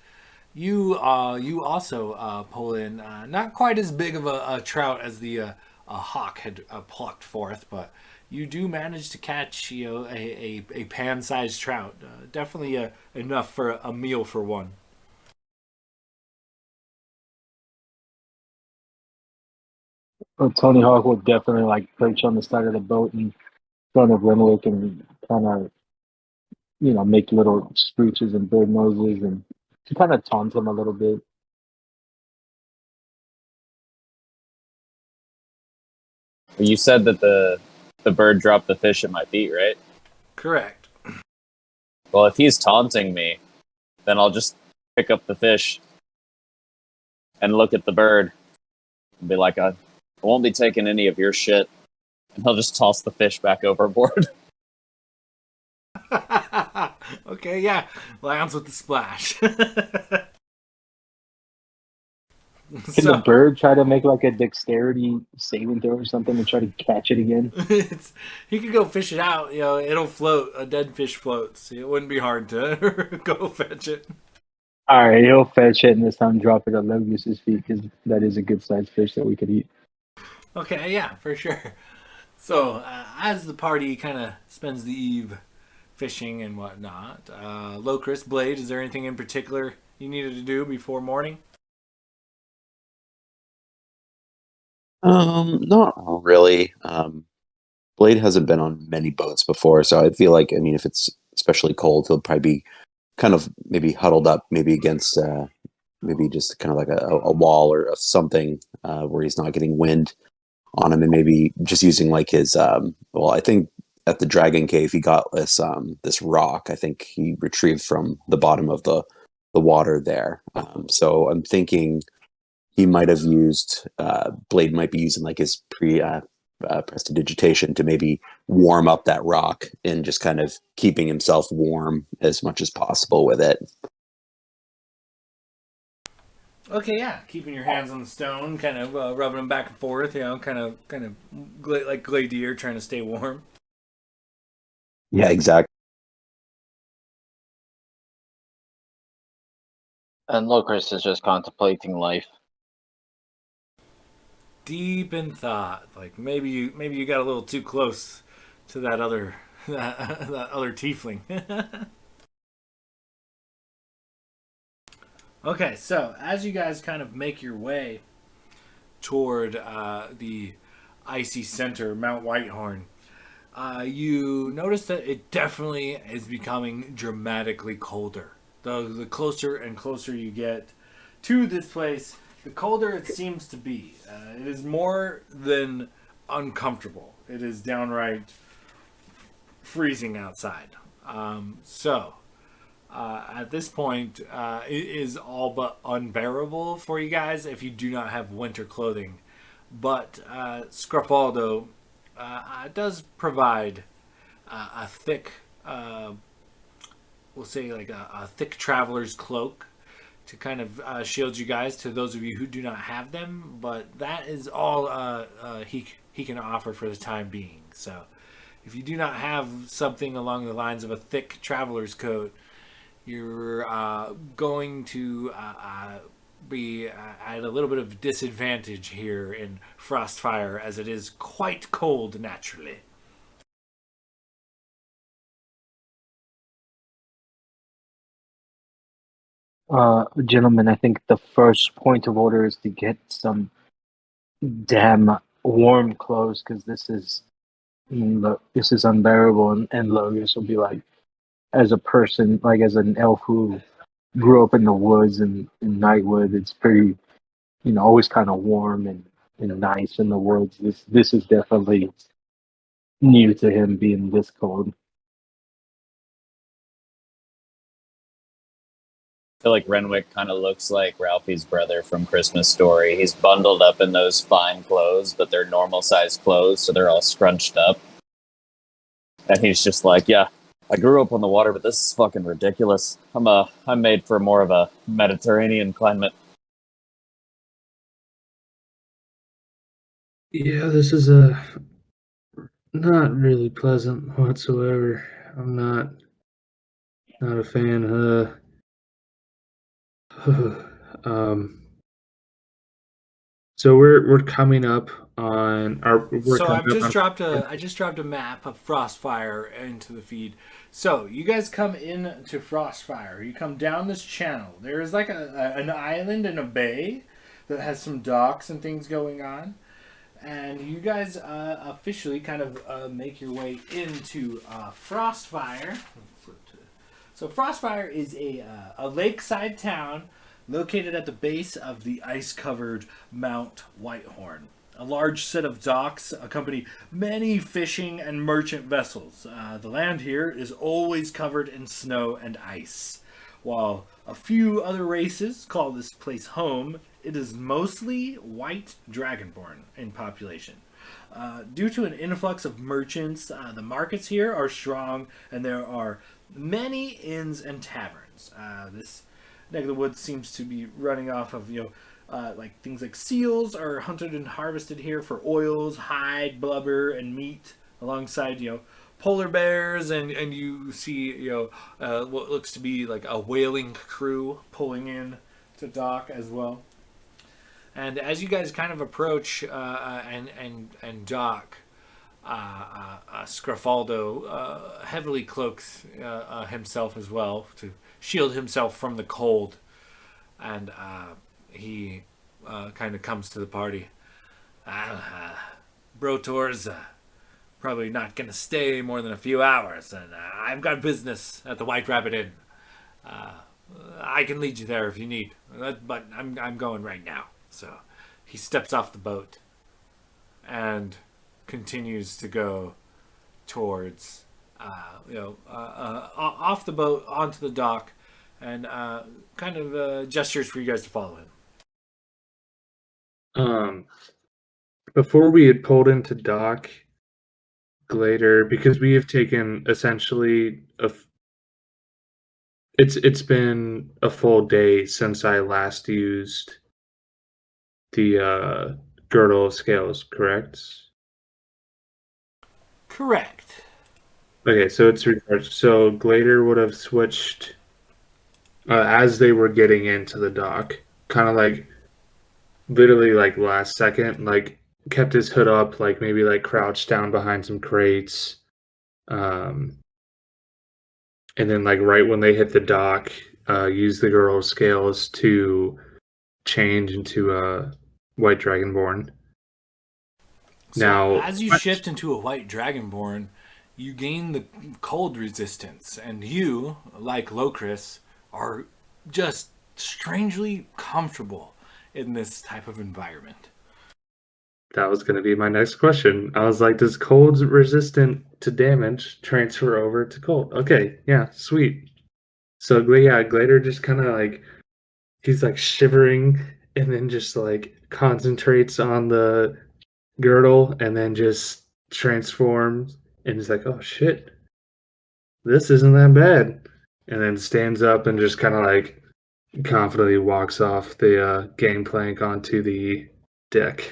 you also pull in not quite as big of a trout as the hawk had plucked forth, but you do manage to catch a pan-sized trout. Definitely enough for a meal for one. Tony Hawk will definitely like perch on the side of the boat in front of Renwick and kind of make little screeches and bird noises and kind of taunts him a little bit. You said that the bird dropped the fish at my feet, right? Correct. Well, if he's taunting me, then I'll just pick up the fish and look at the bird and be like, I won't be taking any of your shit. And he'll just toss the fish back overboard. Okay, yeah. Lands with the splash. Can the bird try to make like a dexterity saving throw or something to try to catch it again? He could go fish it out. You know, it'll float. A dead fish floats. It wouldn't be hard to go fetch it. All right, he'll fetch it and this time drop it at Logus's feet because that is a good sized fish that we could eat. Okay, yeah, for sure. So, as the party kind of spends the eve fishing and whatnot, Locris, Blade, is there anything in particular you needed to do before morning? Not really. Blade hasn't been on many boats before, so I feel like, I mean, if it's especially cold, he'll probably be kind of maybe huddled up, maybe against, maybe just kind of like a wall or something where he's not getting wind on him, and maybe just using like his, well, I think at the Dragon Cave he got this rock. I think he retrieved from the bottom of the water there. So I'm thinking he might have used Blade might be using like his prestidigitation to maybe warm up that rock and just kind of keeping himself warm as much as possible with it. Okay, yeah, keeping your hands on the stone, kind of rubbing them back and forth, you know, kind of like Gladier trying to stay warm. Yeah, exactly. And Locris is just contemplating life. Deep in thought, like maybe you got a little too close to that other that other tiefling. Okay, so as you guys kind of make your way toward the icy center, Mount Whitehorn, you notice that it definitely is becoming dramatically colder. The closer and closer you get to this place, the colder it seems to be. It is more than uncomfortable. It is downright freezing outside. At this point, it is all but unbearable for you guys if you do not have winter clothing. But Scarpaldo does provide a thick, we'll say like a thick traveler's cloak to kind of shield you guys, to those of you who do not have them. But that is all he can offer for the time being. So if you do not have something along the lines of a thick traveler's coat, you're going to be at a little bit of disadvantage here in Frostfire, as it is quite cold naturally. Gentlemen, I think the first point of order is to get some damn warm clothes because this is unbearable. And Logus will be like, as a person, like as an elf who grew up in the woods and in Nightwood, it's pretty, always kind of warm and nice in the woods. This is definitely new to him being this cold. I feel like Renwick kind of looks like Ralphie's brother from Christmas Story. He's bundled up in those fine clothes, but they're normal sized clothes, so they're all scrunched up. And he's just like, yeah, I grew up on the water, but this is fucking ridiculous. I'm made for more of a Mediterranean climate. Yeah, this is not really pleasant whatsoever. I'm not a fan. So we're coming up on our we're So coming up on. I just dropped a map of Frostfire into the feed. So you guys come in to Frostfire. You come down this channel. There is like an island and a bay that has some docks and things going on. And you guys officially kind of make your way into Frostfire. So Frostfire is a lakeside town located at the base of the ice-covered Mount Whitehorn. A large set of docks accompany many fishing and merchant vessels. The land here is always covered in snow and ice. While a few other races call this place home, it is mostly white dragonborn in population. Due to an influx of merchants, the markets here are strong, and there are many inns and taverns. This neck of the woods seems to be running off of like things like seals are hunted and harvested here for oils, hide, blubber, and meat, alongside polar bears, and you see what looks to be like a whaling crew pulling in to dock as well. And as you guys kind of approach and dock, Scrafaldo heavily cloaks himself as well to shield himself from the cold, and he kind of comes to the party. Brotor's probably not going to stay more than a few hours, and I've got business at the White Rabbit Inn. I can lead you there if you need, but I'm going right now. So he steps off the boat and continues to go towards, off the boat onto the dock, and kind of gestures for you guys to follow him. Before we had pulled into dock, Glader, because we have taken essentially it's been a full day since I last used the girdle scales, correct? Correct. Okay, so it's recharged. So Glader would have switched as they were getting into the dock, kind of like literally like last second, like kept his hood up, like maybe like crouched down behind some crates, and then like right when they hit the dock, used the girdle scales to change into a white dragonborn. So Now, as you shift into a white dragonborn, you gain the cold resistance, and you, like Locris, are just strangely comfortable in this type of environment. that was going to be my next question. I was like, does cold resistant to damage transfer over to cold? Okay, yeah, sweet. So yeah, Glader just kind of like he's like shivering and then just like concentrates on the girdle and then just transforms and he's like, oh shit, this isn't that bad. And then stands up and just kind of like confidently walks off the gangplank onto the deck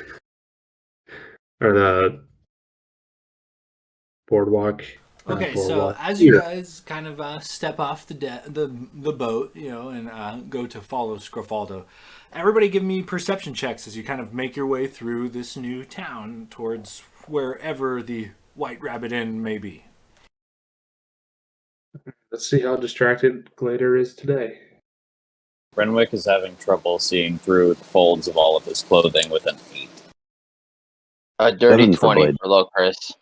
or the boardwalk. Okay, so Boardwalk. as you guys kind of step off the boat, and go to follow Scrofaldo, everybody give me perception checks as you kind of make your way through this new town towards wherever the White Rabbit Inn may be. Let's see how distracted Glader is today. Renwick is having trouble seeing through the folds of all of his clothing with an 8. A dirty 7 for 20 Blade. for Locris.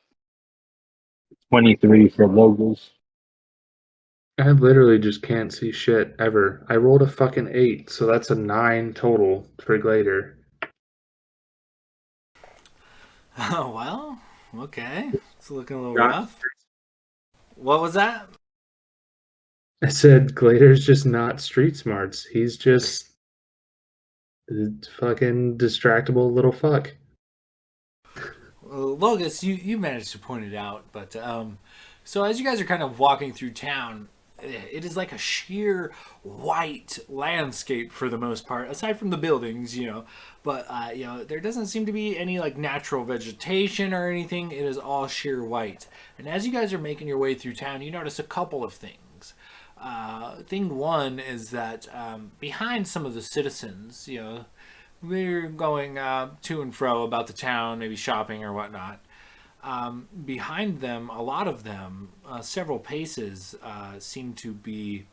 23 for logos. I literally just can't see shit ever. I rolled a fucking 8, so that's a 9 total for Glader. Oh, well, okay. It's looking a little rough. What was that? I said Glader's just not street smarts. He's just a fucking distractible little fuck. Logus, you managed to point it out, but so as you guys are kind of walking through town, it is like a sheer white landscape for the most part, aside from the buildings, but there doesn't seem to be any like natural vegetation or anything. It is all sheer white. And as you guys are making your way through town, you notice a couple of things. Thing one is that behind some of the citizens, we're going to and fro about the town, maybe shopping or whatnot. Behind them, a lot of them, several paces, seem to be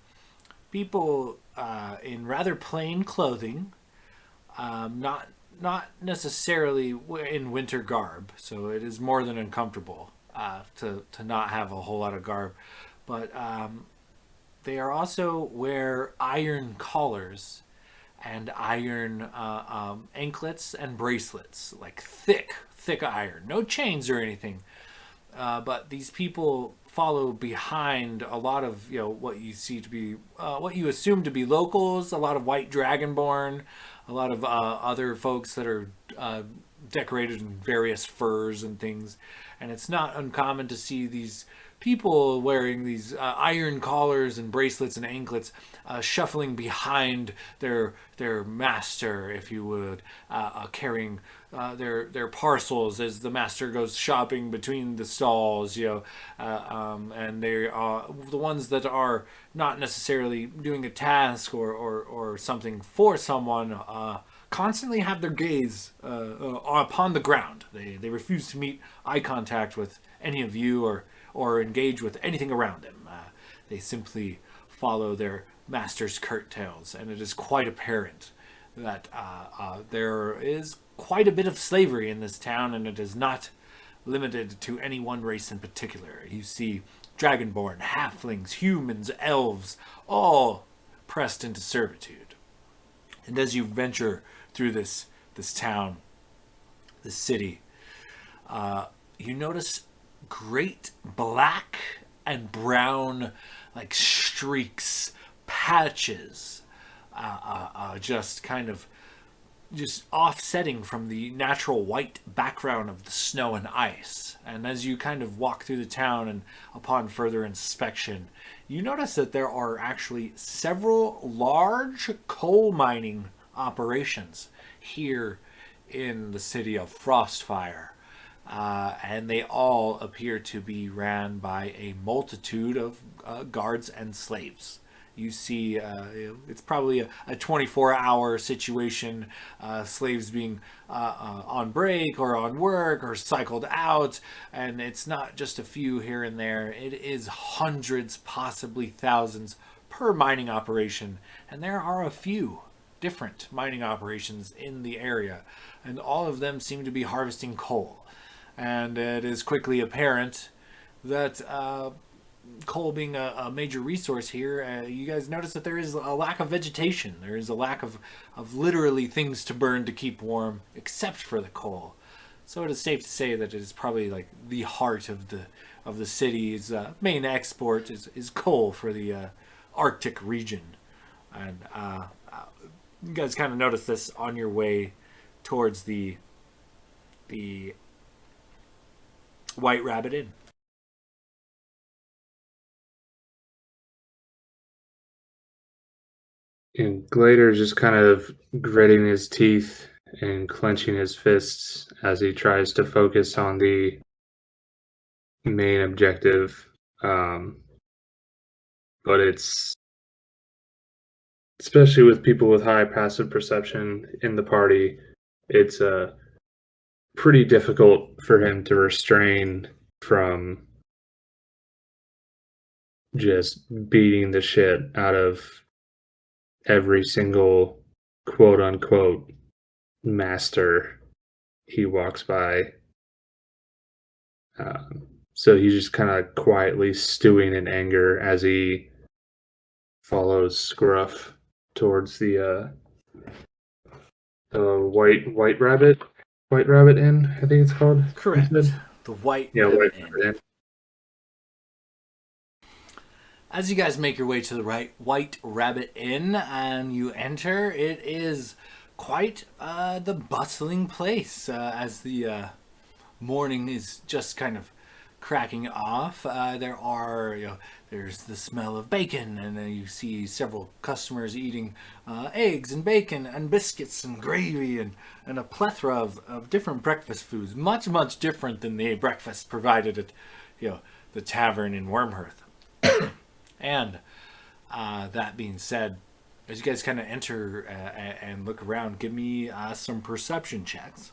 people in rather plain clothing, not necessarily in winter garb. So it is more than uncomfortable to not have a whole lot of garb, but they are also wear iron collars and iron anklets and bracelets, like thick iron. No chains or anything. But these people follow behind a lot of what you see to be what you assume to be locals, a lot of white dragonborn, a lot of other folks that are decorated in various furs and things. And it's not uncommon to see these people wearing these iron collars and bracelets and anklets, shuffling behind their master, if you would, carrying their parcels as the master goes shopping between the stalls, and they are the ones that are not necessarily doing a task or something for someone. Constantly have their gaze upon the ground. They refuse to meet eye contact with any of you or engage with anything around them. They simply follow their master's curtails, and it is quite apparent that there is quite a bit of slavery in this town, and it is not limited to any one race in particular. You see dragonborn, halflings, humans, elves, all pressed into servitude. And as you venture through this town, this city, you notice great black and brown like streaks, patches, just offsetting from the natural white background of the snow and ice. And as you kind of walk through the town, and upon further inspection, you notice that there are actually several large coal mining operations here in the city of Frostfire. And they all appear to be ran by a multitude of guards and slaves. You see, it's probably a 24-hour situation, slaves being on break or on work or cycled out, and it's not just a few here and there. It is hundreds, possibly thousands per mining operation, and there are a few different mining operations in the area, and all of them seem to be harvesting coal. And it is quickly apparent that coal being a major resource here, you guys notice that there is a lack of vegetation. There is a lack of literally things to burn to keep warm, except for the coal. So it is safe to say that it is probably like the heart of the city's main export is coal for the Arctic region. And you guys kind of notice this on your way towards the White Rabbit Inn. And Glader's just kind of gritting his teeth and clenching his fists as he tries to focus on the main objective. But it's, especially with people with high passive perception in the party, it's pretty difficult for him to restrain from just beating the shit out of every single quote unquote master he walks by. So he's just kind of quietly stewing in anger as he follows Scruff towards the White Rabbit Inn, I think it's called. Correct. The White Rabbit Inn. Rabbit Inn. As you guys make your way to the White Rabbit Inn and you enter, it is quite the bustling place as the morning is just kind of cracking off. There's the smell of bacon, and then you see several customers eating eggs and bacon and biscuits and gravy and a plethora of different breakfast foods, much different than the breakfast provided at the tavern in Wormhearth. And that being said, as you guys kind of enter and look around, give me some perception checks.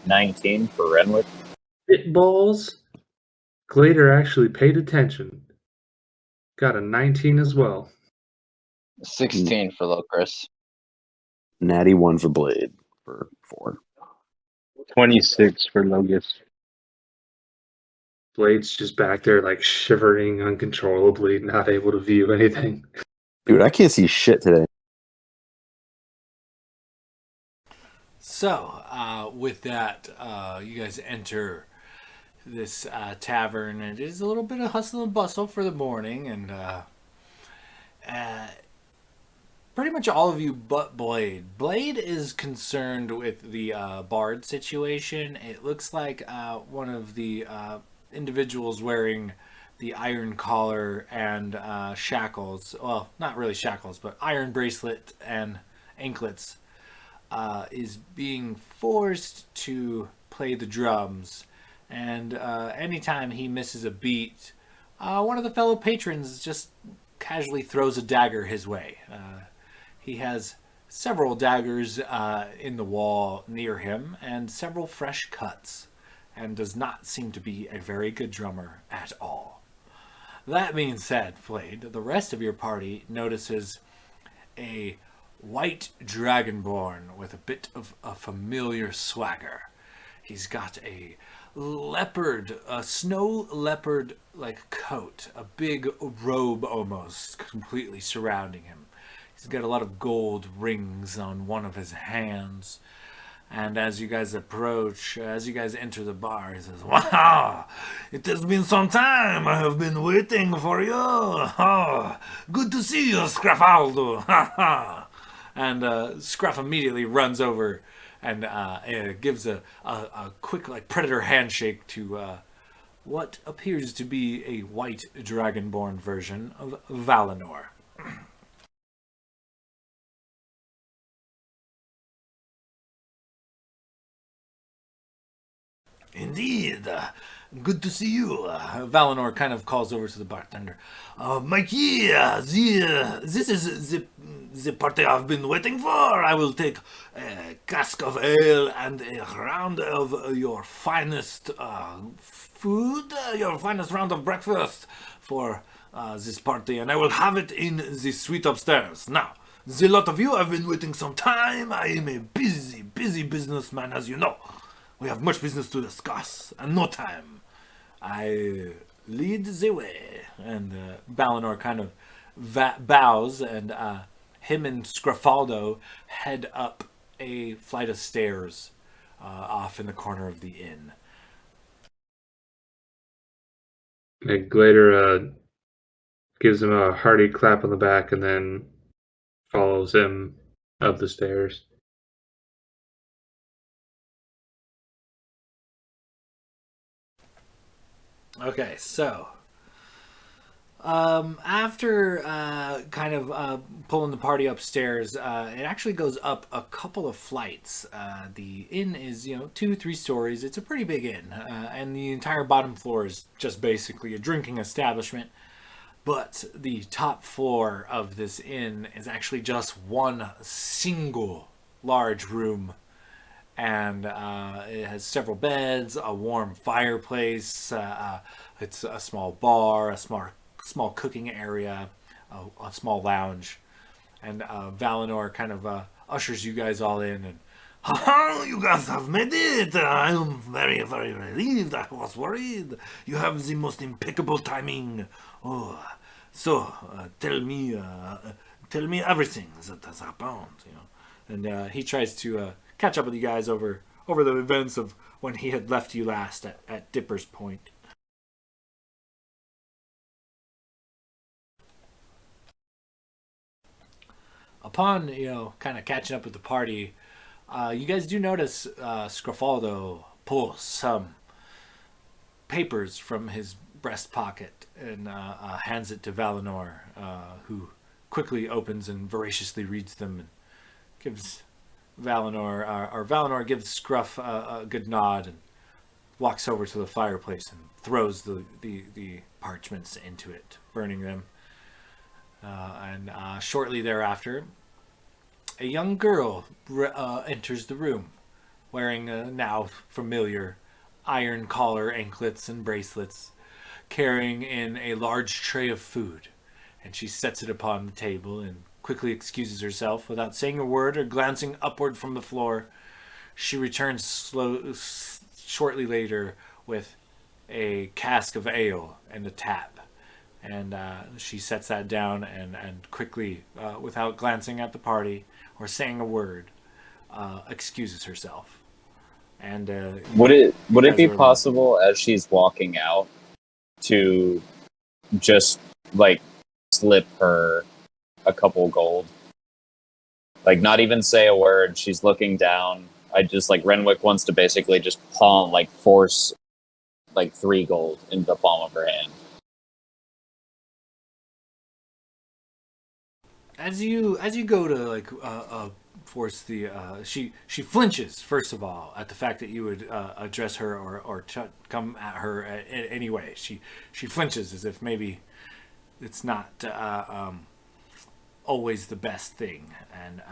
19 for Renwick. Spitballs. Glader actually paid attention. Got a 19 as well. 16 for Locris. Natty 1 for Blade for 4. 26 for Logus. Blade's just back there, like, shivering uncontrollably, not able to view anything. Dude, I can't see shit today. So, with that, you guys enter this tavern. It is a little bit of hustle and bustle for the morning, and pretty much all of you but Blade. Blade is concerned with the bard situation. It looks like one of the individuals wearing the iron collar and shackles. Well, not really shackles, but iron bracelet and anklets is being forced to play the drums. And anytime he misses a beat, one of the fellow patrons just casually throws a dagger his way. He has several daggers in the wall near him and several fresh cuts, and does not seem to be a very good drummer at all. That being said, Blade, the rest of your party notices a white dragonborn with a bit of a familiar swagger. He's got a snow leopard like coat, a big robe almost completely surrounding him. He's got a lot of gold rings on one of his hands. And as you guys approach, as you guys enter the bar, he says, "Wow, it has been some time. I have been waiting for you. Oh, good to see you, Scrafaldo." And Scruff immediately runs over and gives a quick, like, predator handshake to what appears to be a white dragonborn version of Valinor. Indeed. Good to see you. Valinor kind of calls over to the bartender. Mikey, this is the party I've been waiting for. I will take a cask of ale and a round of your finest food, your finest round of breakfast for this party, and I will have it in the suite upstairs. Now, the lot of you have been waiting some time. I am a busy businessman, as you know. We have much business to discuss, and no time. I lead the way. And Balinor kind of bows, and him and Scrafaldo head up a flight of stairs off in the corner of the inn. And Glader gives him a hearty clap on the back and then follows him up the stairs. Okay, so after kind of pulling the party upstairs, it actually goes up a couple of flights. The inn is, 2-3 stories. It's a pretty big inn, and the entire bottom floor is just basically a drinking establishment. But the top floor of this inn is actually just one single large room, and it has several beds, a warm fireplace. It's a small bar, a small cooking area, a small lounge, and Valinor kind of ushers you guys all in. And haha, you guys have made it! I am very relieved. I was worried. You have the most impeccable timing. Oh, so tell me everything that has happened. And he tries to catch up with you guys over the events of when he had left you last at Dipper's Point. Upon, kind of catching up with the party, you guys do notice Scrafaldo pull some papers from his breast pocket and hands it to Valinor, who quickly opens and voraciously reads them and gives Valinor gives Scruff a good nod and walks over to the fireplace and throws the parchments into it, burning them. And shortly thereafter, a young girl enters the room, wearing now familiar iron collar, anklets, and bracelets, carrying in a large tray of food. And she sets it upon the table and quickly excuses herself without saying a word or glancing upward from the floor. She returns shortly later with a cask of ale and a tap. And she sets that down and quickly, without glancing at the party or saying a word, excuses herself. And Would it guys be are alone. possible as she's walking out to just like slip her a couple gold? Like not even say a word. She's looking down. I just like Renwick wants to basically just palm like force like 3 gold into the palm of her hand. As you go to like force the she flinches first of all at the fact that you would address her or come at her anyway. She flinches as if maybe it's not always the best thing, and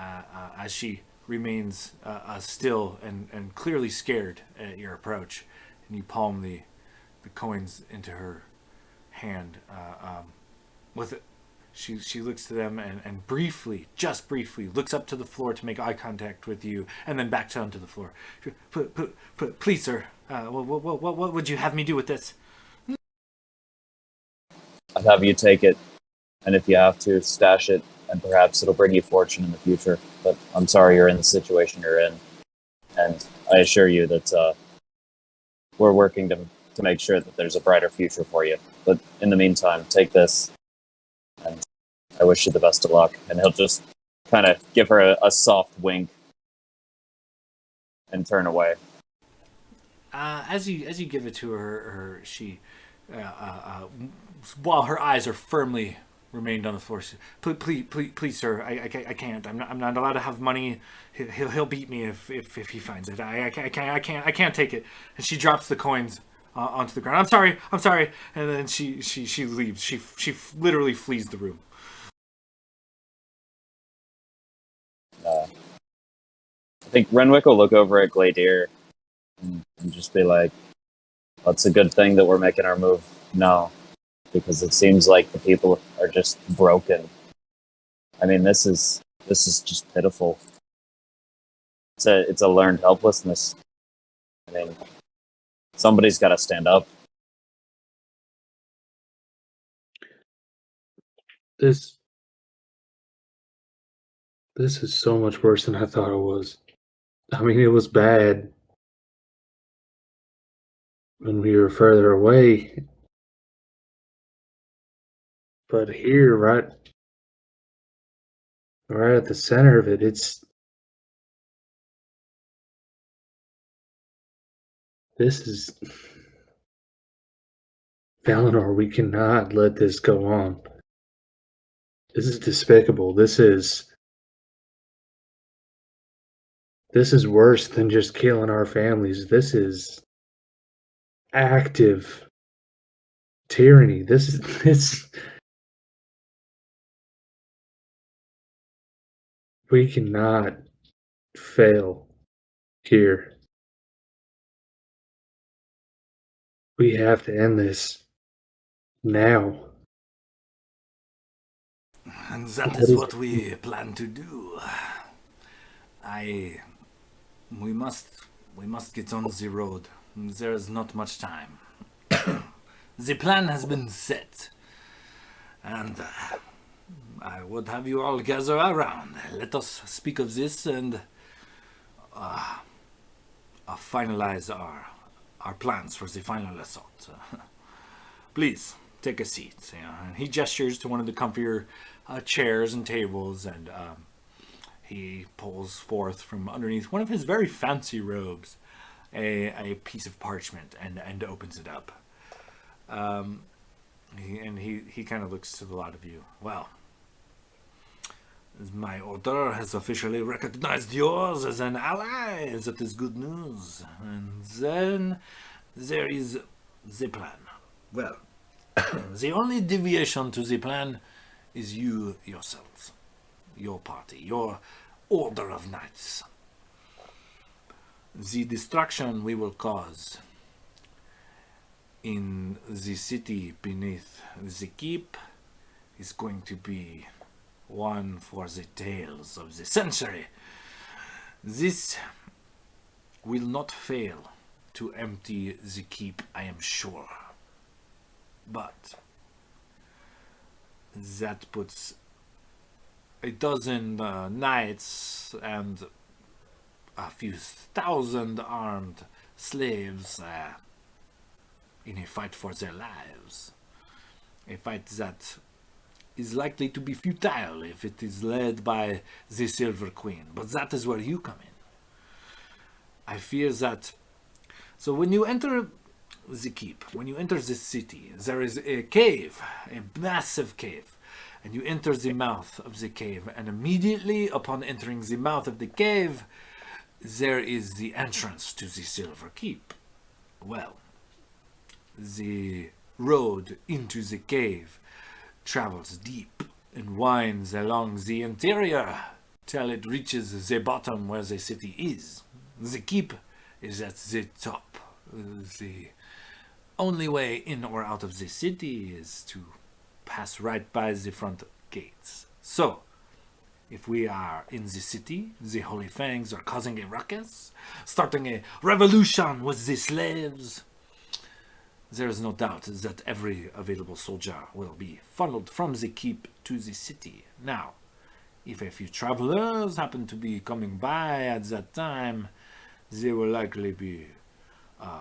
as she remains still and clearly scared at your approach, and you palm the coins into her hand with it. She looks to them and briefly, just briefly, looks up to the floor to make eye contact with you, and then back down to the floor. Please, sir, what would you have me do with this? I'd have you take it, and if you have to, stash it, and perhaps it'll bring you fortune in the future. But I'm sorry you're in the situation you're in, and I assure you that we're working to make sure that there's a brighter future for you. But in the meantime, take this, and I wish you the best of luck. And he'll just kind of give her a soft wink and turn away. As you give it to her she while her eyes are firmly remained on the floor, she, please, sir, I can't. I'm not allowed to have money. He'll beat me if he finds it. I can't take it. And she drops the coins onto the ground. I'm sorry. And then she leaves. She literally flees the room. I think Renwick will look over at Gladier and just be like, well, it's a good thing that we're making our move now, because it seems like the people are just broken. I mean, this is just pitiful. It's a learned helplessness. I mean, somebody's got to stand up. This is so much worse than I thought it was. I mean, it was bad when we were further away. But here, right at the center of it, this is Valinor, we cannot let this go on. This is despicable. This is worse than just killing our families. This is active tyranny. This we cannot fail here. We have to end this now. And that is what we plan to do. We must get on the road. There is not much time. The plan has been set, and I would have you all gather around. Let us speak of this and finalize our plans for the final assault. Please take a seat. And he gestures to one of the comfier chairs and tables, and he pulls forth from underneath one of his very fancy robes a piece of parchment and opens it up. He kind of looks to the lot of you. Well, my order has officially recognized yours as an ally. That is good news. And then there is the plan. Well, the only deviation to the plan is you yourselves, your party, your order of knights. The destruction we will cause in the city beneath the keep is going to be one for the tales of the century. This will not fail to empty the keep, I am sure. But that puts a dozen knights and a few thousand armed slaves in a fight for their lives. A fight that is likely to be futile if it is led by the Silver Queen. But that is where you come in. I fear that... So when you enter the keep, when you enter the city, there is a cave, a massive cave. And you enter the mouth of the cave, and immediately upon entering the mouth of the cave, there is the entrance to the Silver Keep. Well, the road into the cave travels deep and winds along the interior till it reaches the bottom where the city is. The keep is at the top. The only way in or out of the city is to pass right by the front gates. So, if we are in the city, the Holy Fangs are causing a ruckus, starting a revolution with the slaves. There is no doubt that every available soldier will be funneled from the keep to the city. Now, if a few travelers happen to be coming by at that time, they will likely be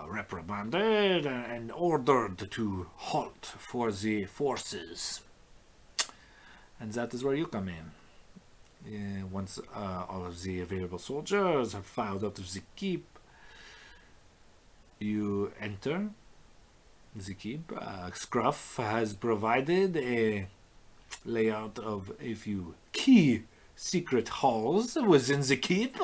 reprimanded and ordered to halt for the forces. And that is where you come in. Once all of the available soldiers have filed out of the keep, you enter the keep. Scruff has provided a layout of a few key secret halls within the keep.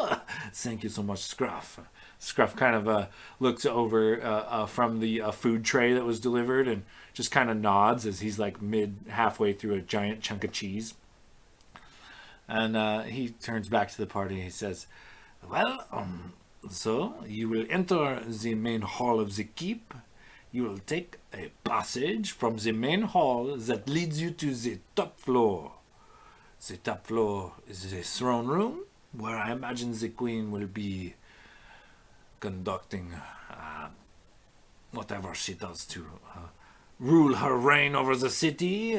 Thank you so much, Scruff. Scruff kind of looks over from the food tray that was delivered and just kind of nods as he's like halfway through a giant chunk of cheese. And he turns back to the party. He says, well, so you will enter the main hall of the keep. You will take a passage from the main hall that leads you to the top floor. The top floor is the throne room, where I imagine the queen will be conducting whatever she does to rule her reign over the city,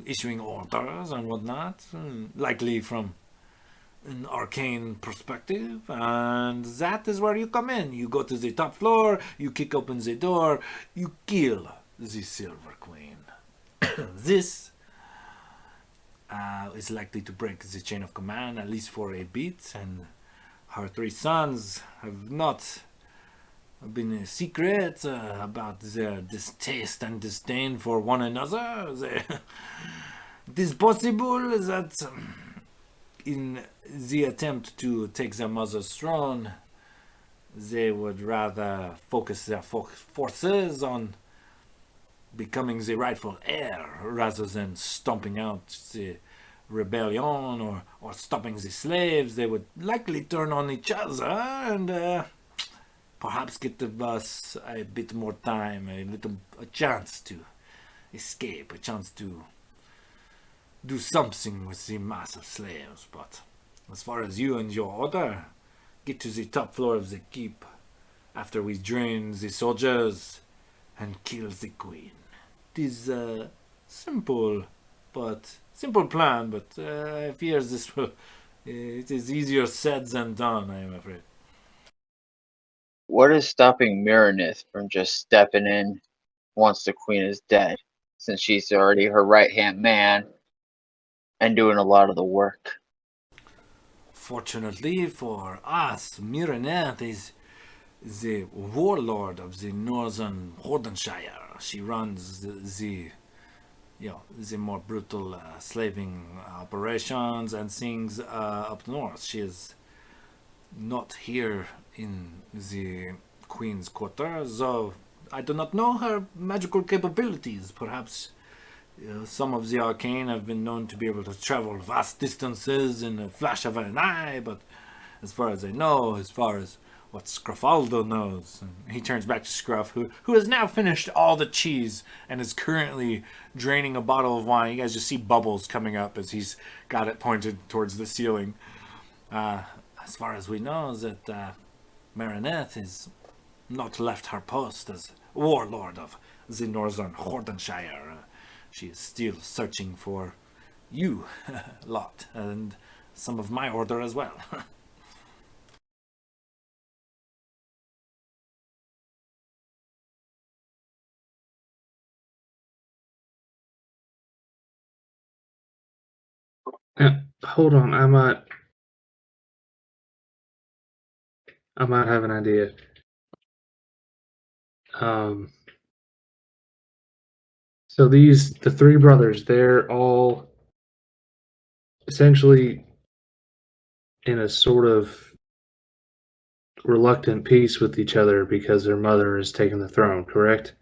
issuing orders and whatnot, likely from an arcane perspective. And that is where you come in. You go to the top floor, you kick open the door, you kill the Silver Queen. This is likely to break the chain of command, at least for a bit, and her three sons have not been a secret about their distaste and disdain for one another. It is possible that in the attempt to take their mother's throne, they would rather focus their forces on becoming the rightful heir rather than stomping out the rebellion or stopping the slaves. They would likely turn on each other and perhaps give us a bit more time, a chance to escape, a chance to do something with the mass of slaves. But as far as you and your order, get to the top floor of the keep after we drain the soldiers and kill the queen. It is a simple plan, but I fear this will. It is easier said than done, I am afraid. What is stopping Miranith from just stepping in once the queen is dead, since she's already her right-hand man and doing a lot of the work? Fortunately for us, Miranith is the warlord of the northern Hordenshire. She runs the more brutal slaving operations and things up north. She is not here in the Queen's quarters, though I do not know her magical capabilities. Perhaps some of the arcane have been known to be able to travel vast distances in a flash of an eye, but as far as I know, as far as what Scruffaldo knows. And he turns back to Scruff, who has now finished all the cheese and is currently draining a bottle of wine. You guys just see bubbles coming up as he's got it pointed towards the ceiling. As far as we know, that Marinette is not left her post as warlord of the northern Hordenshire. She is still searching for you lot and some of my order as well. Hold on, I might have an idea. Um, so the three brothers, they're all essentially in a sort of reluctant peace with each other because their mother has taken the throne, correct?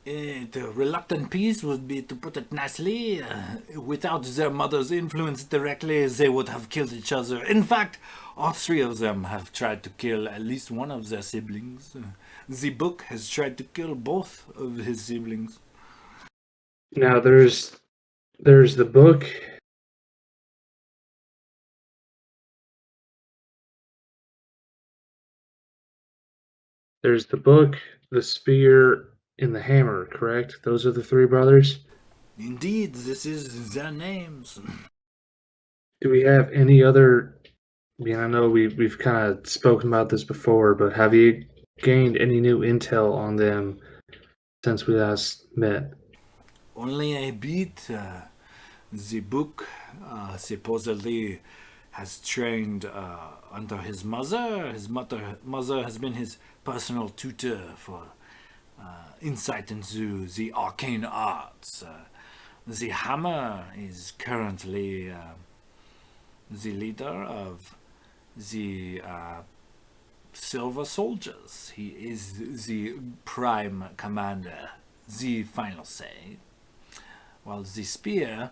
The reluctant peace would be, to put it nicely, without their mother's influence directly, they would have killed each other. In fact, all three of them have tried to kill at least one of their siblings. The book has tried to kill both of his siblings. Now there's the book. There's the book, the spear, and the hammer, correct? Those are the three brothers. Indeed, this is their names. Do we have any other? I mean, I know we've kind of spoken about this before, but have you gained any new intel on them since we last met? Only a bit. The book supposedly has trained under his mother. His mother has been his personal tutor for insight into the arcane arts. The hammer is currently the leader of the Silver Soldiers. He is the prime commander, the final say. While the spear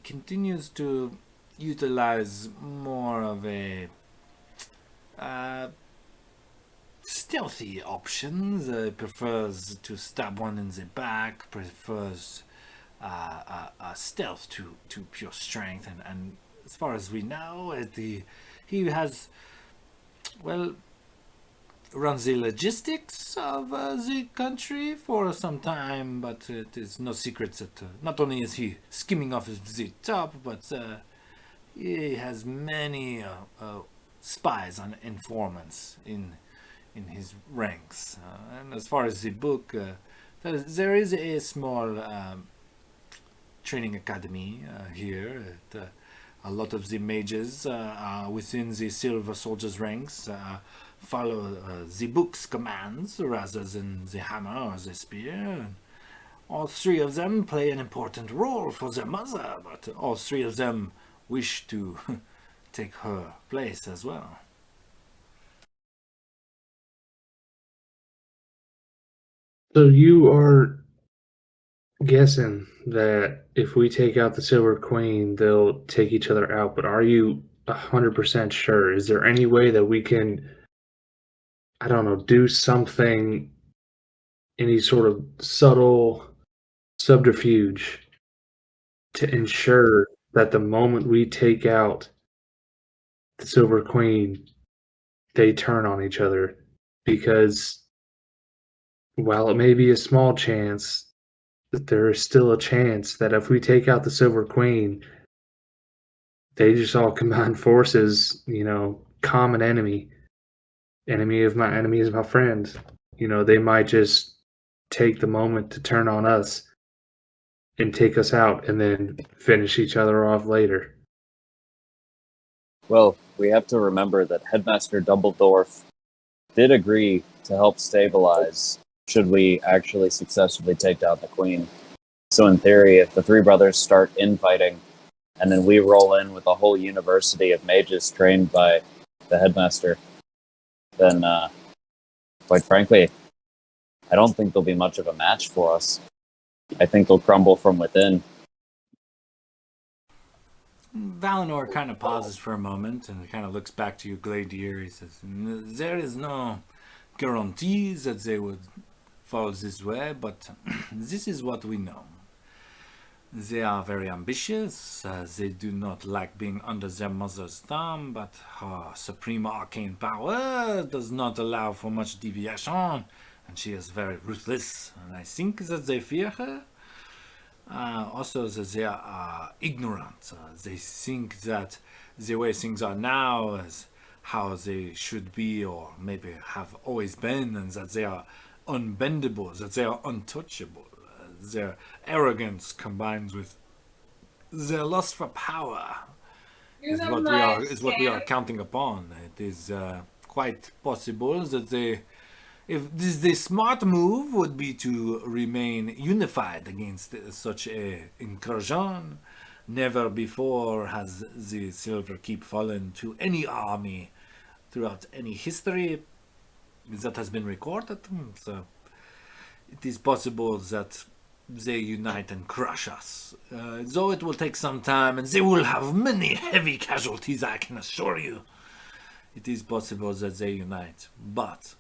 continues to utilize more of a stealthy options. Prefers to stab one in the back. Prefers stealth to pure strength. And as far as we know, he has, well, runs the logistics of the country for some time, but it is no secret that not only is he skimming off the top, but he has many spies and informants in his ranks. And as far as the book, there is a small training academy here. A lot of the mages within the Silver Soldiers ranks follow the book's commands rather than the hammer or the spear. All three of them play an important role for their mother, but all three of them wish to take her place as well. So you are guessing that if we take out the Silver Queen, they'll take each other out. But are you 100% sure? Is there any way that we can, I don't know, do something, any sort of subtle subterfuge to ensure that the moment we take out the Silver Queen, they turn on each other? Because while it may be a small chance, there is still a chance that if we take out the Silver Queen, they just all combine forces, common enemy. Enemy of my enemy is my friend. They might just take the moment to turn on us and take us out and then finish each other off later. Well, we have to remember that Headmaster Dumbledore did agree to help stabilize should we actually successfully take down the Queen. So in theory, if the three brothers start infighting, and then we roll in with a whole university of mages trained by the Headmaster, then, quite frankly, I don't think they'll be much of a match for us. I think they'll crumble from within. Valinor kind of pauses for a moment and kind of looks back to you, Gladier. He says, there is no guarantees that they would fall this way, but this is what we know. They are very ambitious. They do not like being under their mother's thumb, but her supreme arcane power does not allow for much deviation, and she is very ruthless. And I think that they fear her. Also, that they are ignorant. They think that the way things are now is how they should be, or maybe have always been, and that they are unbendable, that they are untouchable. Their arrogance combined with their lust for power is what we are counting upon. It is quite possible that if the smart move would be to remain unified against such a incursion. Never before has the Silver Keep fallen to any army throughout any history that has been recorded. So it is possible that they unite and crush us. Though it will take some time and they will have many heavy casualties, I can assure you. It is possible that they unite, but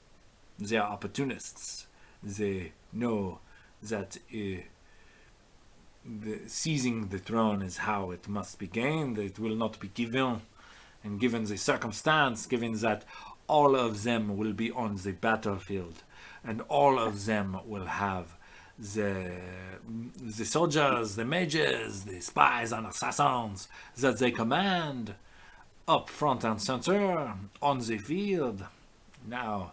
they are opportunists. They know that seizing the throne is how it must be gained. It will not be given. And given the circumstance, given that all of them will be on the battlefield, and all of them will have the soldiers, the mages, the spies and assassins that they command up front and center on the field. Now,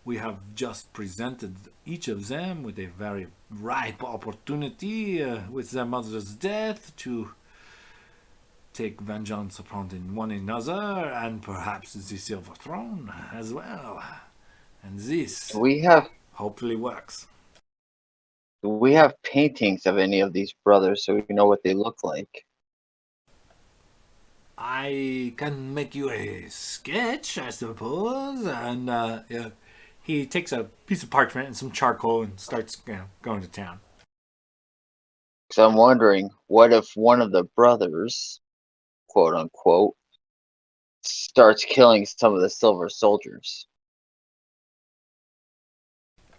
we have just presented each of them with a very ripe opportunity with their mother's death to take vengeance upon one another and perhaps the Silver Throne as well. And this We have hopefully works. we have paintings of any of these brothers so we know what they look like. I can make you a sketch, I suppose. And yeah, he takes a piece of parchment and some charcoal and starts going to town. So I'm wondering, what if one of the brothers, quote unquote, starts killing some of the silver soldiers?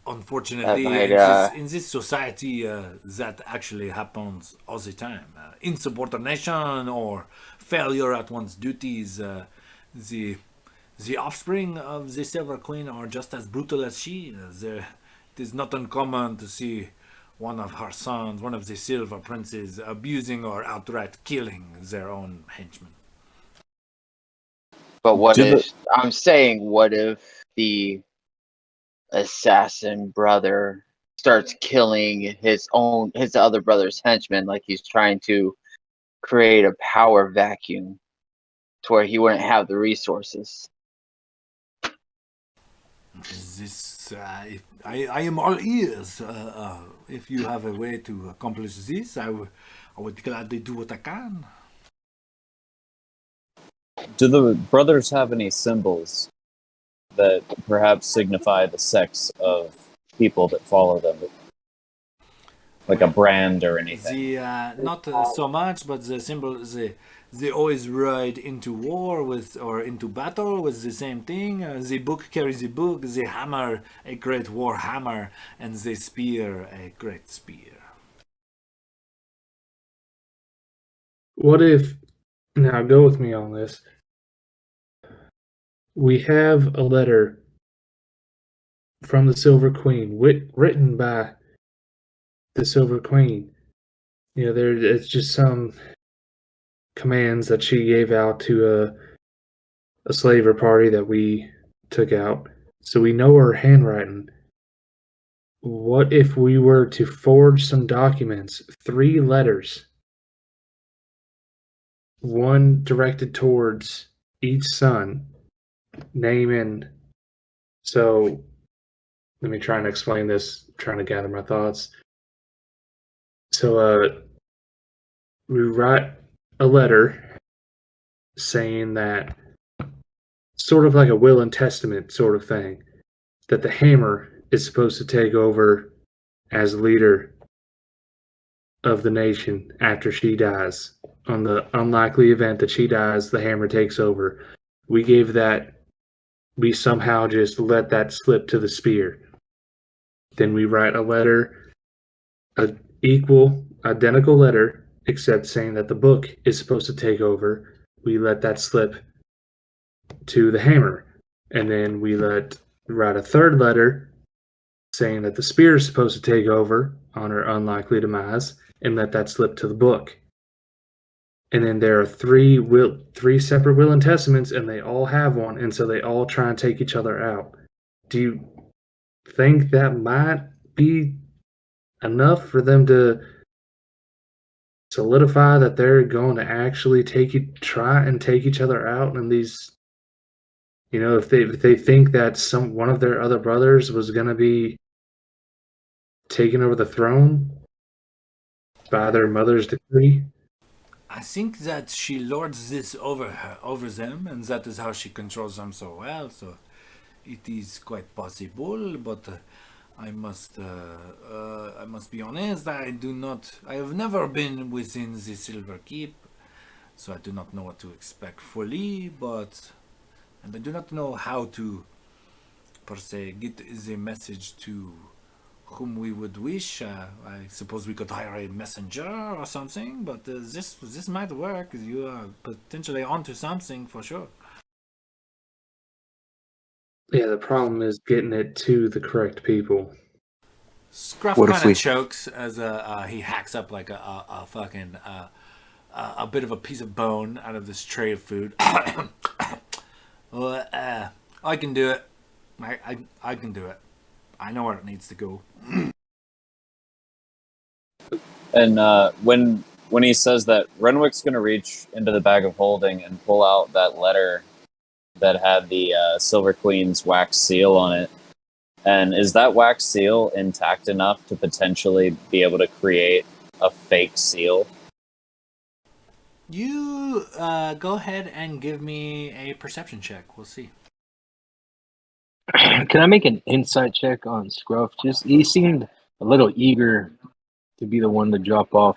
Unfortunately, That might, in this society, that actually happens all the time. Insubordination or failure at one's duties. The offspring of the Silver Queen are just as brutal as she is. It is not uncommon to see one of her sons, one of the Silver Princes, abusing or outright killing their own henchmen. But what Do the- if I'm saying, what if the assassin brother starts killing his other brother's henchmen, like he's trying to create a power vacuum to where he wouldn't have the resources? This, I am all ears. If you have a way to accomplish this, I would gladly do what I can. Do the brothers have any symbols that perhaps signify the sex of people that follow them? Like a brand or anything? Not so much, but the symbol, they always ride into war with, or into battle with the same thing. The book carries the book, the hammer, a great war hammer, and the spear, a great spear. What if, now go with me on this, we have a letter from the Silver Queen, written by the Silver Queen. You know, it's just some commands that she gave out to a slaver party that we took out. So we know her handwriting. What if we were to forge some documents, 3 letters, one directed towards each son, naming. So let me try and explain this, trying to gather my thoughts. So we write a letter saying that, sort of like a will and testament sort of thing, that the hammer is supposed to take over as leader of the nation after she dies. On the unlikely event that she dies, the hammer takes over. We somehow just let that slip to the spear. Then we write a letter equal identical letter, except saying that the book is supposed to take over. We let that slip to the hammer, and then we write a third letter saying that the spear is supposed to take over on her unlikely demise, and let that slip to the book. And then there are three separate will and testaments, and they all have one, and so they all try and take each other out. Do you think that might be enough for them to solidify that they're going to actually try and take each other out? And these, if they think that one of their other brothers was going to be taken over the throne by their mother's decree. I think that she lords this over them, and that is how she controls them so well. So it is quite possible, but I must be honest. I have never been within the Silver Keep, so I do not know what to expect fully. And I do not know how to, per se, get the message to whom we would wish. I suppose we could hire a messenger or something, but this might work. You are potentially onto something for sure. Yeah, the problem is getting it to the correct people. Scruff What if kind of we- chokes as he hacks up like a fucking a bit of a piece of bone out of this tray of food. Well, I can do it. I can do it. I know where it needs to go. And when he says that, Renwick's going to reach into the bag of holding and pull out that letter that had the Silver Queen's wax seal on it. And is that wax seal intact enough to potentially be able to create a fake seal? You go ahead and give me a perception check. We'll see. Can I make an insight check on Scruff? He seemed a little eager to be the one to drop off.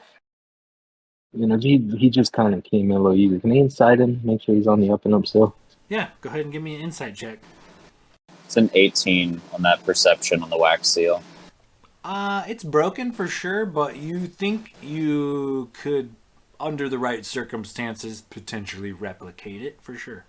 He just kind of came in a little eager. Can I insight him? Make sure he's on the up and up still. Yeah, go ahead and give me an insight check. It's an 18 on that perception on the wax seal. It's broken for sure, but you think you could, under the right circumstances, potentially replicate it for sure.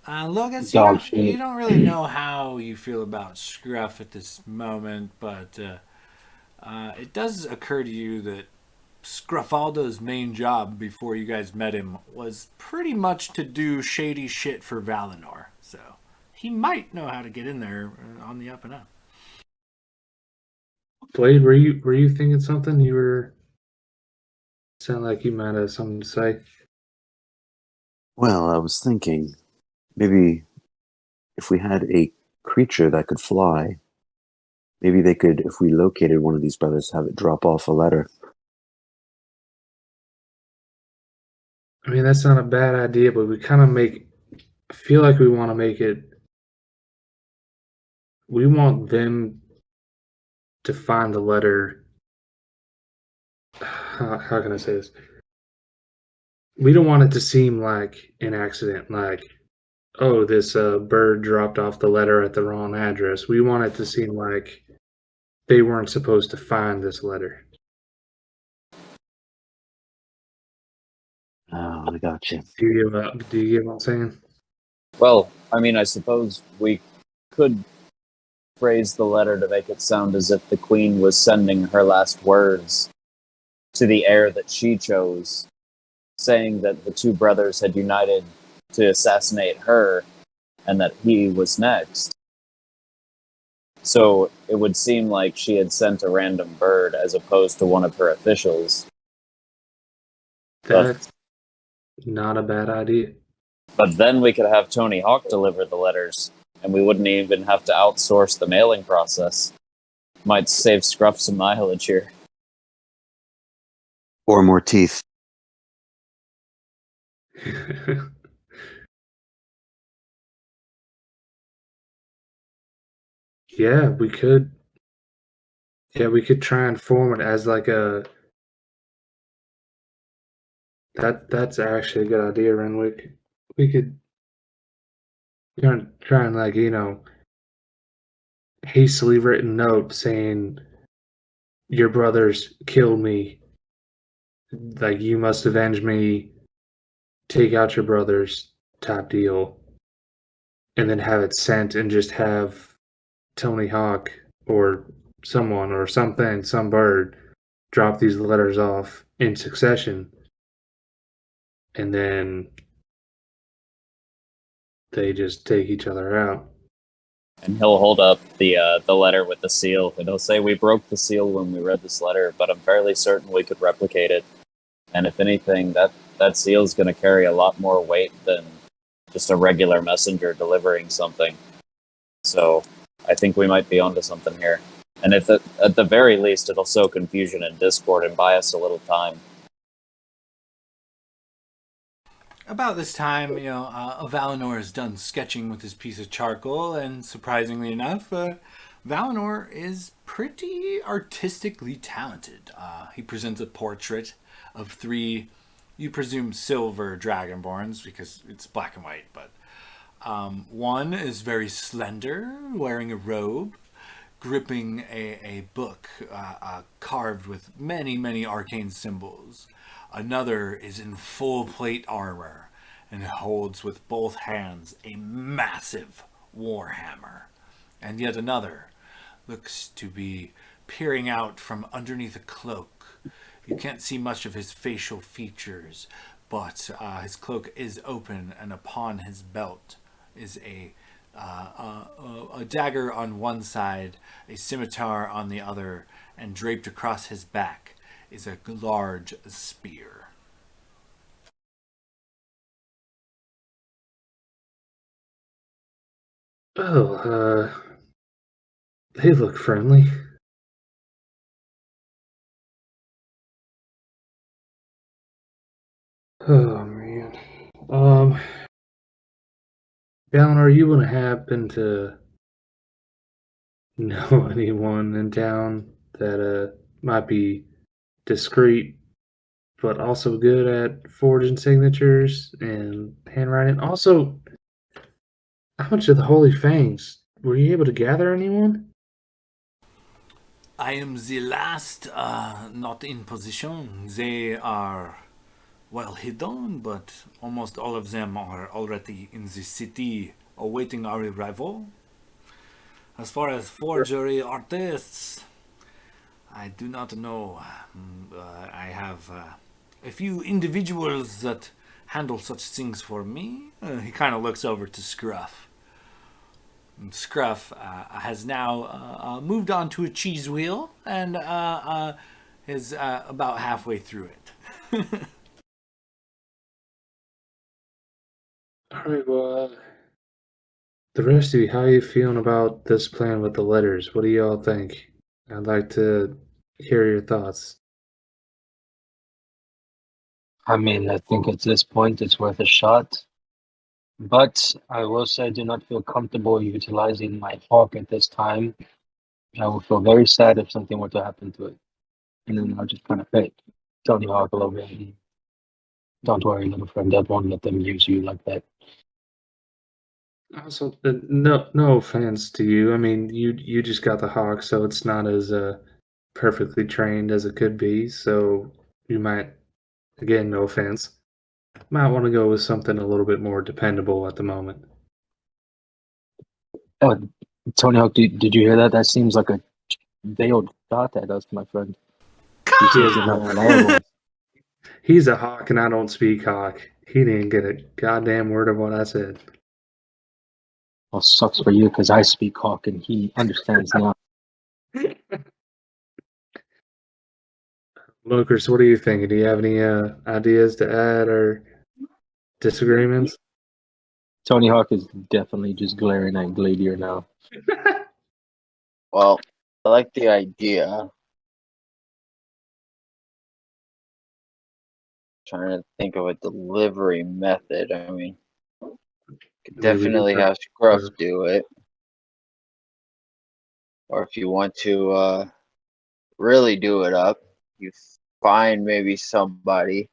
Logan, Dog you shit. don't really know how you feel about Scruff at this moment, but it does occur to you that Scruffaldo's main job before you guys met him was pretty much to do shady shit for Valinor. So he might know how to get in there on the up and up. Blade, were you thinking something? You were sound like you might have something to say. Well, I was thinking maybe if we had a creature that could fly, maybe they could, if we located one of these brothers, have it drop off a letter. I mean, that's not a bad idea, but we kind of I feel like we want to make it. We want them to find the letter. How can I say this? We don't want it to seem like an accident, like, oh, this bird dropped off the letter at the wrong address. We want it to seem like they weren't supposed to find this letter. Oh, I got you. Do you get what I'm saying? Well, I mean, I suppose we could phrase the letter to make it sound as if the Queen was sending her last words to the heir that she chose, saying that the two brothers had united to assassinate her and that he was next. So it would seem like she had sent a random bird as opposed to one of her officials. That's not a bad idea. But then we could have Tony Hawk deliver the letters, and we wouldn't even have to outsource the mailing process. Might save Scruff some mileage here. Or more teeth. Yeah, we could. Yeah, we could try and form it as like a. That's actually a good idea, Renwick. We could You aren't trying like, hastily written note saying your brothers killed me, like you must avenge me, take out your brothers, top deal, and then have it sent and just have Tony Hawk or someone or something, some bird, drop these letters off in succession, and then they just take each other out. And he'll hold up the letter with the seal, and he'll say, "We broke the seal when we read this letter, but I'm fairly certain we could replicate it. And if anything, that seal is going to carry a lot more weight than just a regular messenger delivering something. So I think we might be onto something here. And if at the very least, it'll sow confusion and discord and buy us a little time." About this time, Valinor is done sketching with his piece of charcoal, and surprisingly enough, Valinor is pretty artistically talented. He presents a portrait of three, you presume, silver dragonborns because it's black and white, but one is very slender, wearing a robe, gripping a book carved with many, many arcane symbols. Another is in full plate armor and holds with both hands a massive warhammer. And yet another looks to be peering out from underneath a cloak. You can't see much of his facial features, but his cloak is open, and upon his belt is a dagger on one side, a scimitar on the other, and draped across his back is a large spear. Oh, they look friendly. Oh man. Balnor, you wouldn't happen to know anyone in town that might be discreet but also good at forging signatures and handwriting? Also, how much of the Holy Fangs? Were you able to gather anyone? I am the last not in position. They are well hidden, but almost all of them are already in the city awaiting our arrival. As far as forgery artists, I do not know. I have a few individuals that handle such things for me. He kind of looks over to Scruff. And Scruff has now moved on to a cheese wheel and is about halfway through it. All right, well, the rest of you, how are you feeling about this plan with the letters? What do y'all think? I'd like to hear your thoughts. I mean, I think at this point it's worth a shot. But I will say I do not feel comfortable utilizing my hawk at this time. I will feel very sad if something were to happen to it. And then I'll just kind of tell the hawk a little bit. Don't worry, little friend, I won't let them use you like that. Also, no offense to you. I mean, you just got the hawk, so it's not as perfectly trained as it could be. So you might, again, no offense, might want to go with something a little bit more dependable at the moment. Oh, Tony Hawk, did you hear that? That seems like a veiled shot at us, my friend. You He seem is to a not hawk. reliable. He's a hawk, and I don't speak hawk. He didn't get a goddamn word of what I said. Well, sucks for you because I speak hawk and he understands now. Lokers, what are you thinking? Do you have any ideas to add or disagreements? Tony Hawk is definitely just glaring at Gladiator now. Well, I like the idea. Trying to think of a delivery method. I mean, could definitely have Scruff do it. Or if you want to really do it up, you find maybe somebody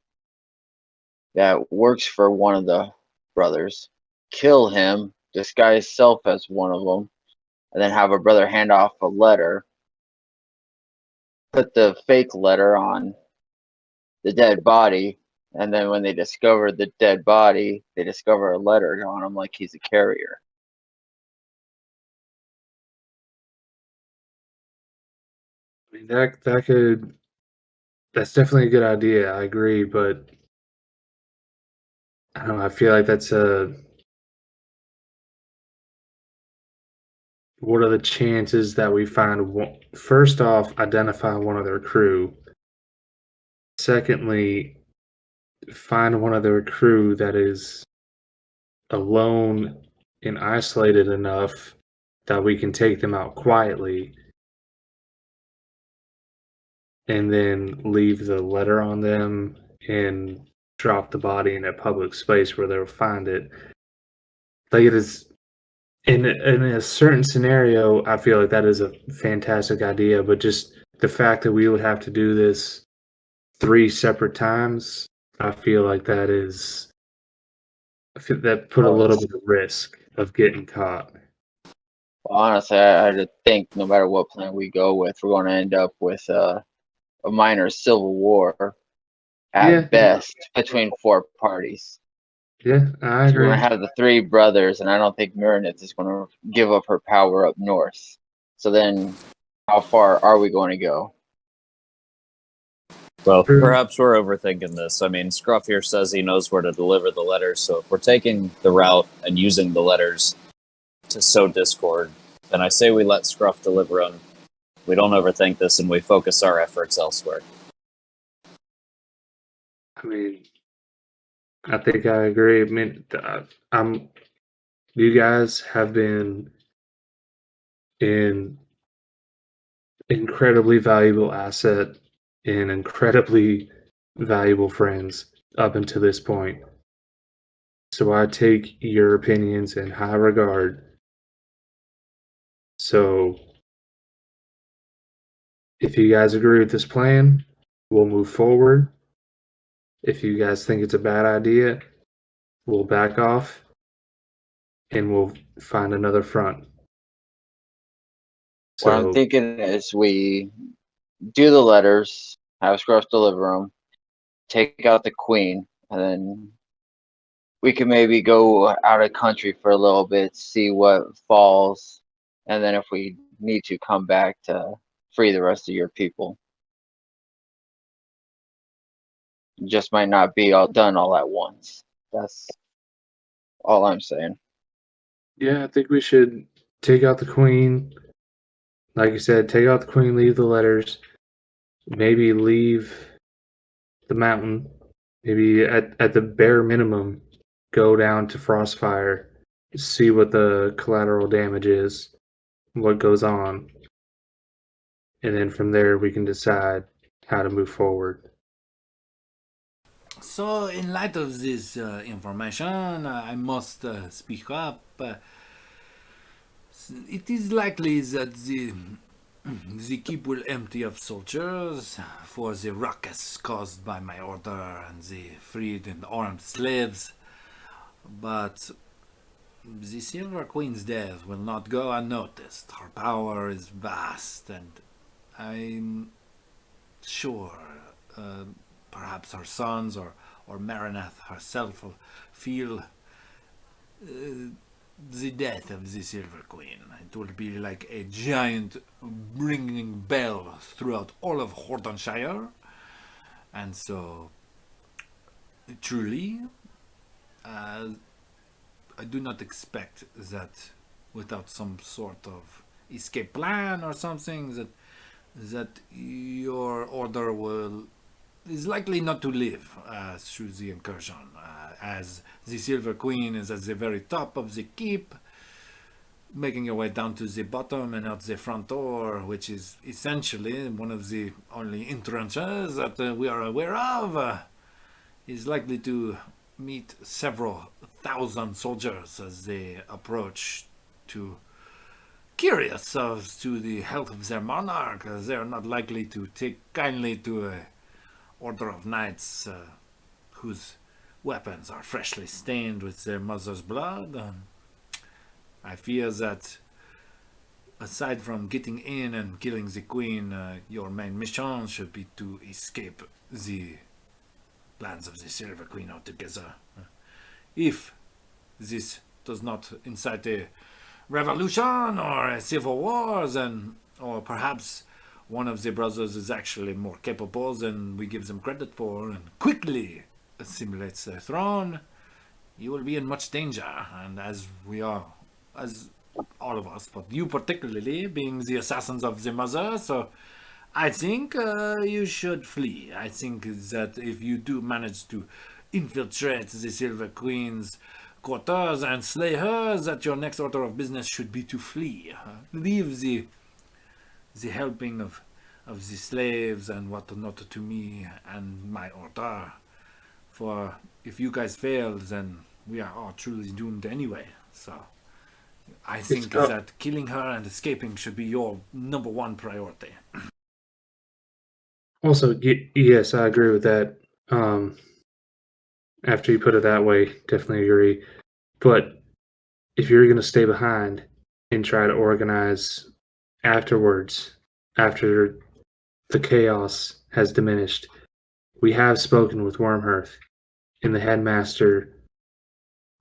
that works for one of the brothers, kill him, disguise self as one of them, and then have her brother hand off a letter. Put the fake letter on the dead body, and then when they discover the dead body, they discover a letter on him like he's a carrier. I mean, that's definitely a good idea. I agree, but I don't know. I feel like that's what are the chances that we find one, first off, identify one of their crew. Secondly, find one of their crew that is alone and isolated enough that we can take them out quietly and then leave the letter on them and drop the body in a public space where they'll find it. Like it is in a certain scenario, I feel like that is a fantastic idea, but just the fact that we would have to do this 3 separate times, I feel like that put a Well, little bit of risk of getting caught. honestly, I had to think no matter what plan we go with, we're going to end up with a minor civil war Yeah, at best between 4 parties. yeah, I So we're going agree. to have the 3 brothers, and I don't think Marinette is going to give up her power up north. So then, how far are we going to go? Well, True. perhaps we're overthinking this. I mean, Scruff here says he knows where to deliver the letters, so if we're taking the route and using the letters to sow discord, then I say we let Scruff deliver them. We don't overthink this, and we focus our efforts elsewhere. I mean, I think I agree. I mean, you guys have been an incredibly valuable asset and incredibly valuable friends up until this point. So I take your opinions in high regard. So if you guys agree with this plan, we'll move forward. If you guys think it's a bad idea, we'll back off and we'll find another front. What I'm So thinking is we do the letters, have Scruff deliver them, take out the queen, and then we can maybe go out of country for a little bit, see what falls, and then if we need to come back to free the rest of your people. Just might not be all done all at once. That's all I'm saying. yeah, I think we should take out the queen. Like you said, take out the queen, leave the letters, maybe leave the mountain, maybe at the bare minimum, go down to Frostfire, see what the collateral damage is, what goes on, and then from there we can decide how to move forward. So, in light of this information, I must speak up. It is likely that the keep will empty of soldiers for the ruckus caused by my order and the freed and armed slaves, but the Silver Queen's death will not go unnoticed. Her power is vast, and I'm sure perhaps her sons or Marinette herself will feel the death of the Silver Queen. It will be like a giant ringing bell throughout all of Hortonshire. And so, truly, I do not expect that without some sort of escape plan or something that your order is likely not to live through the incursion, as the Silver Queen is at the very top of the keep, making your way down to the bottom and out the front door, which is essentially one of the only entrances that we are aware of, is likely to meet several thousand soldiers as they approach, to curious as to the health of their monarch, as they are not likely to take kindly to a order of knights whose weapons are freshly stained with their mother's blood. I fear that aside from getting in and killing the queen, your main mission should be to escape the lands of the Silver Queen altogether. If this does not incite a revolution or a civil war, then, or perhaps one of the brothers is actually more capable than we give them credit for and quickly assimilates the throne, you will be in much danger. And as we are, as all of us, but you particularly, being the assassins of the mother, so I think you should flee. I think that if you do manage to infiltrate the Silver Queen's quarters and slay her, that your next order of business should be to flee. Leave the helping of the slaves and whatnot to me and my order. For if you guys fail, then we are all truly doomed anyway. So I think that killing her and escaping should be your number one priority. Also, yes, I agree with that. After you put it that way, definitely agree. But if you're going to stay behind and try to organize afterwards, after the chaos has diminished, we have spoken with Wormhearth, and the headmaster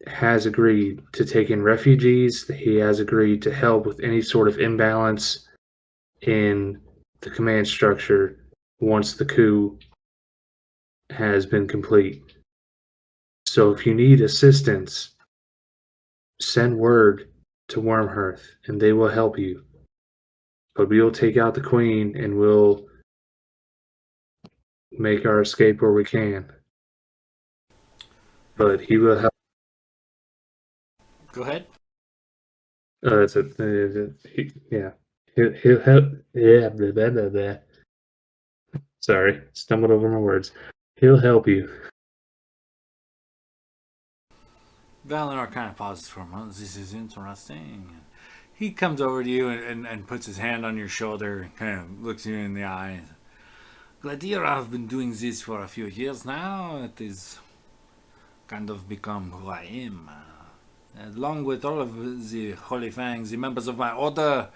has agreed to take in refugees. He has agreed to help with any sort of imbalance in the command structure once the coup has been complete. So if you need assistance, send word to Wormhearth and they will help you. But we'll take out the queen and we'll make our escape where we can. But he will help. Go ahead. That's yeah. He'll help. Yeah, blah, blah, blah, blah. Sorry, stumbled over my words. He'll help you. Valinor kind of pauses for a moment. This is interesting. He comes over to you and puts his hand on your shoulder and kind of looks you in the eye. Gladier, I've been doing this for a few years now. It is kind of become who I am. Along with all of the Holy Fangs, the members of my order,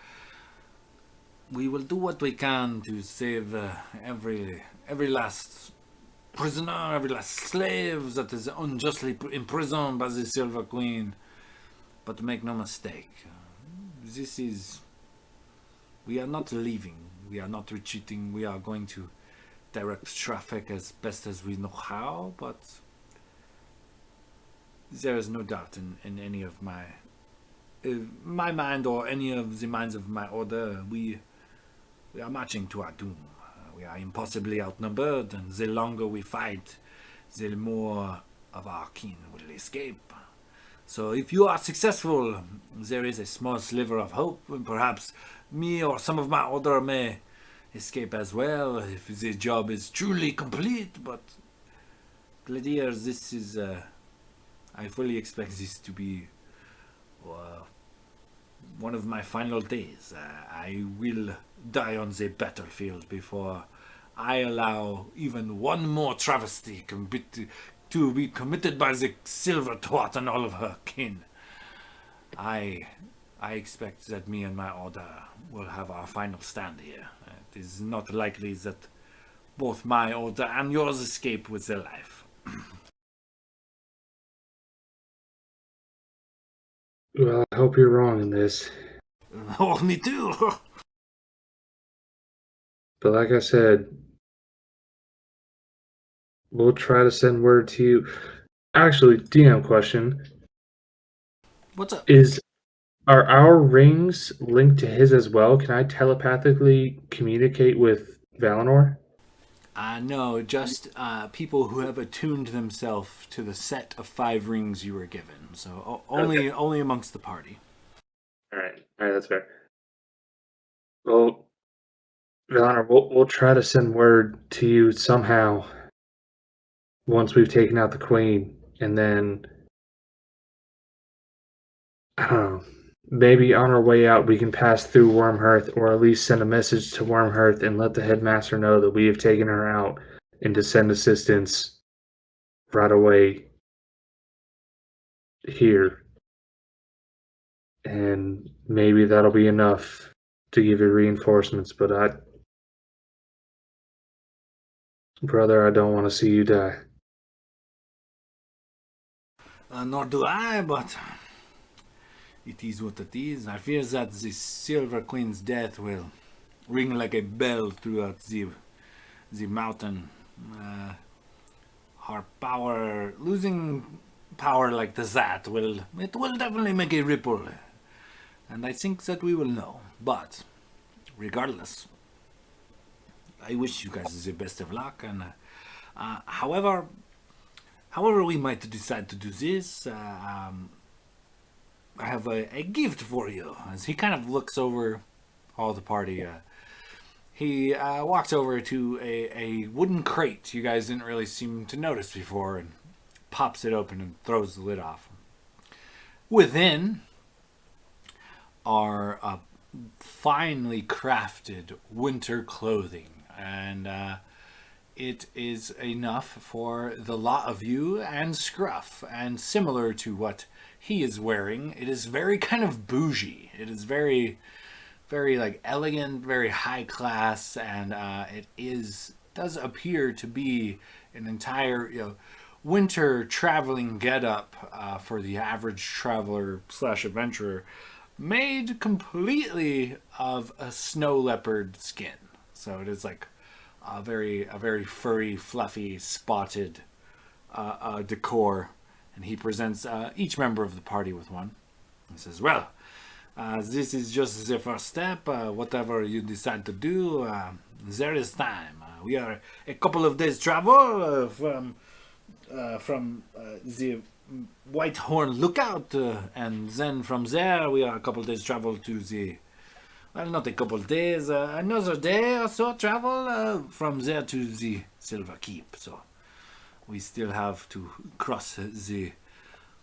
we will do what we can to save every last prisoner, every last slave that is unjustly imprisoned by the Silver Queen. But make no mistake, we are not leaving, we are not retreating, we are going to direct traffic as best as we know how, but there is no doubt in any of my mind or any of the minds of my order, we are marching to our doom. We are impossibly outnumbered, and the longer we fight, the more of our kin will escape. So if you are successful, there is a small sliver of hope, and perhaps me or some of my order may escape as well if the job is truly complete. But Gladier, this is I fully expect this to be one of my final days. I will die on the battlefield before I allow even one more travesty to be committed by the Silver Twat and all of her kin. I expect that me and my order will have our final stand here. It is not likely that both my order and yours escape with their life. Well, I hope you're wrong in this. Oh, me too! But like I said, we'll try to send word to you. Actually, DM question. What's up? Are our rings linked to his as well? Can I telepathically communicate with Valinor? No, just people who have attuned themselves to the set of 5 rings you were given. So only amongst the party. All right, that's fair. Well, Valinor, we'll try to send word to you somehow once we've taken out the queen, and then I don't know. Maybe on our way out, we can pass through Wormhearth, or at least send a message to Wormhearth and let the headmaster know that we have taken her out, and to send assistance right away here. and maybe that'll be enough to give you reinforcements. But brother, I don't want to see you die. Nor do I, but it is what it is. I fear that the Silver Queen's death will ring like a bell throughout the mountain. Her power, losing power like that will definitely make a ripple, and I think that we will know. But regardless, I wish you guys the best of luck. And however we might decide to do this, I have a gift for you. As he kind of looks over all the party, he walks over to a wooden crate you guys didn't really seem to notice before and pops it open and throws the lid off. Within are finely crafted winter clothing, and it is enough for the lot of you and Scruff, and similar to what he is wearing, it is very kind of bougie. It is very, very like elegant, very high class, and it does appear to be an entire winter traveling getup for the average traveler slash adventurer, made completely of a snow leopard skin. So it is like a very furry, fluffy, spotted decor, and he presents each member of the party with one. He says, "Well, this is just the first step. Whatever you decide to do, there is time. We are a couple of days travel from the White Horn Lookout, and then from there we are a couple of days travel to the, well, not a couple of days, another day or so travel from there to the Silver Keep. So we still have to cross the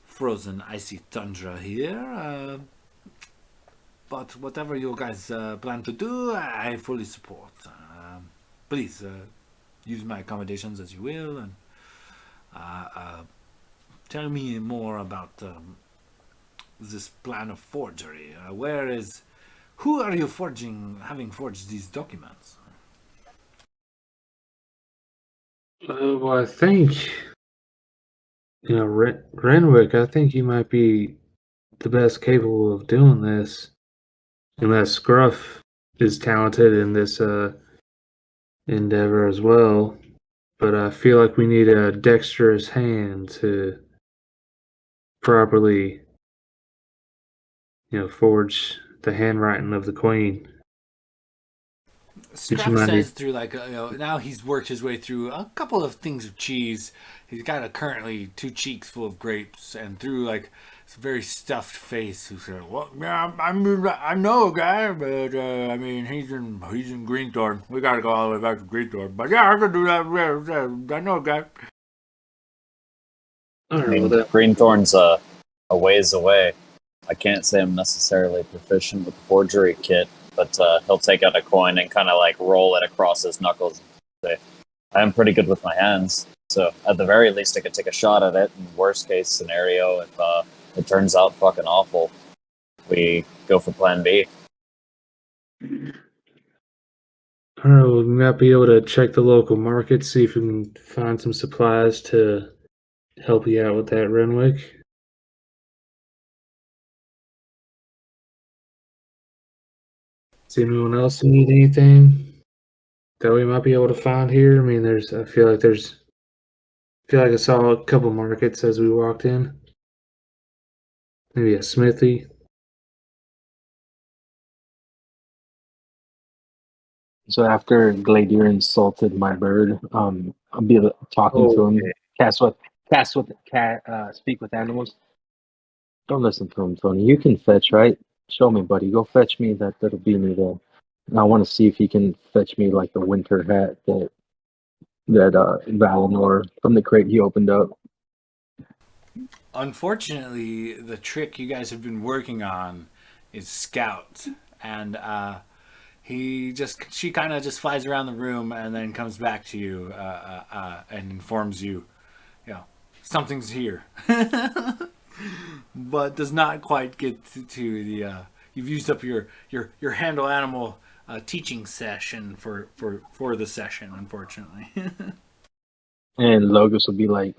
frozen icy tundra here. But whatever you guys plan to do, I fully support. Please use my accommodations as you will, and tell me more about this plan of forgery. Who are you having forged these documents?" Well, I think, Renwick, I think he might be the best capable of doing this, unless Scruff is talented in this endeavor as well. But I feel like we need a dexterous hand to properly, forge the handwriting of the queen. Scruff says through now he's worked his way through a couple of things of cheese. He's got currently 2 cheeks full of grapes, and through like this very stuffed face, who said, "Well, yeah, I know a guy, but I mean he's in Greenthorn. We gotta go all the way back to Greenthorn. But yeah, I can do that. I know a guy." All right, I mean, well, Greenthorn's a ways away. I can't say I'm necessarily proficient with the forgery kit, but he'll take out a coin and kind of like roll it across his knuckles and say, "I'm pretty good with my hands, so at the very least I could take a shot at it. In worst case scenario, if it turns out fucking awful, we go for plan B." all right, we might be able to check the local market, see if we can find some supplies to help you out with that, Renwick. Does anyone else need anything that we might be able to find here? I mean, I feel like I saw a couple markets as we walked in. Maybe a smithy. So after Gladier insulted my bird, I'll be talking to him. Speak with animals. Don't listen to him, Tony. You can fetch, right? Show me, buddy. Go fetch me that little beanie there. And I want to see if he can fetch me like the winter hat that Valinor from the crate he opened up. Unfortunately, the trick you guys have been working on is Scout, and she kind of just flies around the room and then comes back to you and informs you, something's here. but does not quite get to the. You've used up your handle animal teaching session for the session, unfortunately. And Logos will be like,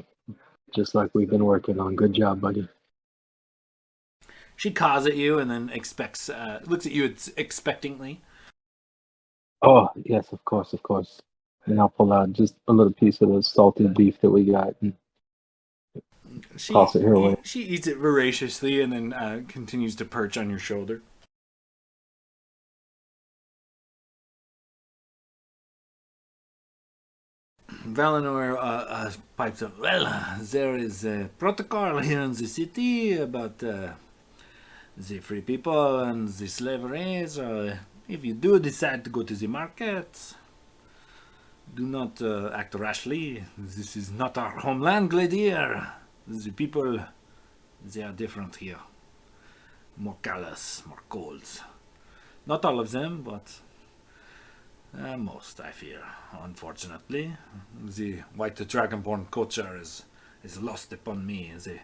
just like we've been working on. Good job, buddy. She caws at you and then looks at you expectantly. Oh, yes, of course, of course. And I'll pull out just a little piece of the salted beef that we got and toss it her way. She eats it voraciously and then continues to perch on your shoulder. Valinor pipes up. Well, there is a protocol here in the city about the free people and the slavery. So if you do decide to go to the market, do not act rashly. This is not our homeland, Gladier. The people, they are different here. More callous, more cold. Not all of them, but most, I fear. Unfortunately, the white dragonborn culture is lost upon me. They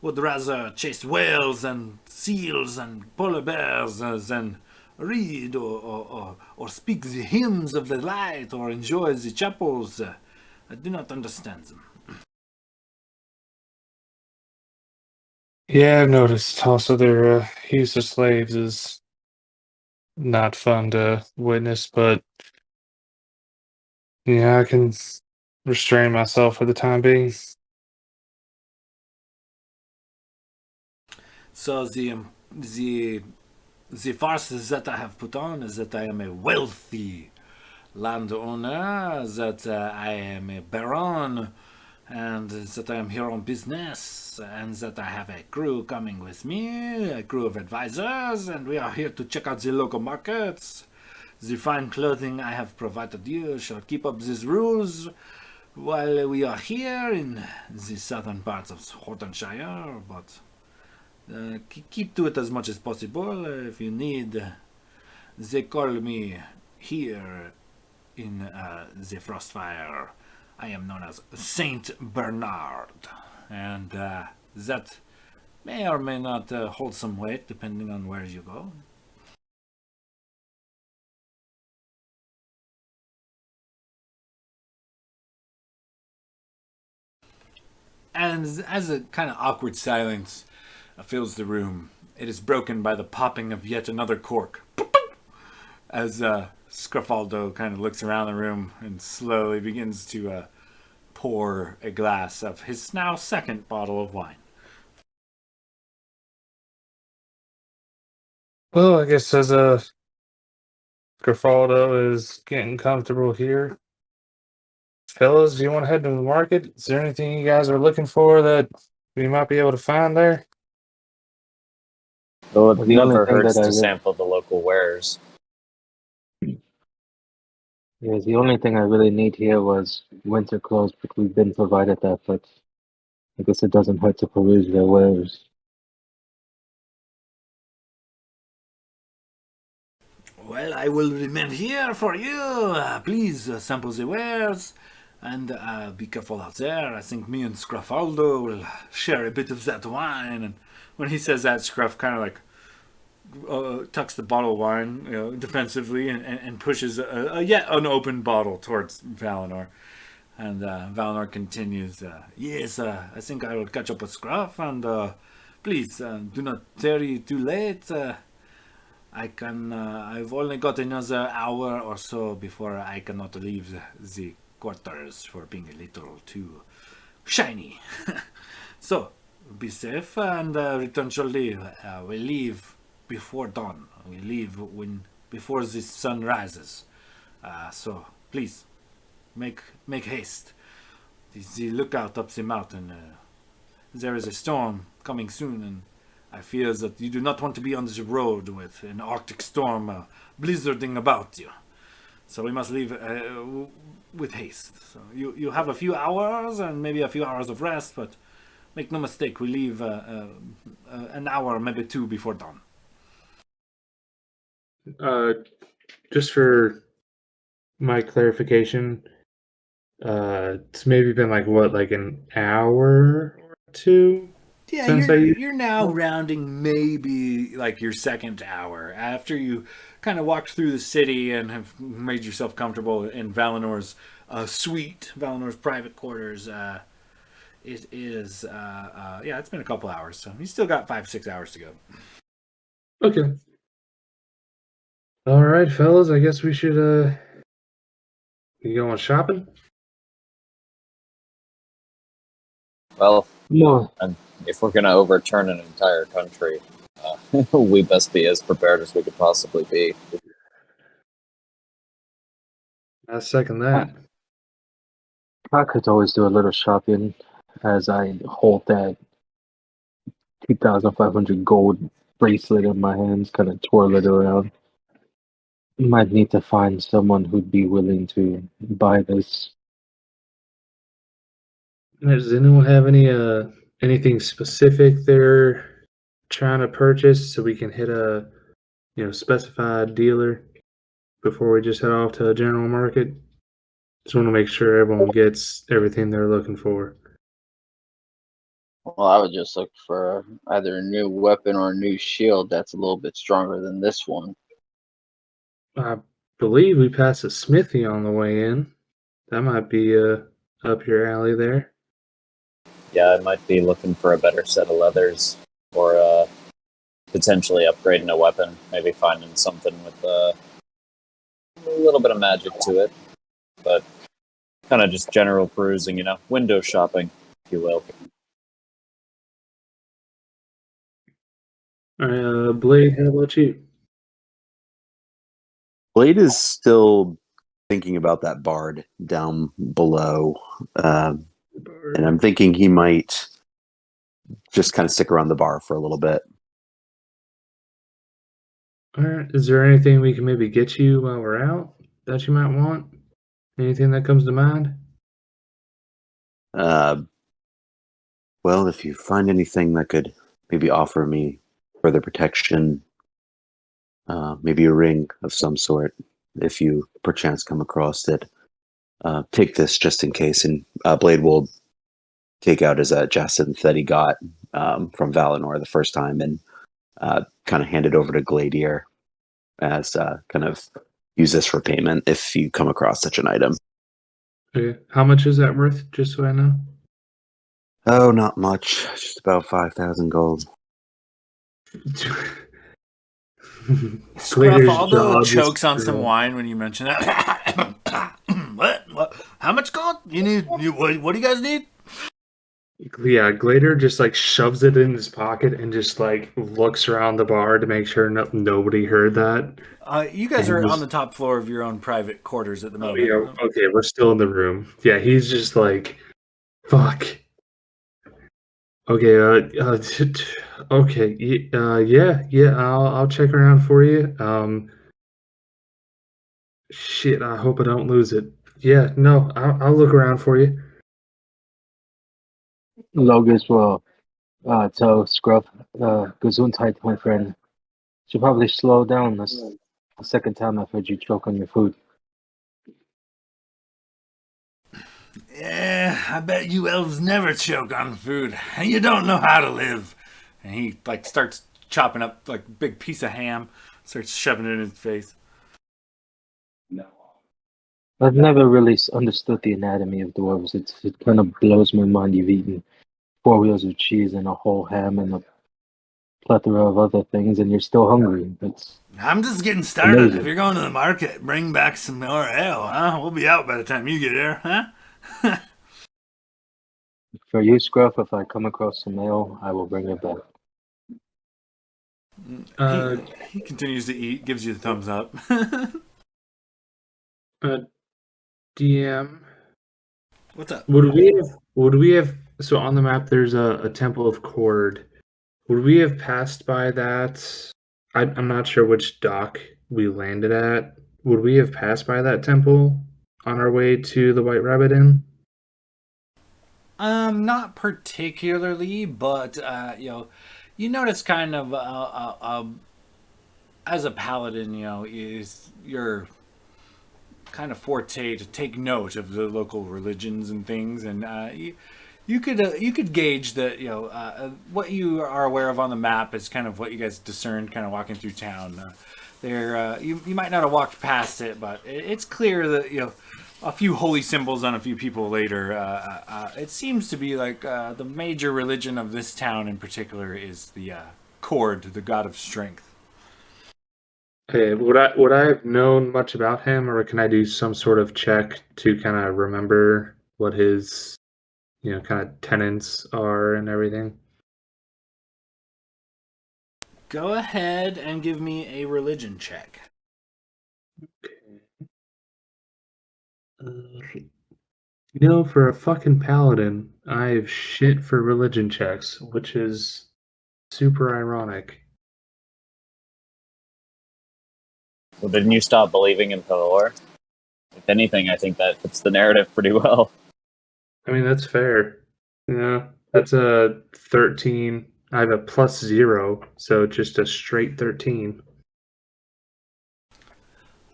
would rather chase whales and seals and polar bears than read or speak the hymns of the light or enjoy the chapels. I do not understand them. Yeah, I've noticed. Also, their use of slaves is not fun to witness, but yeah, I can restrain myself for the time being. So the farce that I have put on is that I am a wealthy landowner, that I am a baron, and that I am here on business, and that I have a crew coming with me, a crew of advisors, and we are here to check out the local markets. The fine clothing I have provided you shall keep up these rules while we are here in the southern parts of Hortonshire, but keep to it as much as possible. If you need, they call me here in the Frostfire. I am known as Saint Bernard, and that may or may not hold some weight depending on where you go. And as a kind of awkward silence fills the room, it is broken by the popping of yet another cork. As Scrafaldo kind of looks around the room and slowly begins to pour a glass of his now second bottle of wine. Well, I guess as Grafaldo is getting comfortable here, fellas, do you want to head to the market? Is there anything you guys are looking for that we might be able to find there? Though it The only never thing hurts that I to sample the local wares. Yes, the only thing I really need here was winter clothes, but we've been provided that, but I guess it doesn't hurt to peruse their wares. Well, I will remain here for you. Please sample the wares and be careful out there. I think me and Scrafaldo will share a bit of that wine. And when he says that, Scruff kind of like tucks the bottle of wine, defensively, and pushes a yet unopened bottle towards Valinor. And Valinor continues, yes, I think I will catch up with Scruff, and please do not tarry too late. I've only got another hour or so before I cannot leave the quarters for being a little too shiny. So, be safe and return shortly. We leave before dawn. We leave before the sun rises. So, please, make haste. The lookout up the mountain. There is a storm coming soon, and I fear that you do not want to be on the road with an Arctic storm blizzarding about you. So we must leave with haste. So you have a few hours and maybe a few hours of rest, but make no mistake, we leave an hour, maybe two before dawn. Just for my clarification, it's maybe been like what, like an hour or two? Yeah, Sensei? you're now rounding maybe like your second hour after you kind of walked through the city and have made yourself comfortable in Valinor's suite, Valinor's private quarters. It is yeah, it's been a couple hours, so you still got 5-6 hours to go. Okay. All right, fellas. I guess we should you going shopping? Well, No, and if we're going to overturn an entire country, we best be as prepared as we could possibly be. I second I, that. I could always do a little shopping as I hold that 2,500 gold bracelet in my hands, kind of twirl it around. Might need to find someone who'd be willing to buy this. Does anyone have anything specific they're trying to purchase so we can hit a specified dealer before we just head off to a general market? Just want to make sure everyone gets everything they're looking for. Well, I would just look for either a new weapon or a new shield that's a little bit stronger than this one. I believe we passed a smithy on the way in. That might be up your alley there. Yeah, I might be looking for a better set of leathers or potentially upgrading a weapon. Maybe finding something with a little bit of magic to it. But kind of just general perusing, window shopping, if you will. All right, Blade, how about you? Blade is still thinking about that bard down below, and I'm thinking he might just kind of stick around the bar for a little bit. All right, is there anything we can maybe get you while we're out that you might want? Anything that comes to mind? Well, if you find anything that could maybe offer me further protection, maybe a ring of some sort, if you perchance come across it, take this just in case. And Blade will take out his jacinth that he got from Valinor the first time and kind of hand it over to Gladier as kind of use this for payment if you come across such an item. Okay. How much is that worth, just so I know? Oh, not much. Just about 5,000 gold. Gladiator's Scruffaldo jaw chokes just on some dropped. wine when you mention that. What? How much gold? You need? What do you guys need? Yeah, Glader just like shoves it in his pocket and just like looks around the bar to make sure nobody heard that. You guys And are on just, the top floor of your own private quarters at the oh moment. yeah, okay, we're still in the room. Yeah, he's just like, fuck. Okay, okay, yeah, I'll check around for you. Shit, I hope I don't lose it. Yeah, no, I'll look around for you. Logus will tell Scruff, Gesundheit, my friend. Should probably slow down. That's the second time I've heard you choke on your food. Yeah, I bet you elves never choke on food. You don't know how to live. And he like starts chopping up like a big piece of ham, starts shoving it in his face. I've never really understood the anatomy of dwarves. It kind of blows my mind. You've eaten 4 wheels of cheese and a whole ham and a plethora of other things, and you're still hungry. It's I'm just getting started. amazing. If you're going to the market, bring back some more ale, huh? We'll be out by the time you get there, huh? For you, Scruff, if I come across some ale, I will bring it back. He continues to eat, gives you the thumbs up. DM, What's up? would we have so on the map there's a Temple of Cord. Would we have passed by that? I'm not sure which dock we landed at. Would we have passed by that temple on our way to the White Rabbit Inn? Not particularly, but you notice kind of as a paladin, is your kind of forte to take note of the local religions and things, and You could gauge that, what you are aware of on the map is kind of what you guys discerned kind of walking through town. You might not have walked past it, but it's clear that a few holy symbols on a few people later. It seems to be like the major religion of this town in particular is the Cord, the god of strength. Okay, would I have known much about him, or can I do some sort of check to kind of remember what his kind of tenets are and everything? Go ahead and give me a religion check. For a fucking paladin, I have shit for religion checks, which is super ironic. Well, didn't you stop believing in Thor? If anything, I think that fits the narrative pretty well. I mean, that's fair. That's a 13. I have a +0, so just a straight 13.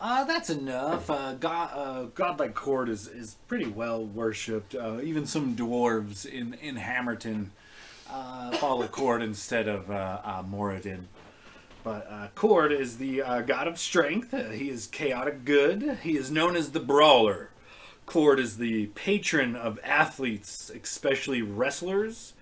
That's enough. God like Cord is pretty well worshipped. Even some dwarves in Hammerton follow Cord instead of Moradin. But Cord is the god of strength. He is chaotic good. He is known as the Brawler. Cord is the patron of athletes, especially wrestlers.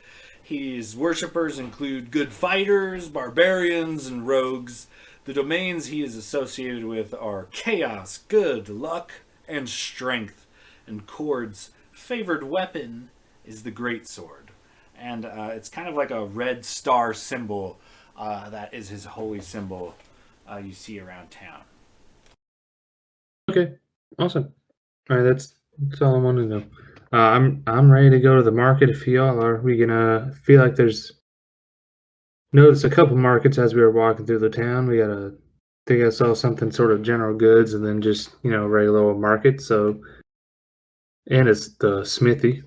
His worshippers include good fighters, barbarians, and rogues. The domains he is associated with are chaos, good, luck, and strength. And Cord's favored weapon is the greatsword. And it's kind of like a red star symbol that is his holy symbol you see around town. Okay, awesome. All right, that's all I want to know. I'm ready to go to the market if y'all are. We gonna feel like there's noticed a couple markets as we were walking through the town. Think I saw something sort of general goods and then just regular old market. So, and it's the smithy.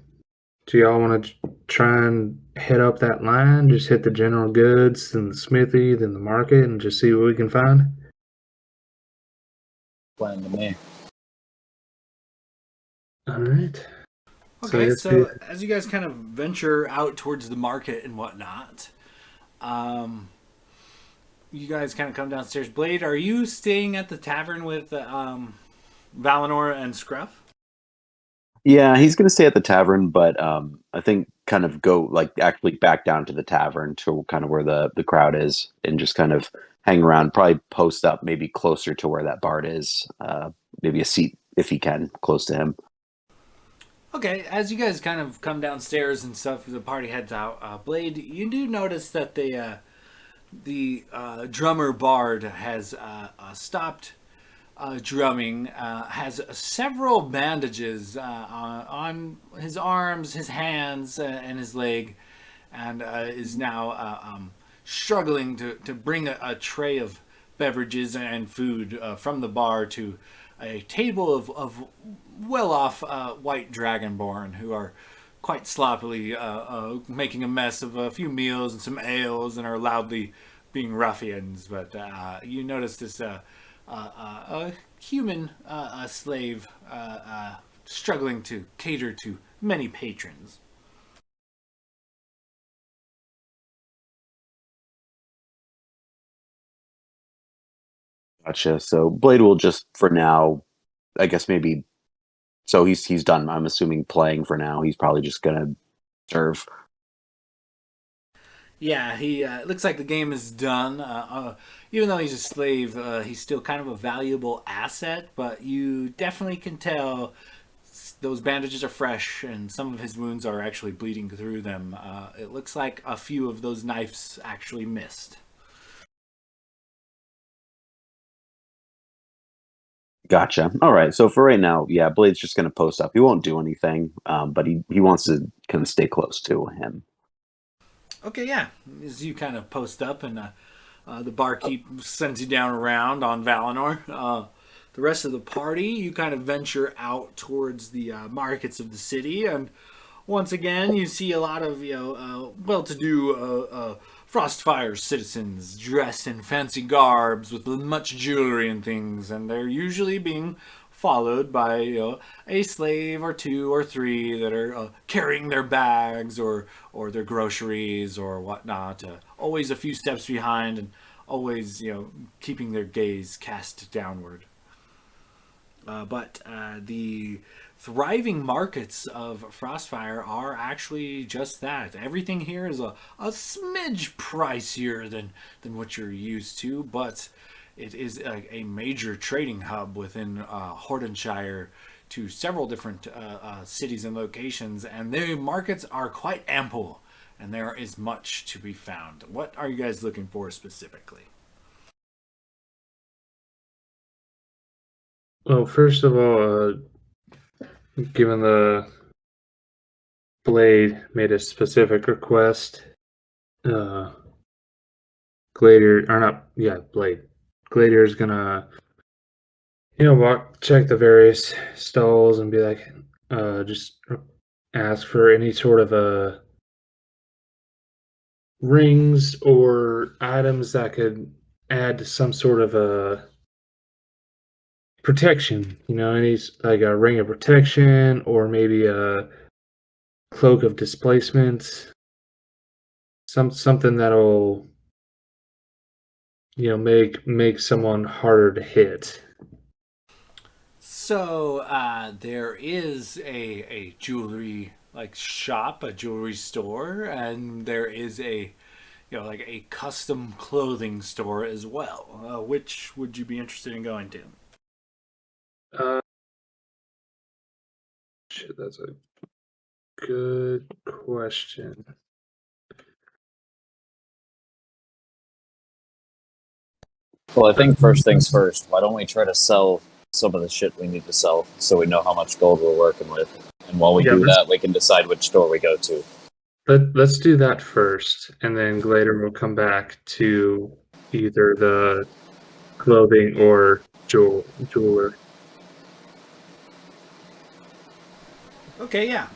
Do y'all want to try and head up that line? Just hit the general goods, then the smithy, then the market, and just see what we can find? Plan to me. All right. Okay, so as you guys kind of venture out towards the market and whatnot, you guys kind of come downstairs. Blade, are you staying at the tavern with Valinor and Scruff? Yeah, he's going to stay at the tavern, but I think kind of go actually back down to the tavern to kind of where the crowd is and just kind of hang around, probably post up maybe closer to where that bard is, maybe a seat if he can, close to him. Okay, as you guys kind of come downstairs and stuff, the party heads out. Blade, you do notice that the drummer bard has stopped drumming, has several bandages on his arms, his hands, and his leg, and is now struggling to bring a tray of beverages and food from the bar to a table of well-off white dragonborn who are quite sloppily making a mess of a few meals and some ales and are loudly being ruffians. But you notice this human slave struggling to cater to many patrons. Gotcha. So Blade will just for now, I guess maybe. So he's done. I'm assuming playing for now. He's probably just gonna serve. Yeah, he looks like the game is done. Even though he's a slave, he's still kind of a valuable asset. But you definitely can tell those bandages are fresh, and some of his wounds are actually bleeding through them. It looks like a few of those knives actually missed. Gotcha. All right. So for right now, yeah, Blade's just gonna post up. He won't do anything, but he wants to kind of stay close to him. Okay, yeah. As you kind of post up and the barkeep sends you down around on Valinor. The rest of the party, you kind of venture out towards the markets of the city, and once again, you see a lot of well-to-do Frostfire citizens dressed in fancy garbs with much jewelry and things, and they're usually being followed by a slave or two or three that are carrying their bags or their groceries or whatnot. Always a few steps behind and always keeping their gaze cast downward. But the thriving markets of Frostfire are actually just that. Everything here is a smidge pricier than what you're used to, but it is a major trading hub within Hordenshire to several different cities and locations, and the markets are quite ample, and there is much to be found. What are you guys looking for specifically? Well, first of all, given the Blade made a specific request, Gladiator, or not, yeah, Blade. Gladiator is gonna, check the various stalls and be like, just ask for any sort of rings or items that could add some sort of a protection. Any like a ring of protection or maybe a cloak of displacement. Something that'll make someone harder to hit. So there is a jewelry shop, a jewelry store, and there is a like a custom clothing store as well. Which would you be interested in going to? Shit, that's a good question. Well, I think first things first. Why don't we try to sell some of the shit we need to sell so we know how much gold we're working with, and while we do that, we can decide which store we go to. Let's do that first, and then later we'll come back to either the clothing or jeweler. Okay, yeah.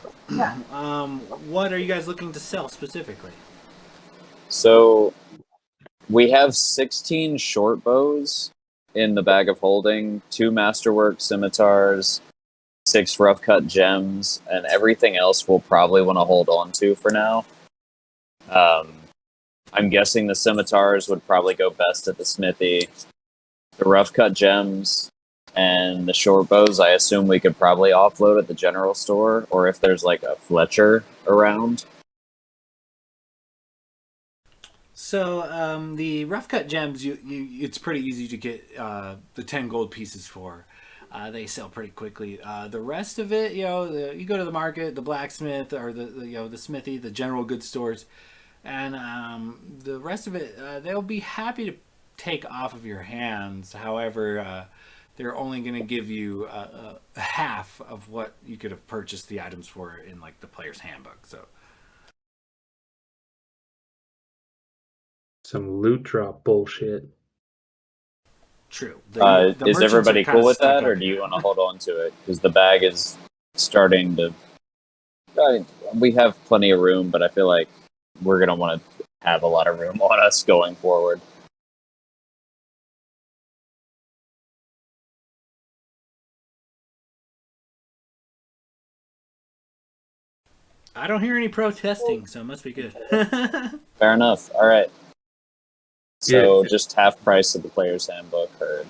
What are you guys looking to sell specifically? So we have 16 short bows in the bag of holding, 2 masterwork scimitars, 6 rough cut gems, and everything else we'll probably want to hold on to for now. I'm guessing the scimitars would probably go best at the smithy. The rough cut gems and the short bows, I assume we could probably offload at the general store, or if there's like a Fletcher around. So the rough cut gems, it's pretty easy to get the 10 gold pieces for. They sell pretty quickly. The rest of it, you go to the market, the blacksmith, or the smithy, the general goods stores, and the rest of it, they'll be happy to take off of your hands. However, they're only going to give you half of what you could have purchased the items for in like the player's handbook. So. Some loot drop bullshit. True. Is everybody cool with that, or do you want to hold on to it? Because the bag is starting to... we have plenty of room, but I feel like we're going to want to have a lot of room on us going forward. I don't hear any protesting, so it must be good. Fair enough. All right. So just half price of the player's handbook, or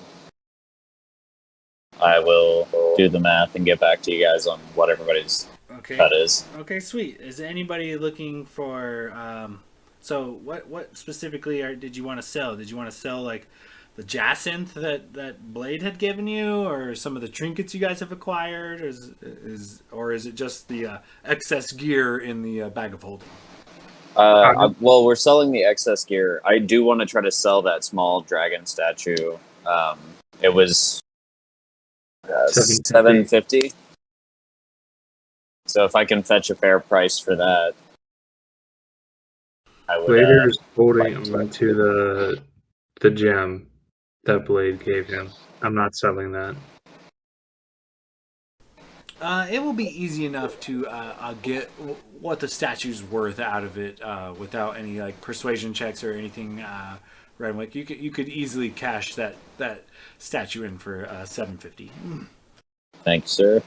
I will do the math and get back to you guys on what everybody's cut is. Okay, sweet. Is anybody looking for? So what specifically did you want to sell? Did you want to sell like the jacinth that Blade had given you, or some of the trinkets you guys have acquired, or is it just the excess gear in the bag of holding? Well, we're selling the excess gear. I do want to try to sell that small dragon statue. It was $750. So if I can fetch a fair price for that, I would. Blader's holding on to the gem that Blade gave him. I'm not selling that. It will be easy enough to get what the statue's worth out of it without any like persuasion checks or anything. Renwick, you could easily cash that statue in for $750. Thanks, sir.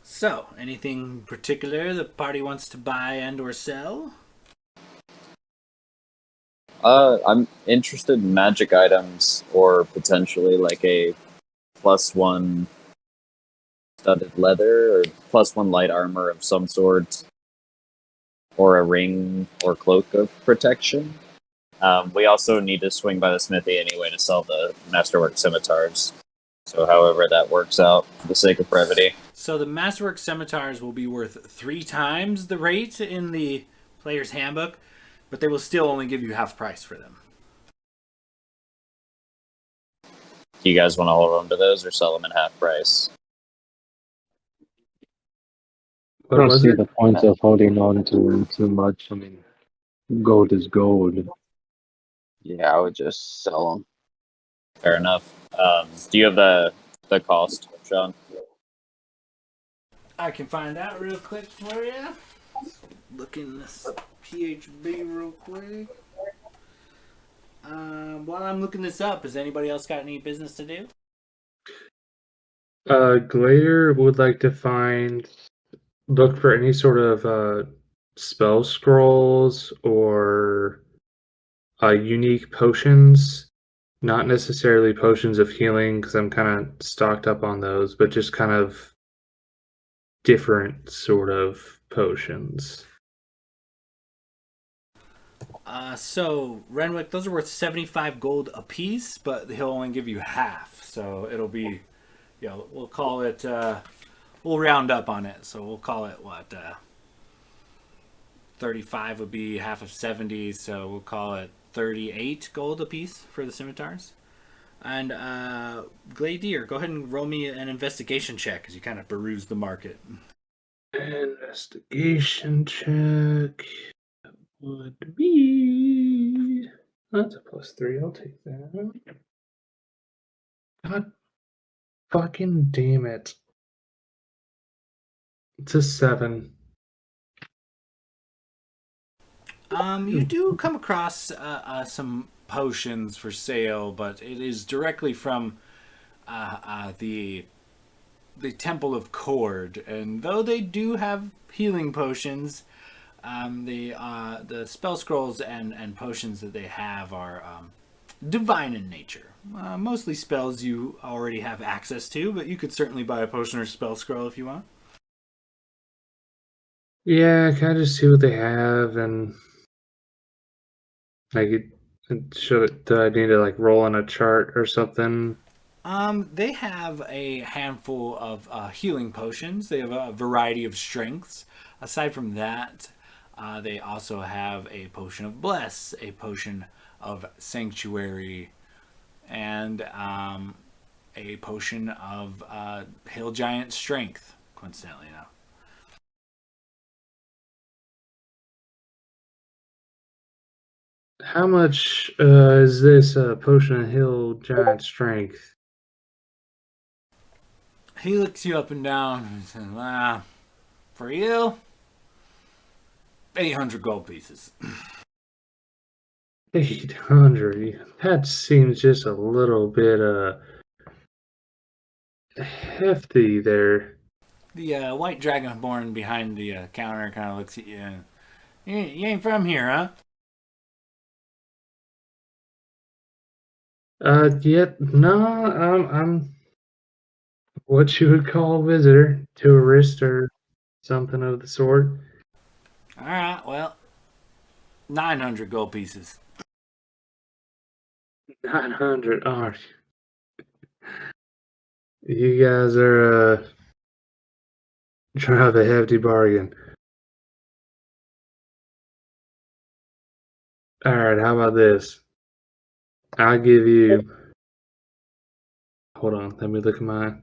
So, anything particular the party wants to buy and or sell? I'm interested in magic items or potentially like a +1 studded leather or +1 light armor of some sort, or a ring or cloak of protection. We also need to swing by the smithy anyway to sell the masterwork scimitars. So, however that works out, for the sake of brevity. So the Masterwork Scimitars will be worth 3 times the rate in the player's handbook, but they will still only give you half price for them. Do you guys want to hold on to those or sell them at half price? I What don't was see it? the point of holding on to them too much. I mean, gold is gold. Yeah, I would just sell them. Fair enough. Do you have the cost, Sean? I can find out real quick for you. Look in this PHB real quick. While I'm looking this up, has anybody else got any business to do? Glader would like to look for any sort of spell scrolls or unique potions. Not necessarily potions of healing, because I'm kind of stocked up on those, but just kind of different sort of potions. So Renwick, those are worth 75 gold a piece, but he'll only give you half. So it'll be, we'll call it, we'll round up on it. So we'll call it 35 would be half of 70. So we'll call it 38 gold a piece for the scimitars. And Gladier, go ahead and roll me an investigation check as you kind of peruse the market. Investigation check would be. That's a +3. I'll take that. God fucking damn it. It's a 7. You do come across some potions for sale, but it is directly from the Temple of Cord, and though they do have healing potions, the spell scrolls and potions that they have are divine in nature. Mostly spells you already have access to, but you could certainly buy a potion or spell scroll if you want. Yeah, can I just see what they have and like do I need to like roll on a chart or something? They have a handful of healing potions. They have a variety of strengths. Aside from that, they also have a potion of bless, a potion of sanctuary, and a potion of hill giant strength. Coincidentally enough. How much is this potion of hill giant strength? He looks you up and down and says, for you, 800 gold pieces. 800. That seems just a little bit hefty there. The white dragonborn behind the counter kind of looks at you and, you ain't from here, huh? Yet no, I'm what you would call a visitor, tourist, or something of the sort. All right, well, 900 gold pieces. 900. Oh, you guys are trying to have a hefty bargain. All right, how about this? I'll give you. Hold on, let me look at my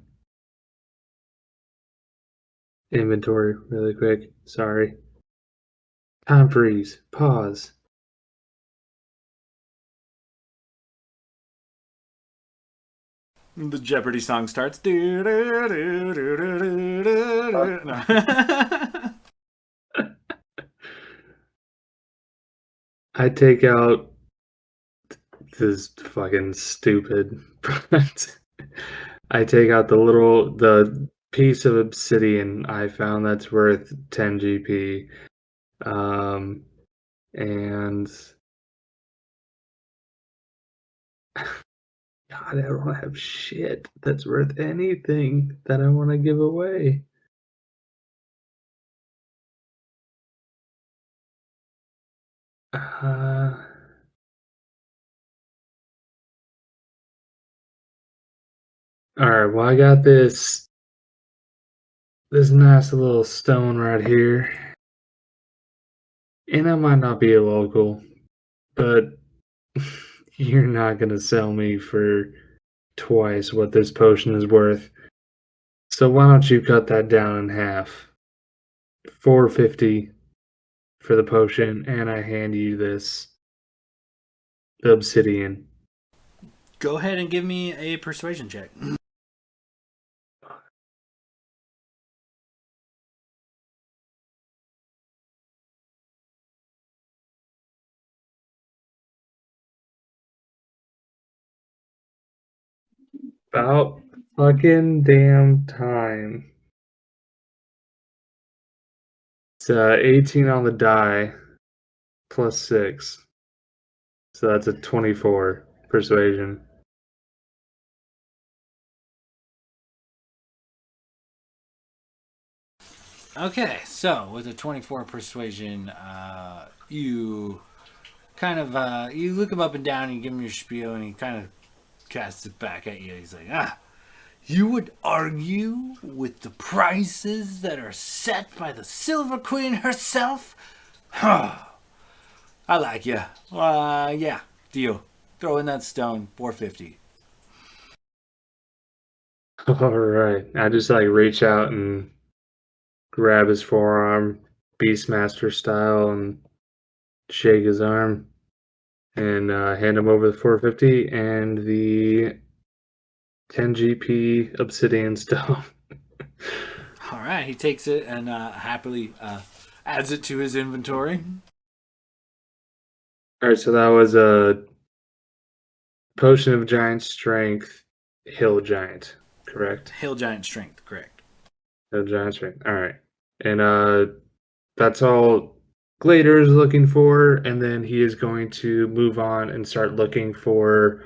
inventory really quick. Sorry. Time freeze. Pause. The Jeopardy song starts. No. I take out this fucking stupid, but I take out the piece of obsidian I found that's worth 10 GP. And God, I don't have shit that's worth anything that I want to give away. Uh, all right. Well, I got this nice little stone right here, and I might not be a local, but you're not gonna sell me for twice what this potion is worth. So why don't you cut that down in half? 450 for the potion, and I hand you this obsidian. Go ahead and give me a persuasion check. About fucking damn time. It's 18 on the die plus 6. So that's a 24 persuasion. Okay, so with a 24 persuasion, you kind of you look him up and down and you give him your spiel, and he kind of casts it back at you. He's like, you would argue with the prices that are set by the Silver Queen herself? I like you. Yeah, deal. Throw in that stone, 450. All right. I just like reach out and grab his forearm, Beastmaster style, and shake his arm and hand him over the 450 and the 10 GP obsidian stone. All right, he takes it and happily adds it to his inventory. All right, so that was a potion of giant strength, hill giant, correct? Hill giant strength, correct. Hill giant strength. All right, and that's all Glader is looking for, and then he is going to move on and start looking for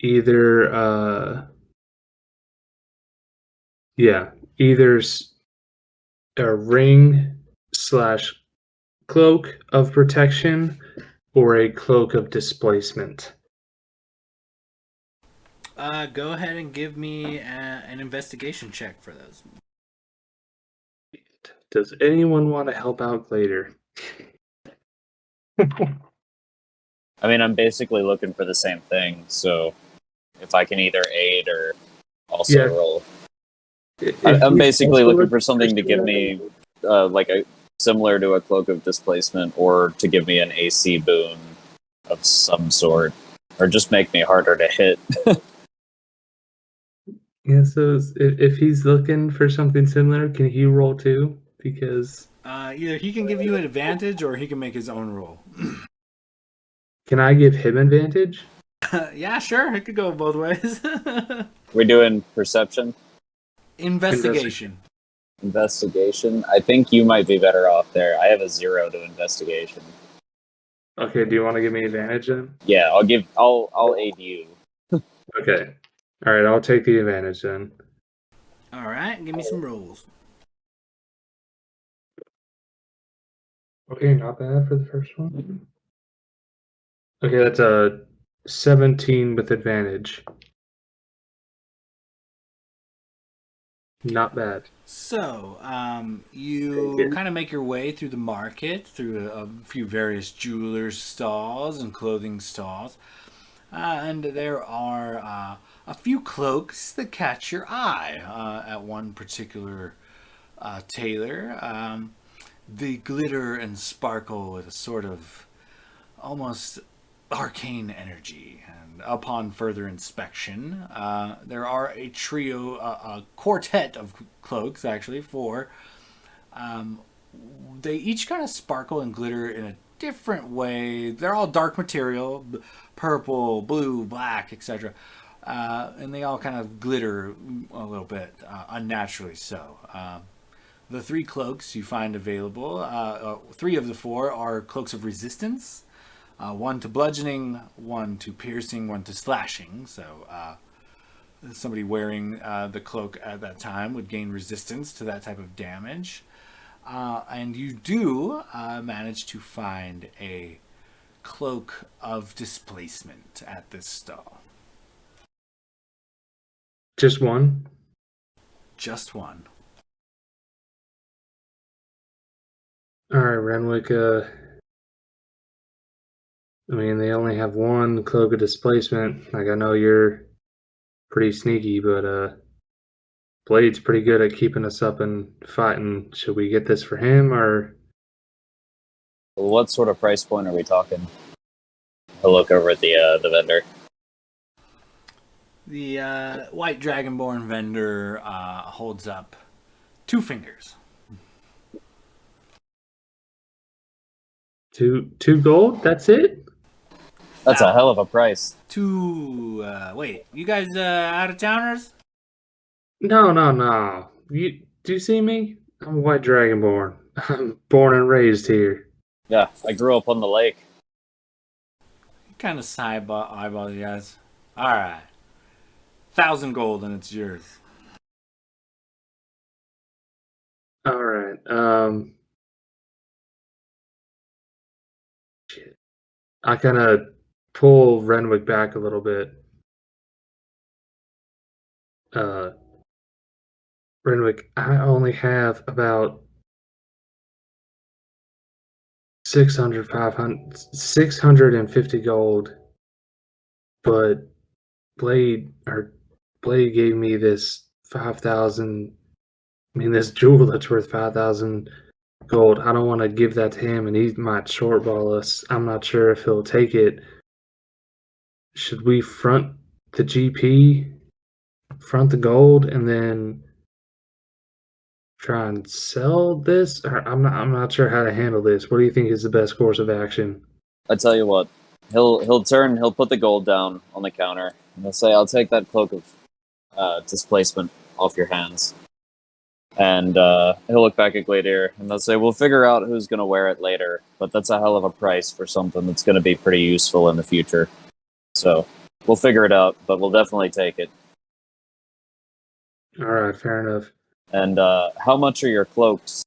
either either a ring slash cloak of protection or a cloak of displacement. Go ahead and give me an investigation check for those. Does anyone want to help out later? I mean, I'm basically looking for the same thing, so if I can either aid or also roll. I'm basically looking for something to give me like a similar to a cloak of displacement, or to give me an AC boon of some sort, or just make me harder to hit. Yeah, so if he's looking for something similar, can he roll too? Because either he can give you an advantage or he can make his own roll. can I give him advantage? Yeah, sure. It could go both ways. We're doing perception? Investigation. Investigation? I think you might be better off there. I have a 0 to investigation. Okay, do you want to give me advantage then? Yeah, I'll aid you. Okay. All right, I'll take the advantage then. All right, give me some rolls. Okay, not bad for the first one. Okay, that's a 17 with advantage. Not bad. So, you kind of make your way through the market, through a few various jewelers' stalls and clothing stalls. And there are a few cloaks that catch your eye at one particular tailor. They glitter and sparkle with a sort of almost arcane energy. And upon further inspection, there are a trio, a quartet of cloaks, actually, four. They each kind of sparkle and glitter in a different way. They're all dark material, purple, blue, black, etc. And they all kind of glitter a little bit, unnaturally so. The three cloaks you find available, three of the four are cloaks of resistance. One to bludgeoning, one to piercing, one to slashing. So somebody wearing the cloak at that time would gain resistance to that type of damage. And you do manage to find a cloak of displacement at this stall. Just one? Just one. All right, Renwick. I mean, they only have one cloak of displacement. Like, I know you're pretty sneaky, but Blade's pretty good at keeping us up and fighting. Should we get this for him, or? What sort of price point are we talking? I'll look over at the vendor. The white dragonborn vendor holds up 2 fingers. Two gold? That's it? That's a hell of a price. Wait, you guys out of towners? No. Do you see me? I'm a white dragonborn. I'm born and raised here. Yeah, I grew up on the lake. You kind of eyeball you guys. All right, 1,000 gold and it's yours. All right. Shit. I kind of pull Renwick back a little bit. Renwick, I only have about 650 gold, but Blade gave me this 5,000. I mean, this jewel that's worth 5,000 gold. I don't want to give that to him, and he might shortball us. I'm not sure if he'll take it. Should we front the GP, front the gold, and then try and sell this? Or I'm not sure how to handle this. What do you think is the best course of action? I tell you what, he'll put the gold down on the counter, and he'll say, "I'll take that cloak of displacement off your hands." And he'll look back at Gladiator, and they'll say, "We'll figure out who's going to wear it later, but that's a hell of a price for something that's going to be pretty useful in the future. So we'll figure it out, but we'll definitely take it." All right, fair enough. And how much are your cloaks?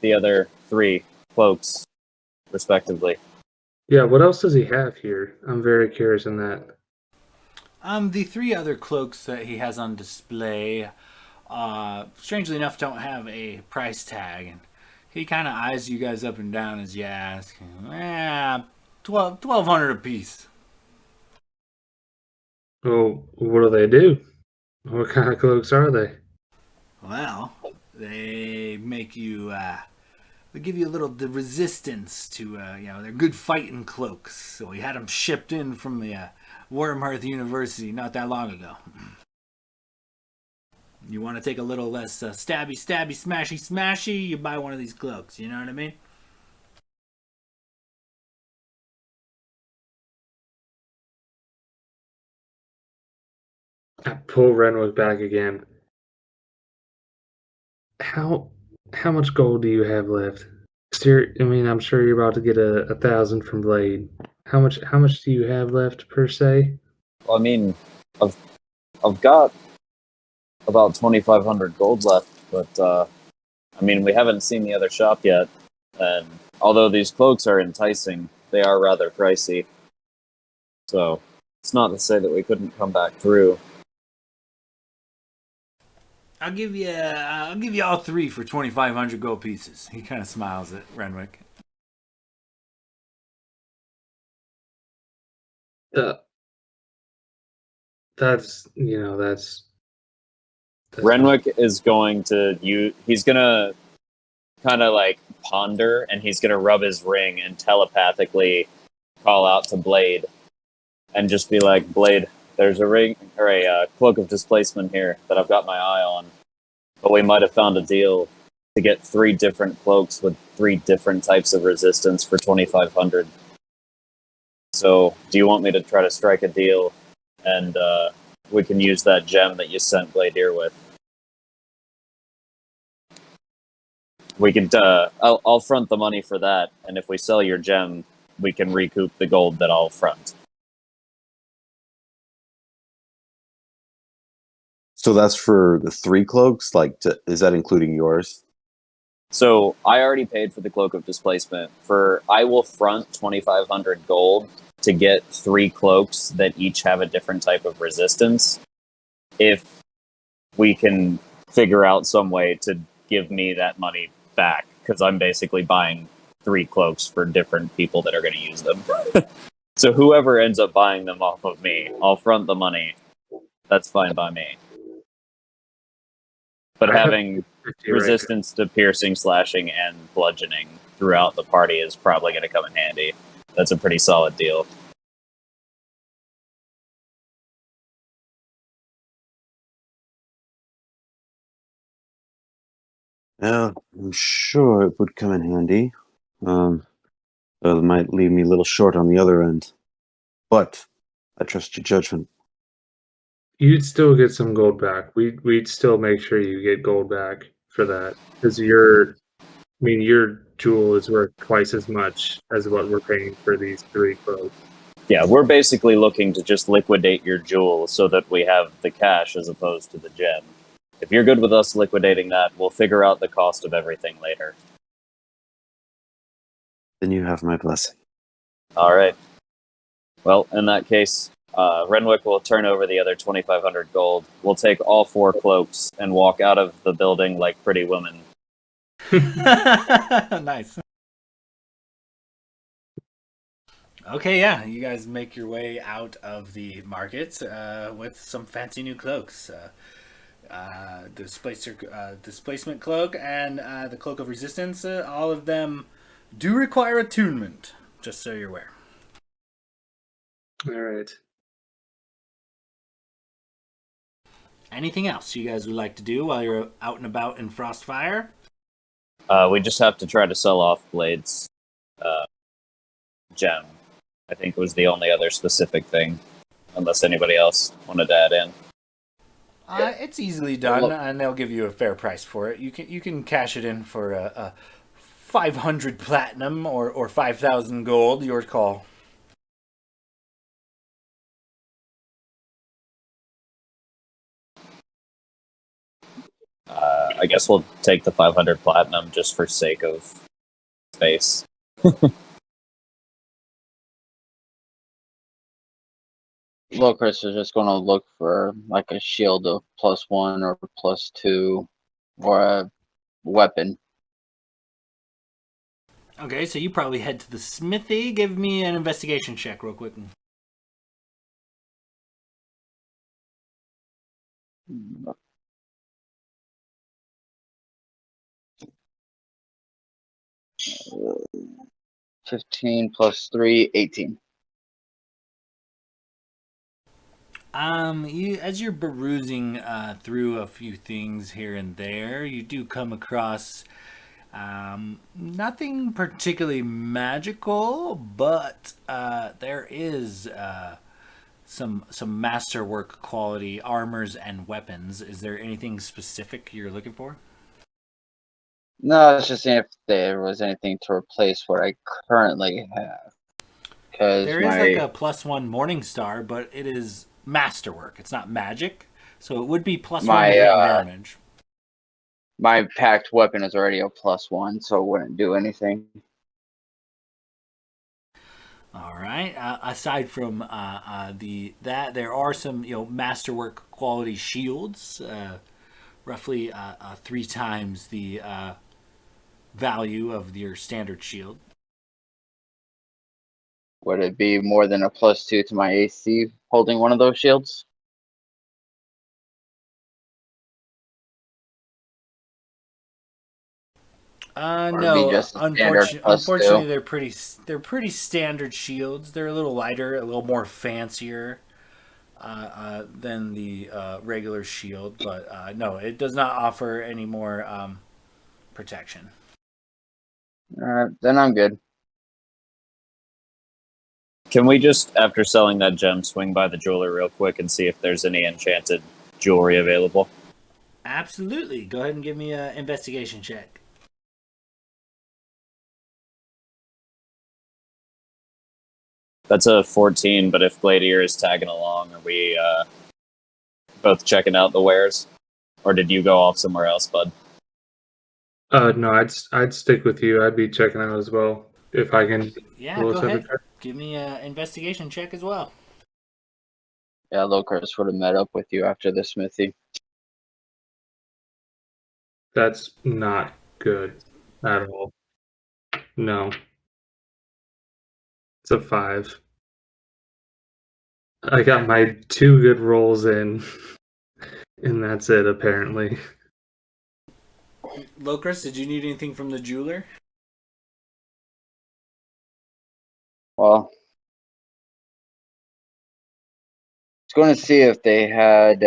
The other 3 cloaks, respectively. Yeah, what else does he have here? I'm very curious in that. The 3 other cloaks that he has on display, strangely enough, don't have a price tag, and he kind of eyes you guys up and down as you ask. 1,200 apiece. Well, what do? What kind of cloaks are they? Well, they make you, they give you a little resistance to, they're good fighting cloaks. So we had them shipped in from the Wormhearth University not that long ago. You want to take a little less stabby, smashy, you buy one of these cloaks. You know what I mean? I pull Renwick back again. How much gold do you have left? I'm sure you're about to get a 1,000 from Blade. How much do you have left per se? Well, I mean, I've got about 2,500 gold left, but we haven't seen the other shop yet. And although these cloaks are enticing, they are rather pricey. So it's not to say that we couldn't come back through. I'll give you all 3 for 2,500 gold pieces. He kind of smiles at Renwick. That's Renwick is going to he's gonna kind of like ponder, and he's gonna rub his ring and telepathically call out to Blade, and just be like, Blade, there's a ring or a cloak of displacement here that I've got my eye on, but we might have found a deal to get 3 different cloaks with 3 different types of resistance for 2,500. So, do you want me to try to strike a deal, and we can use that gem that you sent Gladier with? We could. I'll front the money for that, and if we sell your gem, we can recoup the gold that I'll front. So that's for the 3 cloaks. Like, is that including yours? So I already paid for the cloak of displacement. I will front 2,500 gold to get 3 cloaks that each have a different type of resistance. If we can figure out some way to give me that money back, because I'm basically buying 3 cloaks for different people that are going to use them. So whoever ends up buying them off of me, I'll front the money. That's fine by me. But having resistance to piercing, slashing, and bludgeoning throughout the party is probably going to come in handy. That's a pretty solid deal. Yeah, I'm sure it would come in handy. It might leave me a little short on the other end, but I trust your judgment. You'd still get some gold back. We'd still make sure you get gold back for that, because your jewel is worth twice as much as what we're paying for these 3 clothes. Yeah, we're basically looking to just liquidate your jewel so that we have the cash as opposed to the gem. If you're good with us liquidating that, we'll figure out the cost of everything later. Then you have my blessing. All right. Well, in that case, Renwick will turn over the other 2,500 gold. We'll take all 4 cloaks and walk out of the building like pretty women. Nice. Okay, yeah, you guys make your way out of the market with some fancy new cloaks. Displacement cloak and the cloak of resistance. All of them do require attunement, just so you're aware. All right. Anything else you guys would like to do while you're out and about in Frostfire? We just have to try to sell off Blade's gem. I think was the only other specific thing, unless anybody else wanted to add in. It's easily done, and they'll give you a fair price for it. You can cash it in for a 500 platinum or 5,000 gold. Your call. I guess we'll take the 500 platinum just for sake of space. Chris is just going to look for like a shield of +1 or +2 or a weapon. Okay, so you probably head to the smithy. Give me an investigation check real quick. 15 + 3, 18. As you're perusing through a few things here and there, you do come across nothing particularly magical, but there is some masterwork quality armors and weapons. Is there anything specific you're looking for? No, I was just seeing if there was anything to replace what I currently have. There is like a +1 Morning Star, but it is masterwork. It's not magic, so it would be +1 damage. My packed weapon is already a +1, so it wouldn't do anything. All right. Aside from that, there are some masterwork quality shields, roughly 3 times the value of your standard shield. Would it be more than a +2 to my AC holding one of those shields? Or be No. just a standard Unfortunately, +2? they're pretty standard shields. They're a little lighter, a little more fancier than the regular shield, but no, it does not offer any more protection. Alright, then I'm good. Can we just, after selling that gem, swing by the jeweler real quick and see if there's any enchanted jewelry available? Absolutely. Go ahead and give me an investigation check. That's a 14, but if Gladiator is tagging along, are we both checking out the wares? Or did you go off somewhere else, bud? No, I'd stick with you. I'd be checking out as well if I can. Yeah, roll go separate ahead. check. Give me an investigation check as well. Yeah, Locris would have met up with you after the smithy. That's not good at all. No, it's a 5. I got my 2 good rolls in, and that's it apparently. Locris, did you need anything from the jeweler? Well, I was going to see if they had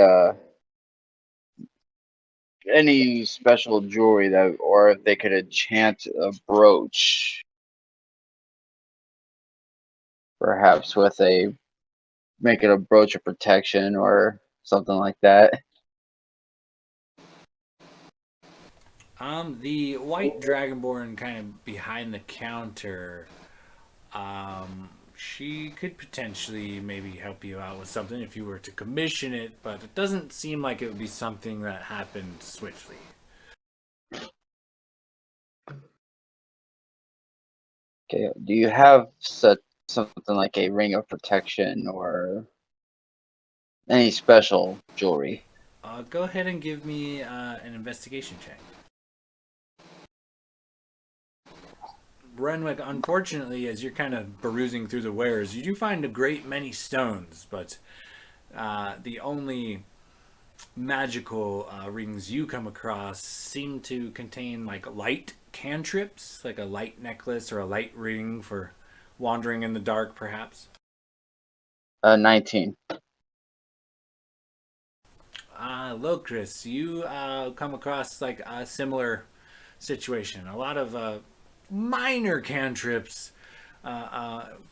any special jewelry that, or if they could enchant a brooch, perhaps with a make it a brooch of protection or something like that. The white dragonborn kind of behind the counter. She could potentially maybe help you out with something if you were to commission it, but it doesn't seem like it would be something that happened swiftly. Okay, do you have something like a ring of protection or any special jewelry? Go ahead and give me an investigation check. Renwick, unfortunately, as you're kind of perusing through the wares, you do find a great many stones, but the only magical rings you come across seem to contain like light cantrips, like a light necklace or a light ring for wandering in the dark, perhaps. 19. Locris, you come across like a similar situation. A lot of minor cantrips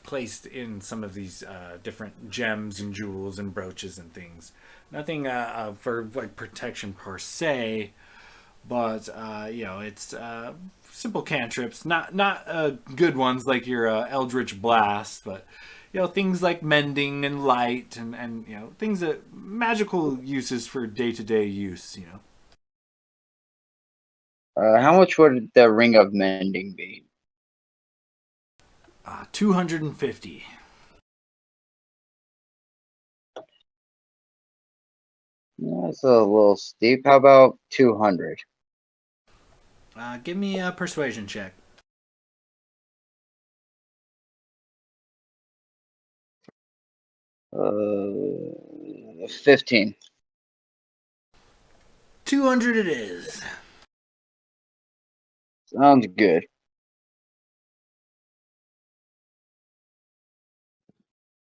placed in some of these different gems and jewels and brooches and things. Nothing for like protection per se, but it's simple cantrips, not good ones like your Eldritch Blast, but things like mending and light and things that magical uses for day-to-day use. How much would the ring of mending be? 250. That's a little steep. How about 200? Give me a persuasion check. 15. 200 it is. Sounds good.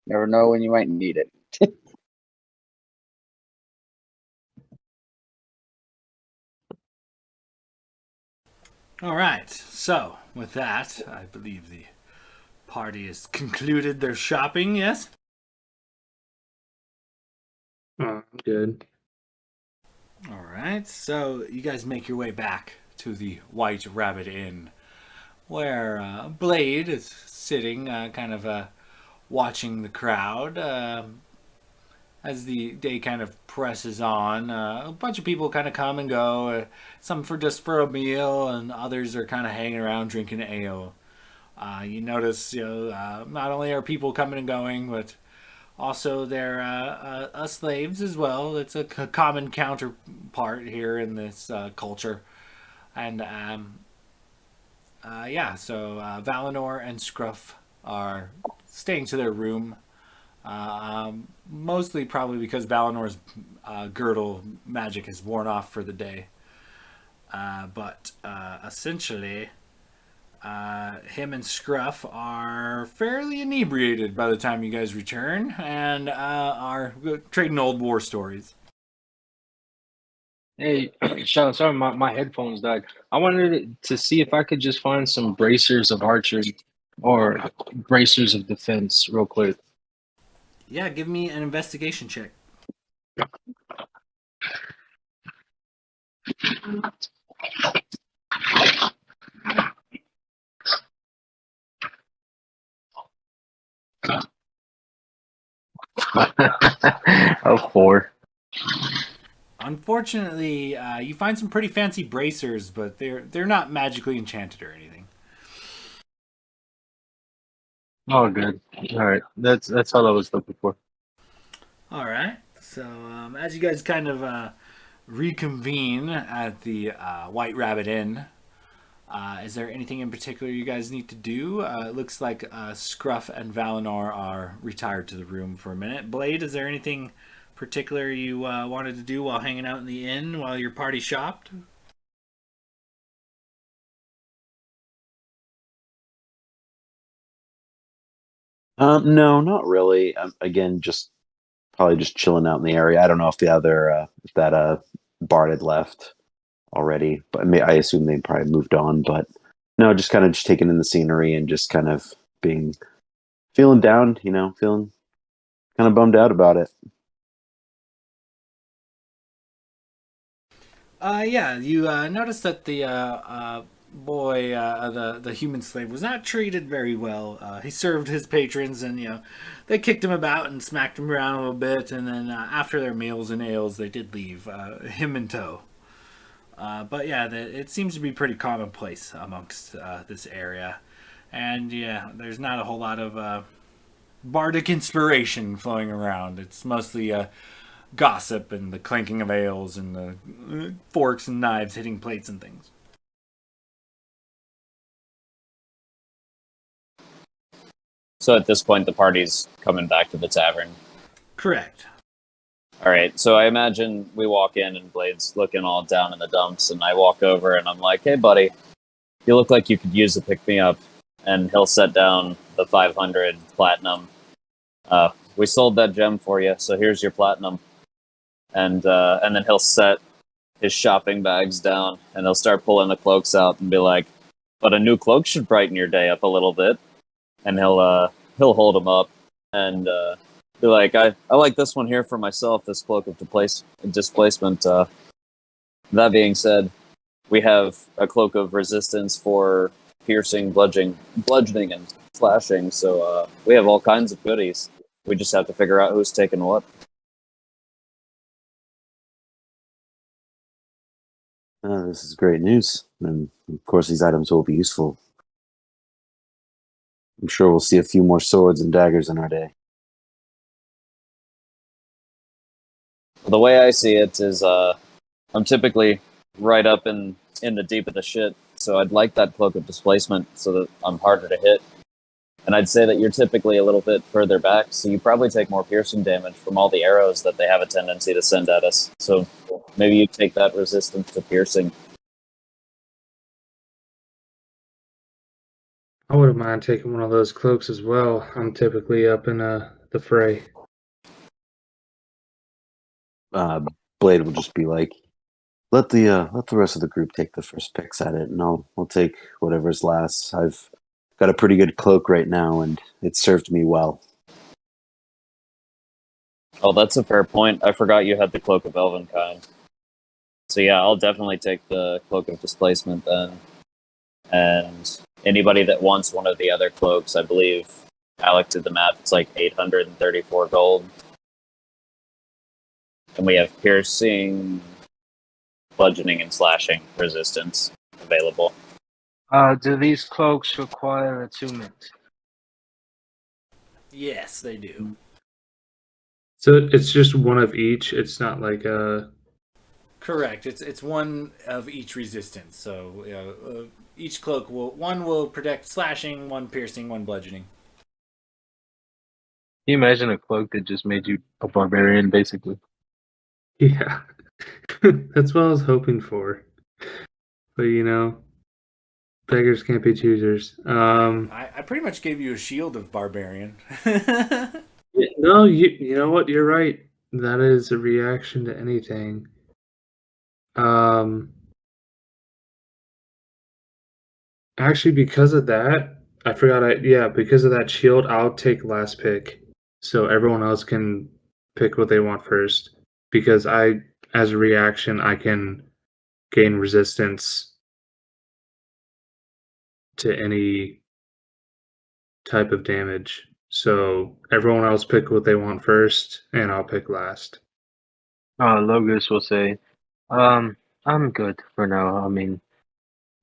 Never know when you might need it. All right. So, with that, I believe the party has concluded their shopping, yes? I'm good. All right. So, you guys make your way back to the White Rabbit Inn, where Blade is sitting, kind of watching the crowd. As the day kind of presses on, a bunch of people kind of come and go. Some just for a meal, and others are kind of hanging around drinking ale. You notice, not only are people coming and going, but also there are slaves as well. It's a common counterpart here in this culture, and Valinor and Scruff are staying to their room. Mostly probably because Valinor's girdle magic has worn off for the day. but essentially, him and Scruff are fairly inebriated by the time you guys return and are trading old war stories. Hey, Sean, sorry, my headphones died. I wanted to see if I could just find some bracers of archery or bracers of defense real quick. Yeah, give me an investigation check. A 4. Unfortunately, you find some pretty fancy bracers, but they're not magically enchanted or anything. Oh, good. All right, that's all I was looking for. All right. So as you guys kind of reconvene at the White Rabbit Inn, is there anything in particular you guys need to do? It looks like Scruff and Valinor are retired to the room for a minute. Blade, is there anything particular you wanted to do while hanging out in the inn while your party shopped? No, not really. Again, just probably just chilling out in the area. I don't know if the other if that Bard had left already, but I assume they probably moved on. But no, just kind of just taking in the scenery and just kind of feeling down. Feeling kind of bummed out about it. Yeah, you noticed that the boy, the human slave, was not treated very well. He served his patrons, and they kicked him about and smacked him around a little bit. And then after their meals and ales, they did leave him in tow. But yeah, it seems to be pretty commonplace amongst this area, and yeah, there's not a whole lot of bardic inspiration flowing around. It's mostly gossip and the clanking of ales and the forks and knives hitting plates and things. So at this point, the party's coming back to the tavern. Correct. All right, so I imagine we walk in and Blade's looking all down in the dumps, and I walk over and I'm like, "Hey, buddy, you look like you could use a pick me up." And he'll set down the 500 platinum. We sold that gem for you, so here's your platinum. And then he'll set his shopping bags down, and he'll start pulling the cloaks out and be like, "But a new cloak should brighten your day up a little bit." And he'll hold them up and be like, I like this one here for myself, this cloak of displacement. That being said, we have a cloak of resistance for piercing, bludgeoning, and slashing. So we have all kinds of goodies. We just have to figure out who's taking what. This is great news, and of course these items will be useful. I'm sure we'll see a few more swords and daggers in our day. The way I see it is, I'm typically right up in the deep of the shit, so I'd like that cloak of displacement so that I'm harder to hit. And I'd say that you're typically a little bit further back, so you probably take more piercing damage from all the arrows that they have a tendency to send at us. So maybe you take that resistance to piercing. I wouldn't mind taking one of those cloaks as well. I'm typically up in the fray. Blade will just be like, let the rest of the group take the first picks at it, and I'll take whatever's last. I've got a pretty good cloak right now, and it served me well. Oh, that's a fair point. I forgot you had the Cloak of Elvenkind. So yeah, I'll definitely take the Cloak of Displacement then. And anybody that wants one of the other cloaks, I believe Alec did the math, it's like 834 gold. And we have piercing, bludgeoning, and slashing resistance available. Do these cloaks require attunement? Yes, they do. So it's just one of each. It's not like a. Correct. It's one of each resistance. So each cloak will protect slashing, one piercing, one bludgeoning. Can you imagine a cloak that just made you a barbarian, basically? Yeah. That's what I was hoping for. but beggars can't be choosers. I pretty much gave you a shield of barbarian. No, you know what? You're right. That is a reaction to anything. Um, Actually, because of that, I forgot. Because of that shield, I'll take last pick, so everyone else can pick what they want first. Because as a reaction, I can gain resistance to any type of damage. So everyone else pick what they want first, and I'll pick last. Logos will say, I'm good for now. I mean,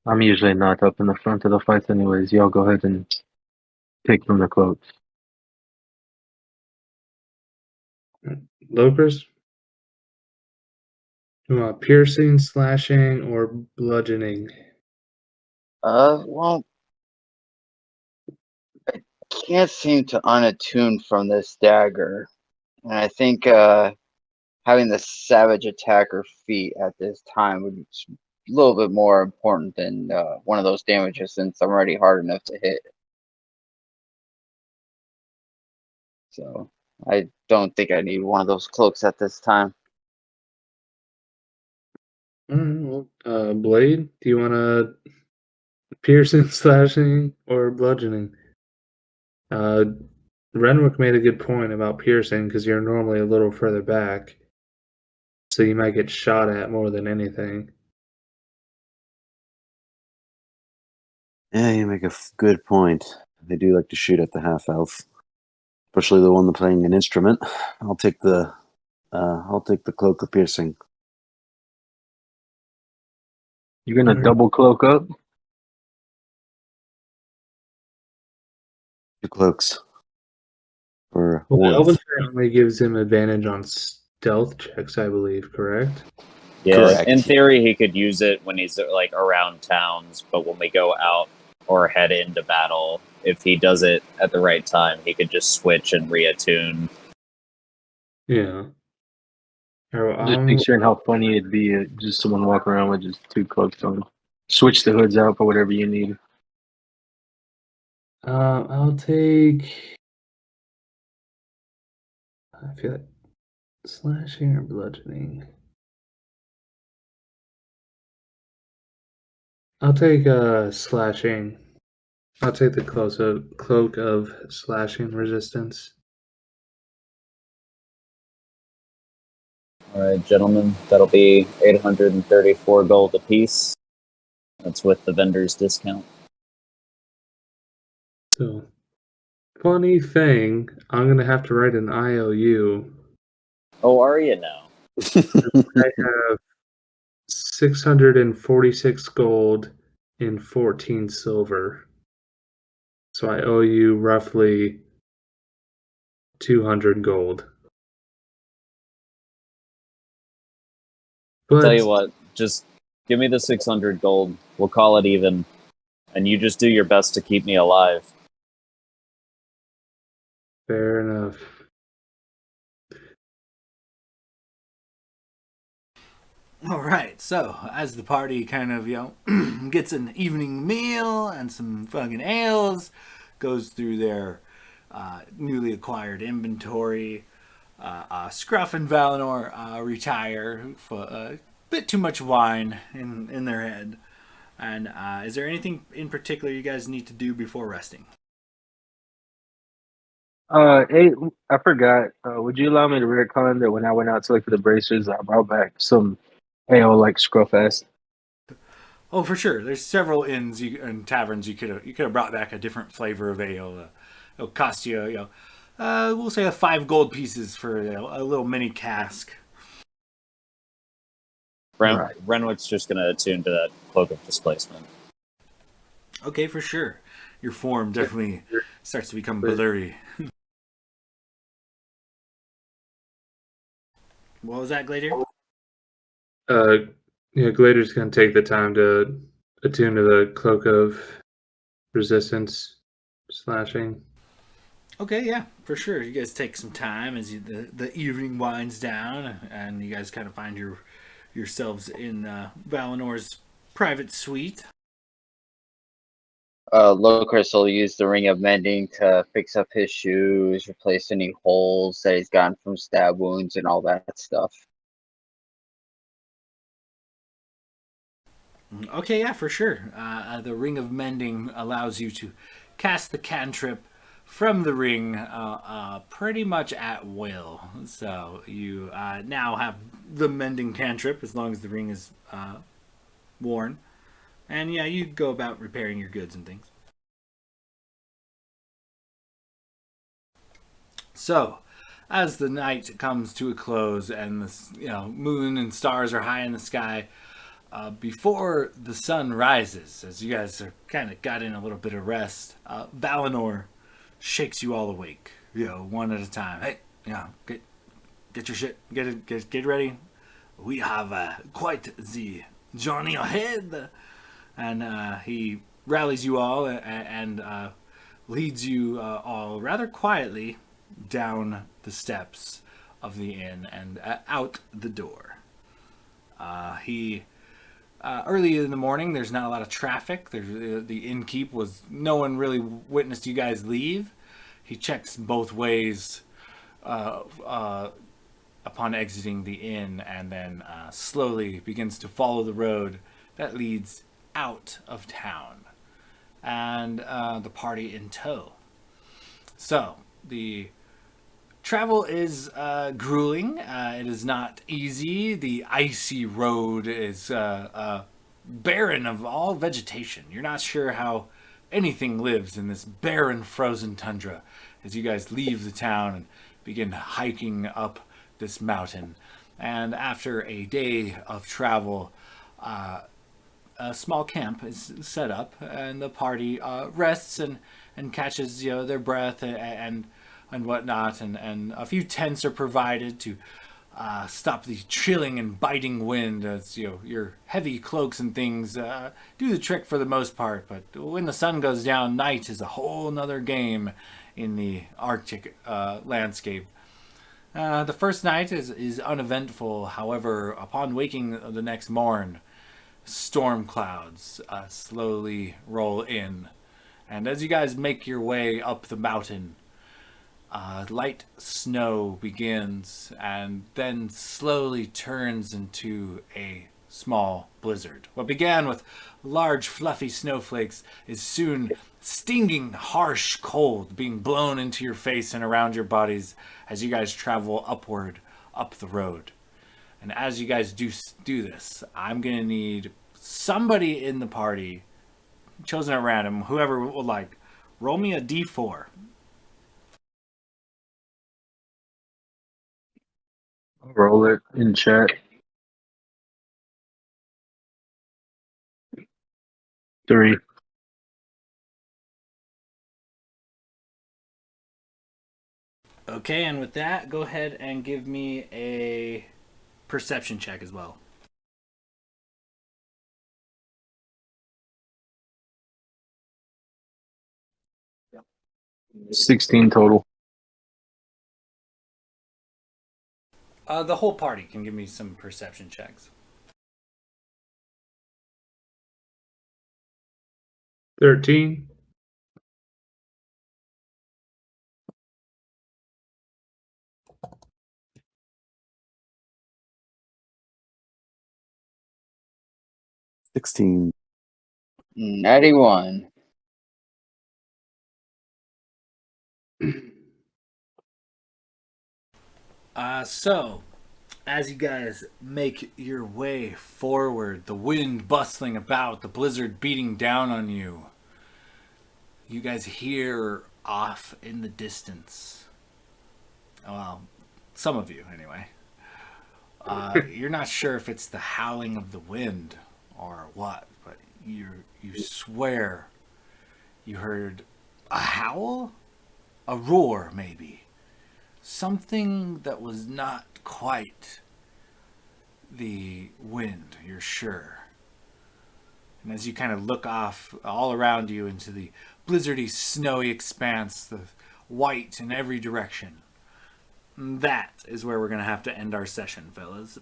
I'm usually not up in the front of the fights anyways. Y'all go ahead and pick from the cloaks. Lopers, you want piercing, slashing, or bludgeoning? Well, can't seem to unattune from this dagger, and I think having the savage attacker feat at this time would be a little bit more important than one of those damages, since I'm already hard enough to hit. So I don't think I need one of those cloaks at this time. Well, Blade, do you want to piercing, slashing, or bludgeoning? Uh, Renwick made a good point about piercing because you're normally a little further back, so you might get shot at more than anything. Yeah, you make a good point. They do like to shoot at the half elf, especially the one that's playing an instrument. I'll take the cloak of piercing. You're gonna Alright. double cloak up? Two cloaks for Well, the Elven warmth. Trait only gives him advantage on stealth checks, I believe, correct? Yeah, Correct. in theory, he could use it when he's like around towns, but when we go out or head into battle, if he does it at the right time, he could just switch and reattune. Yeah. Alright, Just picturing how funny it'd be just someone walking around with just two cloaks on. Switch the hoods out for whatever you need. I'll take. I feel like slashing or bludgeoning. I'll take slashing. I'll take the cloak of slashing resistance. All right, gentlemen, that'll be 834 gold apiece. That's with the vendor's discount. So, funny thing, I'm gonna have to write an IOU. Oh, are you now? I have 646 gold and 14 silver. So I owe you roughly 200 gold. Tell you But what, just give me the 600 gold. We'll call it even, and you just do your best to keep me alive. fair enough. All right, so as the party kind of, gets an evening meal and some fucking ales, goes through their newly acquired inventory, Scruff and Valinor retire for a bit too much wine in their head. And is there anything in particular you guys need to do before resting? Hey, I forgot. Would you allow me to retcon that when I went out to look for the bracers, I brought back some ale like Scruff asked? Oh, for sure. There's several inns and taverns you could have brought back a different flavor of ale. It'll cost you, we'll say 5 gold pieces for a little mini cask. Right. Renwick's just going to attune to that cloak of displacement. Okay, for sure. Your form definitely starts to become blurry. What was that, Gladiator? Glader's gonna take the time to attune to the cloak of resistance, slashing. Okay, yeah, for sure. You guys take some time as the evening winds down, and you guys kind of find yourselves in Valinor's private suite. Locris will use the Ring of Mending to fix up his shoes, replace any holes that he's gotten from stab wounds, and all that stuff. Okay, yeah, for sure. The Ring of Mending allows you to cast the cantrip from the ring pretty much at will. So you now have the mending cantrip as long as the ring is worn. And yeah, you go about repairing your goods and things. So, as the night comes to a close and the moon and stars are high in the sky, before the sun rises, as you guys are kind of got in a little bit of rest, Valinor shakes you all awake, one at a time. Hey, get your shit, get ready. We have quite the journey ahead. And he rallies you all and leads you all rather quietly down the steps of the inn and out the door. He early in the morning, there's not a lot of traffic. The innkeep no one really witnessed you guys leave. He checks both ways upon exiting the inn, and then slowly begins to follow the road that leads out of town, and the party in tow. So the travel is grueling. It is not easy. The icy road is barren of all vegetation. You're not sure how anything lives in this barren, frozen tundra as you guys leave the town and begin hiking up this mountain. And after a day of travel, a small camp is set up, and the party rests and catches their breath and whatnot, and a few tents are provided to stop the chilling and biting wind, as your heavy cloaks and things do the trick for the most part. But when the sun goes down, night is a whole nother game in the Arctic landscape. The first night is uneventful. However, upon waking the next morn, storm clouds slowly roll in, and as you guys make your way up the mountain, light snow begins and then slowly turns into a small blizzard. What began with large fluffy snowflakes is soon stinging, harsh cold being blown into your face and around your bodies as you guys travel upward up the road. And as you guys do this, I'm going to need somebody in the party, chosen at random, whoever would like, roll me a d4. I'll roll it in chat. 3. Okay, and with that, go ahead and give me a perception check as well. 16 total. The whole party can give me some perception checks. 13. 16. 91. So, as you guys make your way forward, the wind bustling about, the blizzard beating down on you, you guys hear off in the distance. Well, some of you, anyway. You're not sure if it's the howling of the wind or what, but you swear you heard a howl? A roar, maybe. Something that was not quite the wind, you're sure. And as you kind of look off all around you into the blizzardy, snowy expanse, the white in every direction, that is where we're going to have to end our session, fellas.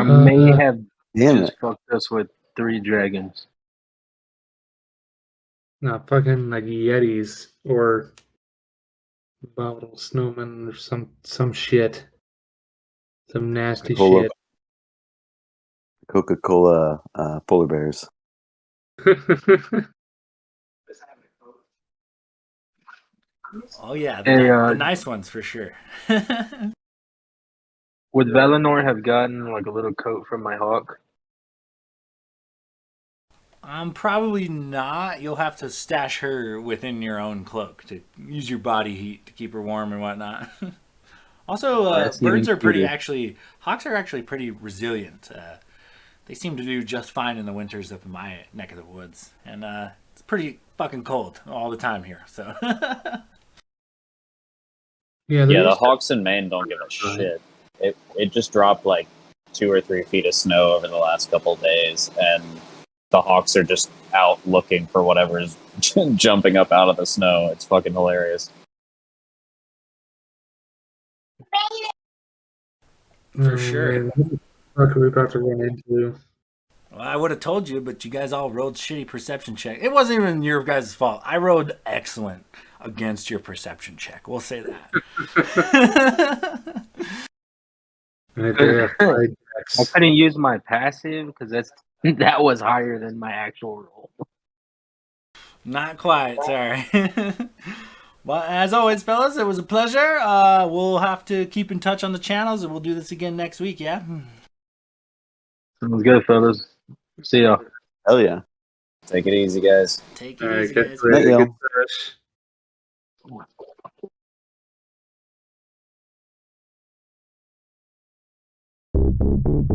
may have Damn just it. fucked us with 3 dragons. No, fucking like Yetis or Bottle Snowman or some shit. Some nasty shit. Coca-Cola polar bears. Oh yeah, Hey, the nice ones for sure. would Valinor have gotten like a little coat from my hawk? Probably not. You'll have to stash her within your own cloak to use your body heat to keep her warm and whatnot. Also, That's birds even are pretty cuter. hawks are actually pretty resilient. They seem to do just fine in the winters up in my neck of the woods, and it's pretty fucking cold all the time here. So Yeah, there Yeah, the used to Hawks in Maine don't give a shit. It just dropped like 2 or 3 feet of snow over the last couple of days, and the Hawks are just out looking for whatever's jumping up out of the snow. It's fucking hilarious. for sure. man, what the fuck are we about to run into? Well, I would have told you, but you guys all rolled shitty perception check. It wasn't even your guys' fault. I rolled excellent against your perception check. We'll say that. Right there, I five decks. couldn't use my passive because that was higher than my actual roll. Not quite, sorry. Well, as always, fellas, it was a pleasure. We'll have to keep in touch on the channels, and we'll do this again next week, yeah? Sounds good, fellas. See y'all. Hell yeah. Take it easy, guys. Take All it right, easy, catch guys. you later. Night, Good y'all. sesh.